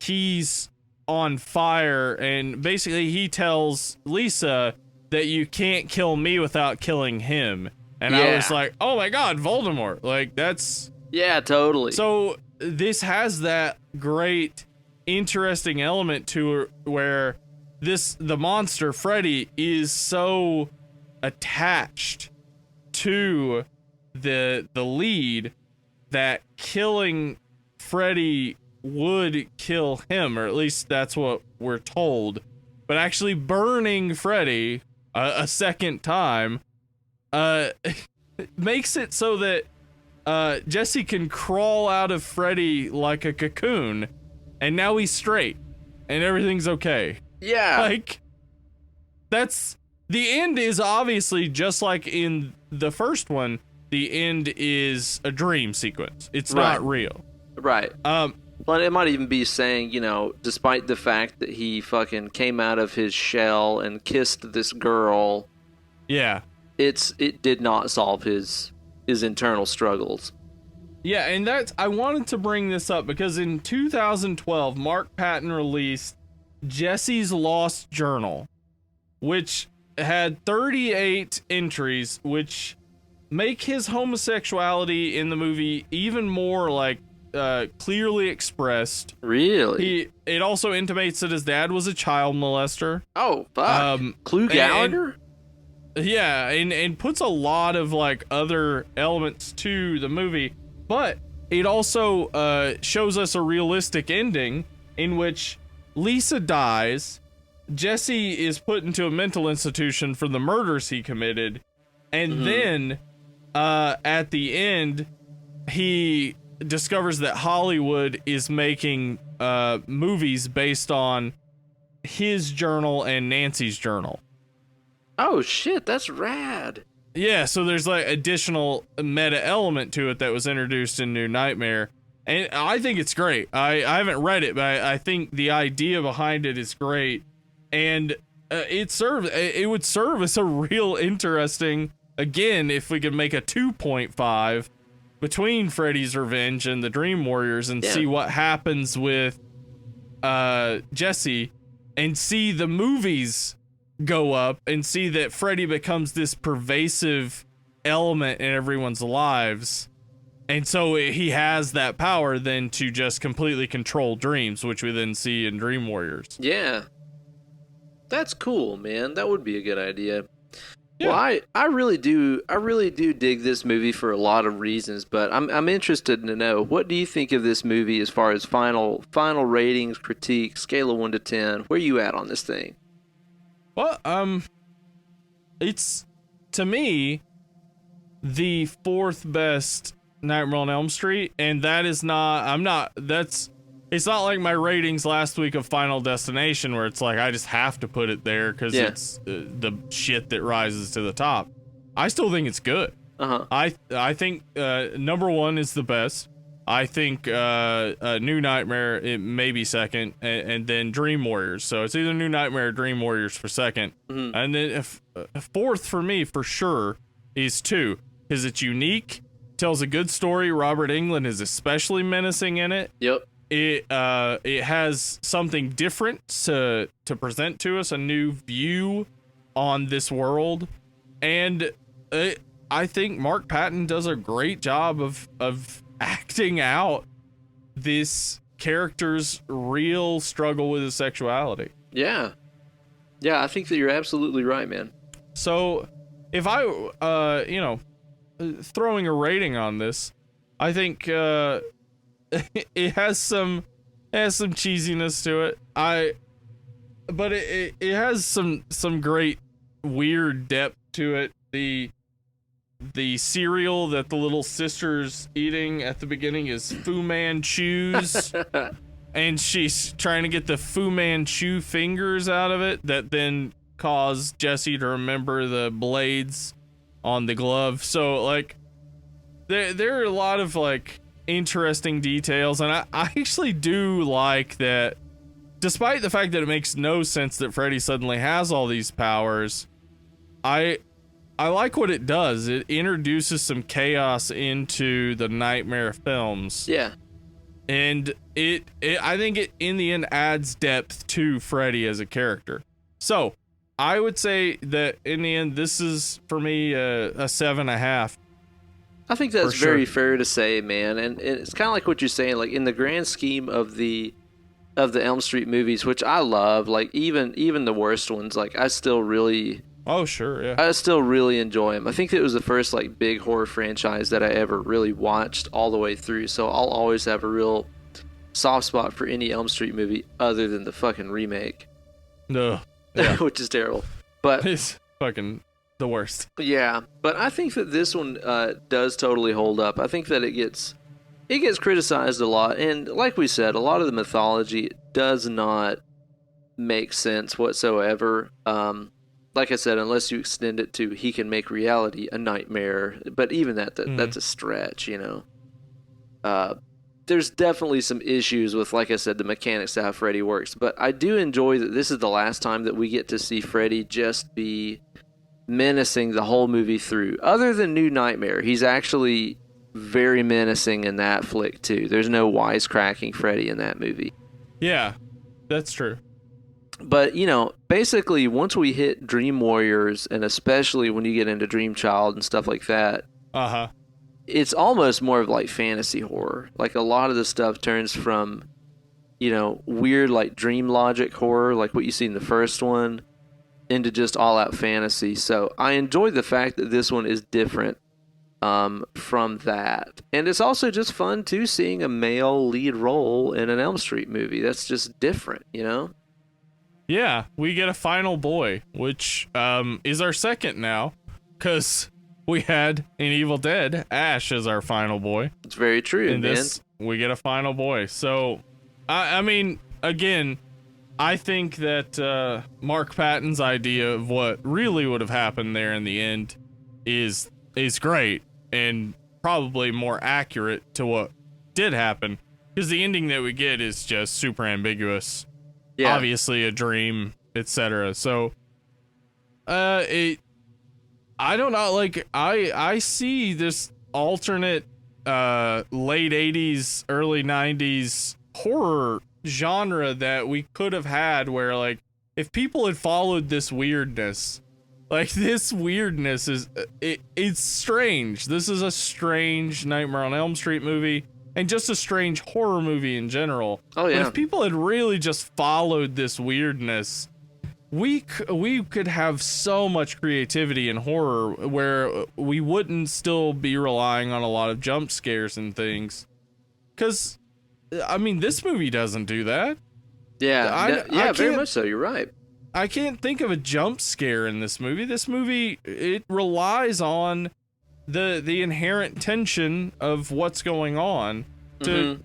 he's on fire, and basically he tells Lisa that you can't kill me without killing him. And I was like, oh my god, Voldemort. Like, that's... Yeah, totally. So this has that great, interesting element to it where the monster, Freddy, is so attached to the lead that killing Freddy would kill him, or at least that's what we're told. But actually burning Freddy a second time makes it so that Jesse can crawl out of Freddy like a cocoon, and now he's straight and everything's okay. Yeah. Like, that's... The end is obviously just like in the first one. The end is a dream sequence. It's not real. Right. But it might even be saying, you know, despite the fact that he fucking came out of his shell and kissed this girl. Yeah. It did not solve his internal struggles. Yeah, and I wanted to bring this up because in 2012, Mark Patton released Jesse's Lost Journal, which had 38 entries, which make his homosexuality in the movie even more like clearly expressed. Really? It also intimates that his dad was a child molester. Oh, fuck. Clue Gallagher? And puts a lot of like other elements to the movie, but it also shows us a realistic ending in which Lisa dies, Jesse is put into a mental institution for the murders he committed, and then at the end he discovers that Hollywood is making movies based on his journal and Nancy's journal. Oh shit, that's rad. Yeah, so there's like additional meta element to it that was introduced in New Nightmare, and I think it's great. I haven't read it, but I think the idea behind it is great, and it would serve as a real interesting, again, if we could make a 2.5 between Freddy's Revenge and the Dream Warriors and see what happens with Jesse, and see the movies go up and see that Freddy becomes this pervasive element in everyone's lives, and so he has that power then to just completely control dreams, which we then see in Dream Warriors. Yeah, that's cool, man. That would be a good idea. Yeah. Well, I really do dig this movie for a lot of reasons, but I'm interested to know, what do you think of this movie as far as final ratings, critique, scale of 1 to 10? Where you at on this thing? Well, it's, to me, the 4th best Nightmare on Elm Street, and that is not, it's not like my ratings last week of Final Destination where it's like I just have to put it there because it's the shit that rises to the top. I still think it's good. I think number 1 is the best. I think New Nightmare, it may be second, and then Dream Warriors. So it's either New Nightmare or Dream Warriors for second. And then if 4th for me, for sure, is 2, because it's unique, tells a good story. Robert Englund is especially menacing in it. Yep. It has something different to present to us, a new view on this world. And I think Mark Patton does a great job of acting out this character's real struggle with his sexuality. Yeah, I think that you're absolutely right, man. So if I throwing a rating on this, I think it has some cheesiness to it. But it has some great weird depth to it. The cereal that the little sister's eating at the beginning is Fu Manchu's, and she's trying to get the Fu Manchu fingers out of it that then cause Jesse to remember the blades on the glove. So like there are a lot of like interesting details, and I actually do like that, despite the fact that it makes no sense that Freddy suddenly has all these powers. I like what it does. It introduces some chaos into the Nightmare films. Yeah. And I think it in the end adds depth to Freddy as a character. So I would say that in the end, this is for me a 7.5. I think that's very fair to say, man. And it's kind of like what you're saying, like in the grand scheme of the Elm Street movies, which I love, like even the worst ones, like I still really I still really enjoy them. I think it was the first like big horror franchise that I ever really watched all the way through. So I'll always have a real soft spot for any Elm Street movie other than the fucking remake. No. Yeah. Which is terrible. But it's fucking the worst. Yeah, but I think that this one does totally hold up. I think that it gets criticized a lot, and like we said, a lot of the mythology does not make sense whatsoever. Like I said, unless you extend it to he can make reality a nightmare, but even that's a stretch, you know. There's definitely some issues with, like I said, the mechanics of how Freddy works, but I do enjoy that this is the last time that we get to see Freddy just be menacing the whole movie through. Other than New Nightmare, he's actually very menacing in that flick too. There's no wisecracking Freddy in that movie. Yeah, that's true. But, you know, basically once we hit Dream Warriors, and especially when you get into Dream Child and stuff like that, it's almost more of like fantasy horror. Like a lot of the stuff turns from, you know, weird like dream logic horror, like what you see in the first one, into just all-out fantasy. So I enjoy the fact that this one is different from that. And it's also just fun, too, seeing a male lead role in an Elm Street movie. That's just different, you know? Yeah, we get a final boy, which is our second now, because we had in Evil Dead, Ash as our final boy. It's very true, in this, we get a final boy. So, I mean, again, I think that Mark Patton's idea of what really would have happened there in the end is great and probably more accurate to what did happen, because the ending that we get is just super ambiguous. Yeah. Obviously a dream, etc. So I don't know, like I see this alternate late 80s early 90s horror genre that we could have had, where like if people had followed this weirdness, like this weirdness is it's strange. This is a strange Nightmare on Elm Street movie, and just a strange horror movie in general. Oh yeah. But if people had really just followed this weirdness, we could have so much creativity in horror where we wouldn't still be relying on a lot of jump scares and things. Because, I mean, this movie doesn't do that. Yeah, very much so. You're right. I can't think of a jump scare in this movie. This movie, it relies on the inherent tension of what's going on to,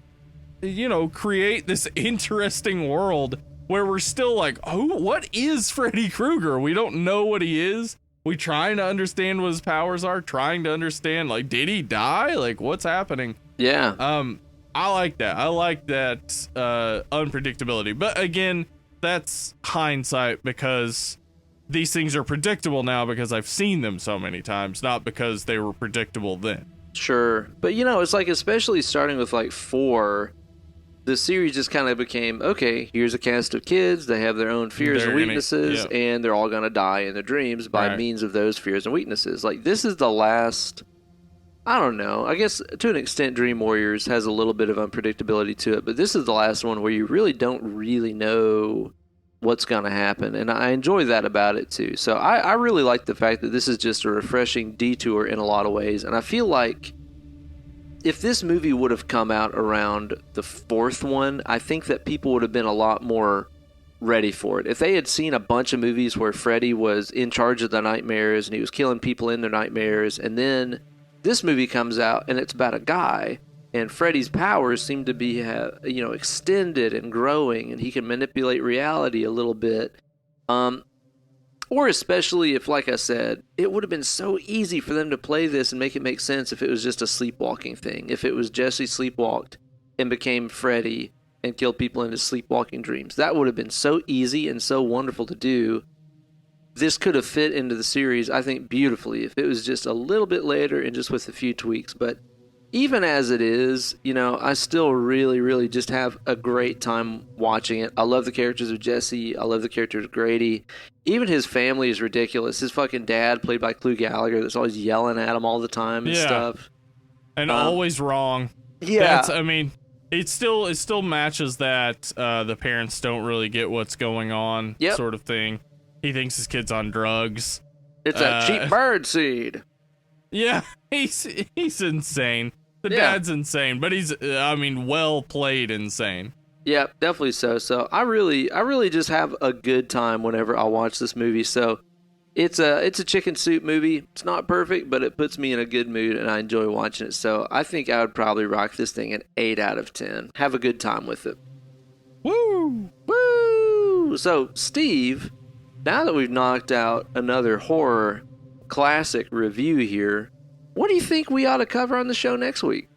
you know, create this interesting world where we're still like, oh, what is Freddy Krueger? We don't know what he is. We trying to understand what his powers are, trying to understand, like, did he die? Like, what's happening? Yeah. I like that. I like that unpredictability. But again, that's hindsight, because these things are predictable now because I've seen them so many times, not because they were predictable then. Sure. But, you know, it's like, especially starting with like 4, the series just kind of became, okay, here's a cast of kids, they have their own fears and weaknesses, and they're all going to die in their dreams by means of those fears and weaknesses. Like, this is the last, I don't know, I guess to an extent Dream Warriors has a little bit of unpredictability to it, but this is the last one where you really don't really know what's going to happen, and I enjoy that about it too. So I really like the fact that this is just a refreshing detour in a lot of ways, and I feel like if this movie would have come out around the 4th one, I think that people would have been a lot more ready for it. If they had seen a bunch of movies where Freddy was in charge of the nightmares and he was killing people in their nightmares, and then this movie comes out and it's about a guy, and Freddy's powers seem to be, you know, extended and growing, and he can manipulate reality a little bit. Or especially if, like I said, it would have been so easy for them to play this and make it make sense if it was just a sleepwalking thing. If it was Jesse sleepwalked and became Freddy and killed people in his sleepwalking dreams. That would have been so easy and so wonderful to do. This could have fit into the series, I think, beautifully if it was just a little bit later and just with a few tweaks. But even as it is, you know, I still really, really just have a great time watching it. I love the characters of Jesse. I love the characters of Grady. Even his family is ridiculous. His fucking dad, played by Clu Gallagher, that's always yelling at him all the time and stuff. And always wrong. Yeah. I mean, it still matches that the parents don't really get what's going on sort of thing. He thinks his kid's on drugs. It's a cheap bird seed. Yeah, he's insane. The dad's insane, but he's, I mean, well played insane. Yeah, definitely so. So I really just have a good time whenever I watch this movie. So it's a chicken soup movie. It's not perfect, but it puts me in a good mood and I enjoy watching it. So I think I would probably rock this thing an 8 out of 10. Have a good time with it. Woo! Woo! So Steve, now that we've knocked out another horror classic review here, what do you think we ought to cover on the show next week?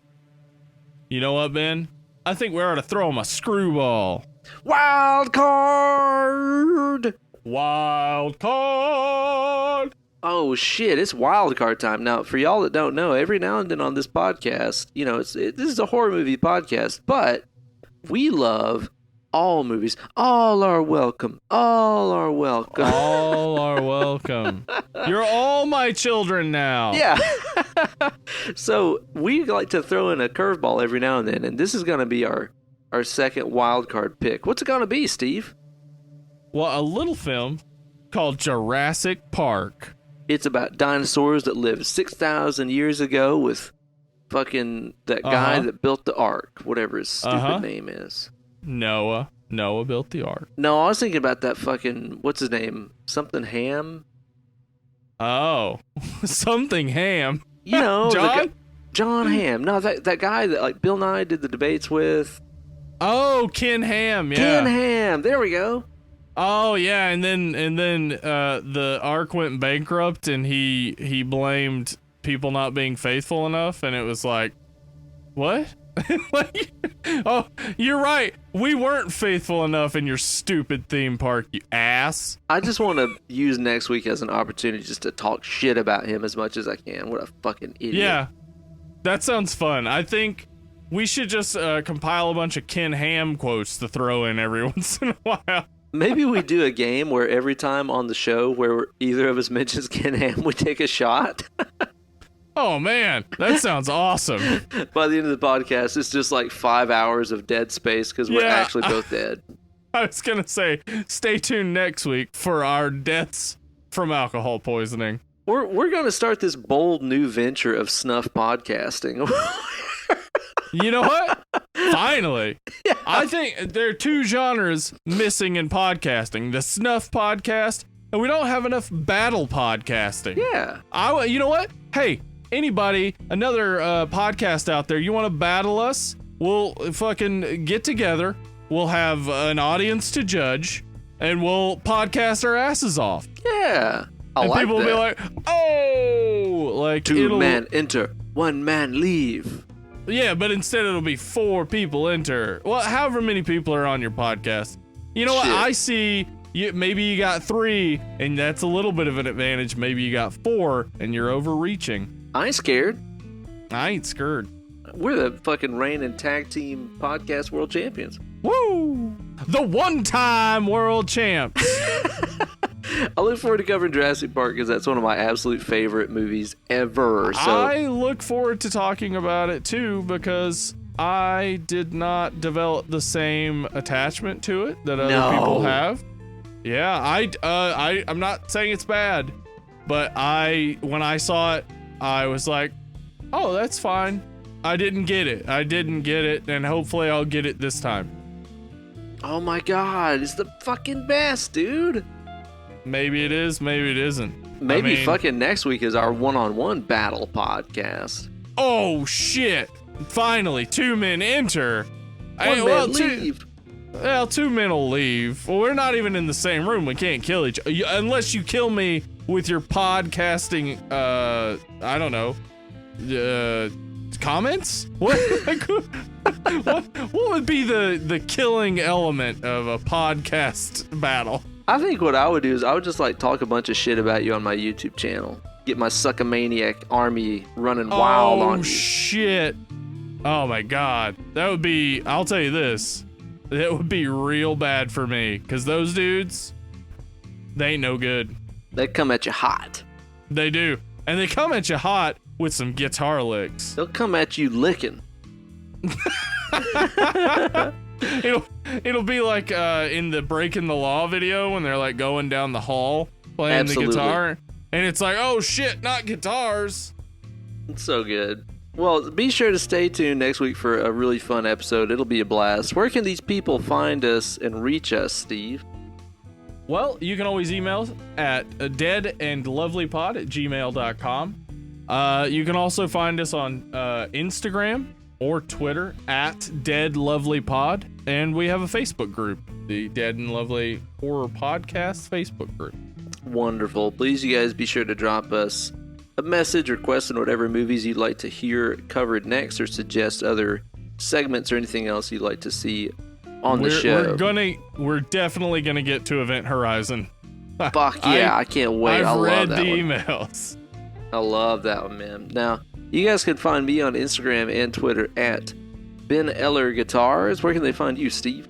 You know what, Ben? I think we ought to throw him a screwball. Wild card! Wild card! Oh shit, it's wild card time. Now, for y'all that don't know, every now and then on this podcast, you know, this is a horror movie podcast, but we love all movies. All are welcome. All are welcome. All are welcome. You're all my children now. Yeah. So we like to throw in a curveball every now and then, and this is going to be our second wild card pick. What's it going to be, Steve? Well, a little film called Jurassic Park. It's about dinosaurs that lived 6,000 years ago with fucking that guy that built the Ark, whatever his stupid name is. Noah built the Ark. No, I was thinking about that fucking, what's his name? Something Ham? Oh, something Ham. You know, John? John Ham. No, that guy that like Bill Nye did the debates with. Oh, Ken Ham, yeah. Ken Ham. There we go. Oh yeah, and then the Ark went bankrupt and he blamed people not being faithful enough, and it was like, what? Like, oh, you're right. We weren't faithful enough in your stupid theme park, you ass. I just want to use next week as an opportunity just to talk shit about him as much as I can. What a fucking idiot. Yeah, that sounds fun. I think we should just compile a bunch of Ken Ham quotes to throw in every once in a while. Maybe we do a game where every time on the show where either of us mentions Ken Ham, we take a shot. Oh, man, that sounds awesome. By the end of the podcast, it's just like 5 hours of dead space because we're actually both dead. I was going to say, stay tuned next week for our deaths from alcohol poisoning. We're going to start this bold new venture of snuff podcasting. You know what? Finally. Yeah. I think there are two genres missing in podcasting. The snuff podcast, and we don't have enough battle podcasting. Yeah. You know what? Hey, anybody, another podcast out there, you want to battle us? We'll fucking get together. We'll have an audience to judge, and we'll podcast our asses off. Yeah. And like people will be like, oh, like two men enter, one man leave. Yeah, but instead it'll be 4 people enter. Well, however many people are on your podcast. You know what? I see maybe you got 3, and that's a little bit of an advantage. Maybe you got 4, and you're overreaching. I ain't scared. I ain't scared. We're the fucking reigning tag team podcast world champions. Woo! The one-time world champs. I look forward to covering Jurassic Park because that's one of my absolute favorite movies ever. So I look forward to talking about it too because I did not develop the same attachment to it that other people have. Yeah, I'm not saying it's bad, but when I saw it, I was like, oh, that's fine. I didn't get it, and hopefully I'll get it this time. Oh my god, it's the fucking best, dude. Maybe it is, maybe it isn't. Maybe fucking next week is our one-on-one battle podcast. Oh, shit. Finally, 2 men enter. One man leave. Well, 2 men will leave. Well, we're not even in the same room. We can't kill each other. Unless you kill me with your podcasting, I don't know, comments? What would be the killing element of a podcast battle? I think what I would do is I would just like talk a bunch of shit about you on my YouTube channel. get my suckamaniac army running wild on you. Oh, shit. Oh, my God. That would be, I'll tell you this, that would be real bad for me, because those dudes, they ain't no good. They come at you hot. They do. And they come at you hot with some guitar licks. They'll come at you licking. It'll be like in the Breaking the Law video when they're like going down the hall playing the guitar. And it's like, oh shit, not guitars. It's so good. Well, be sure to stay tuned next week for a really fun episode. It'll be a blast. Where can these people find us and reach us, Steve? Well, you can always email us at deadandlovelypod@gmail.com. You can also find us on Instagram or Twitter at deadlovelypod. And we have a Facebook group, the Dead and Lovely Horror Podcast Facebook group. Wonderful. Please, you guys, be sure to drop us a message requesting whatever movies you'd like to hear covered next, or suggest other segments or anything else you'd like to see on the show. We're definitely gonna get to Event Horizon. Fuck yeah, I can't wait. I've read love that the one. emails. I love that one, man. Now, you guys can find me on Instagram and Twitter at Ben Eller Guitars. Where can they find you, Steve?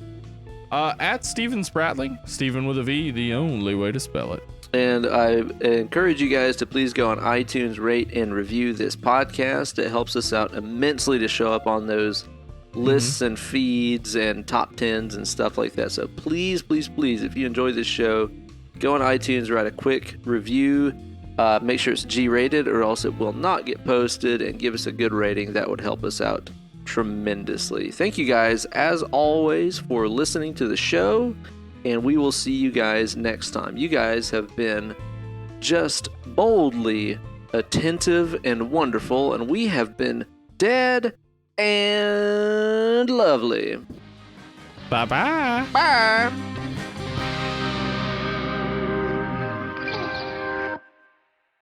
At Steven Spratling, Steven with a V, the only way to spell it. And I encourage you guys to please go on iTunes, rate, and review this podcast. It helps us out immensely to show up on those lists and feeds and top 10s and stuff like that. So please, please, please, if you enjoy this show, go on iTunes, write a quick review. Make sure it's G-rated or else it will not get posted, and give us a good rating. That would help us out tremendously. Thank you guys, as always, for listening to the show, and we will see you guys next time. You guys have been just boldly attentive and wonderful, and we have been dead and lovely. Bye-bye. Bye.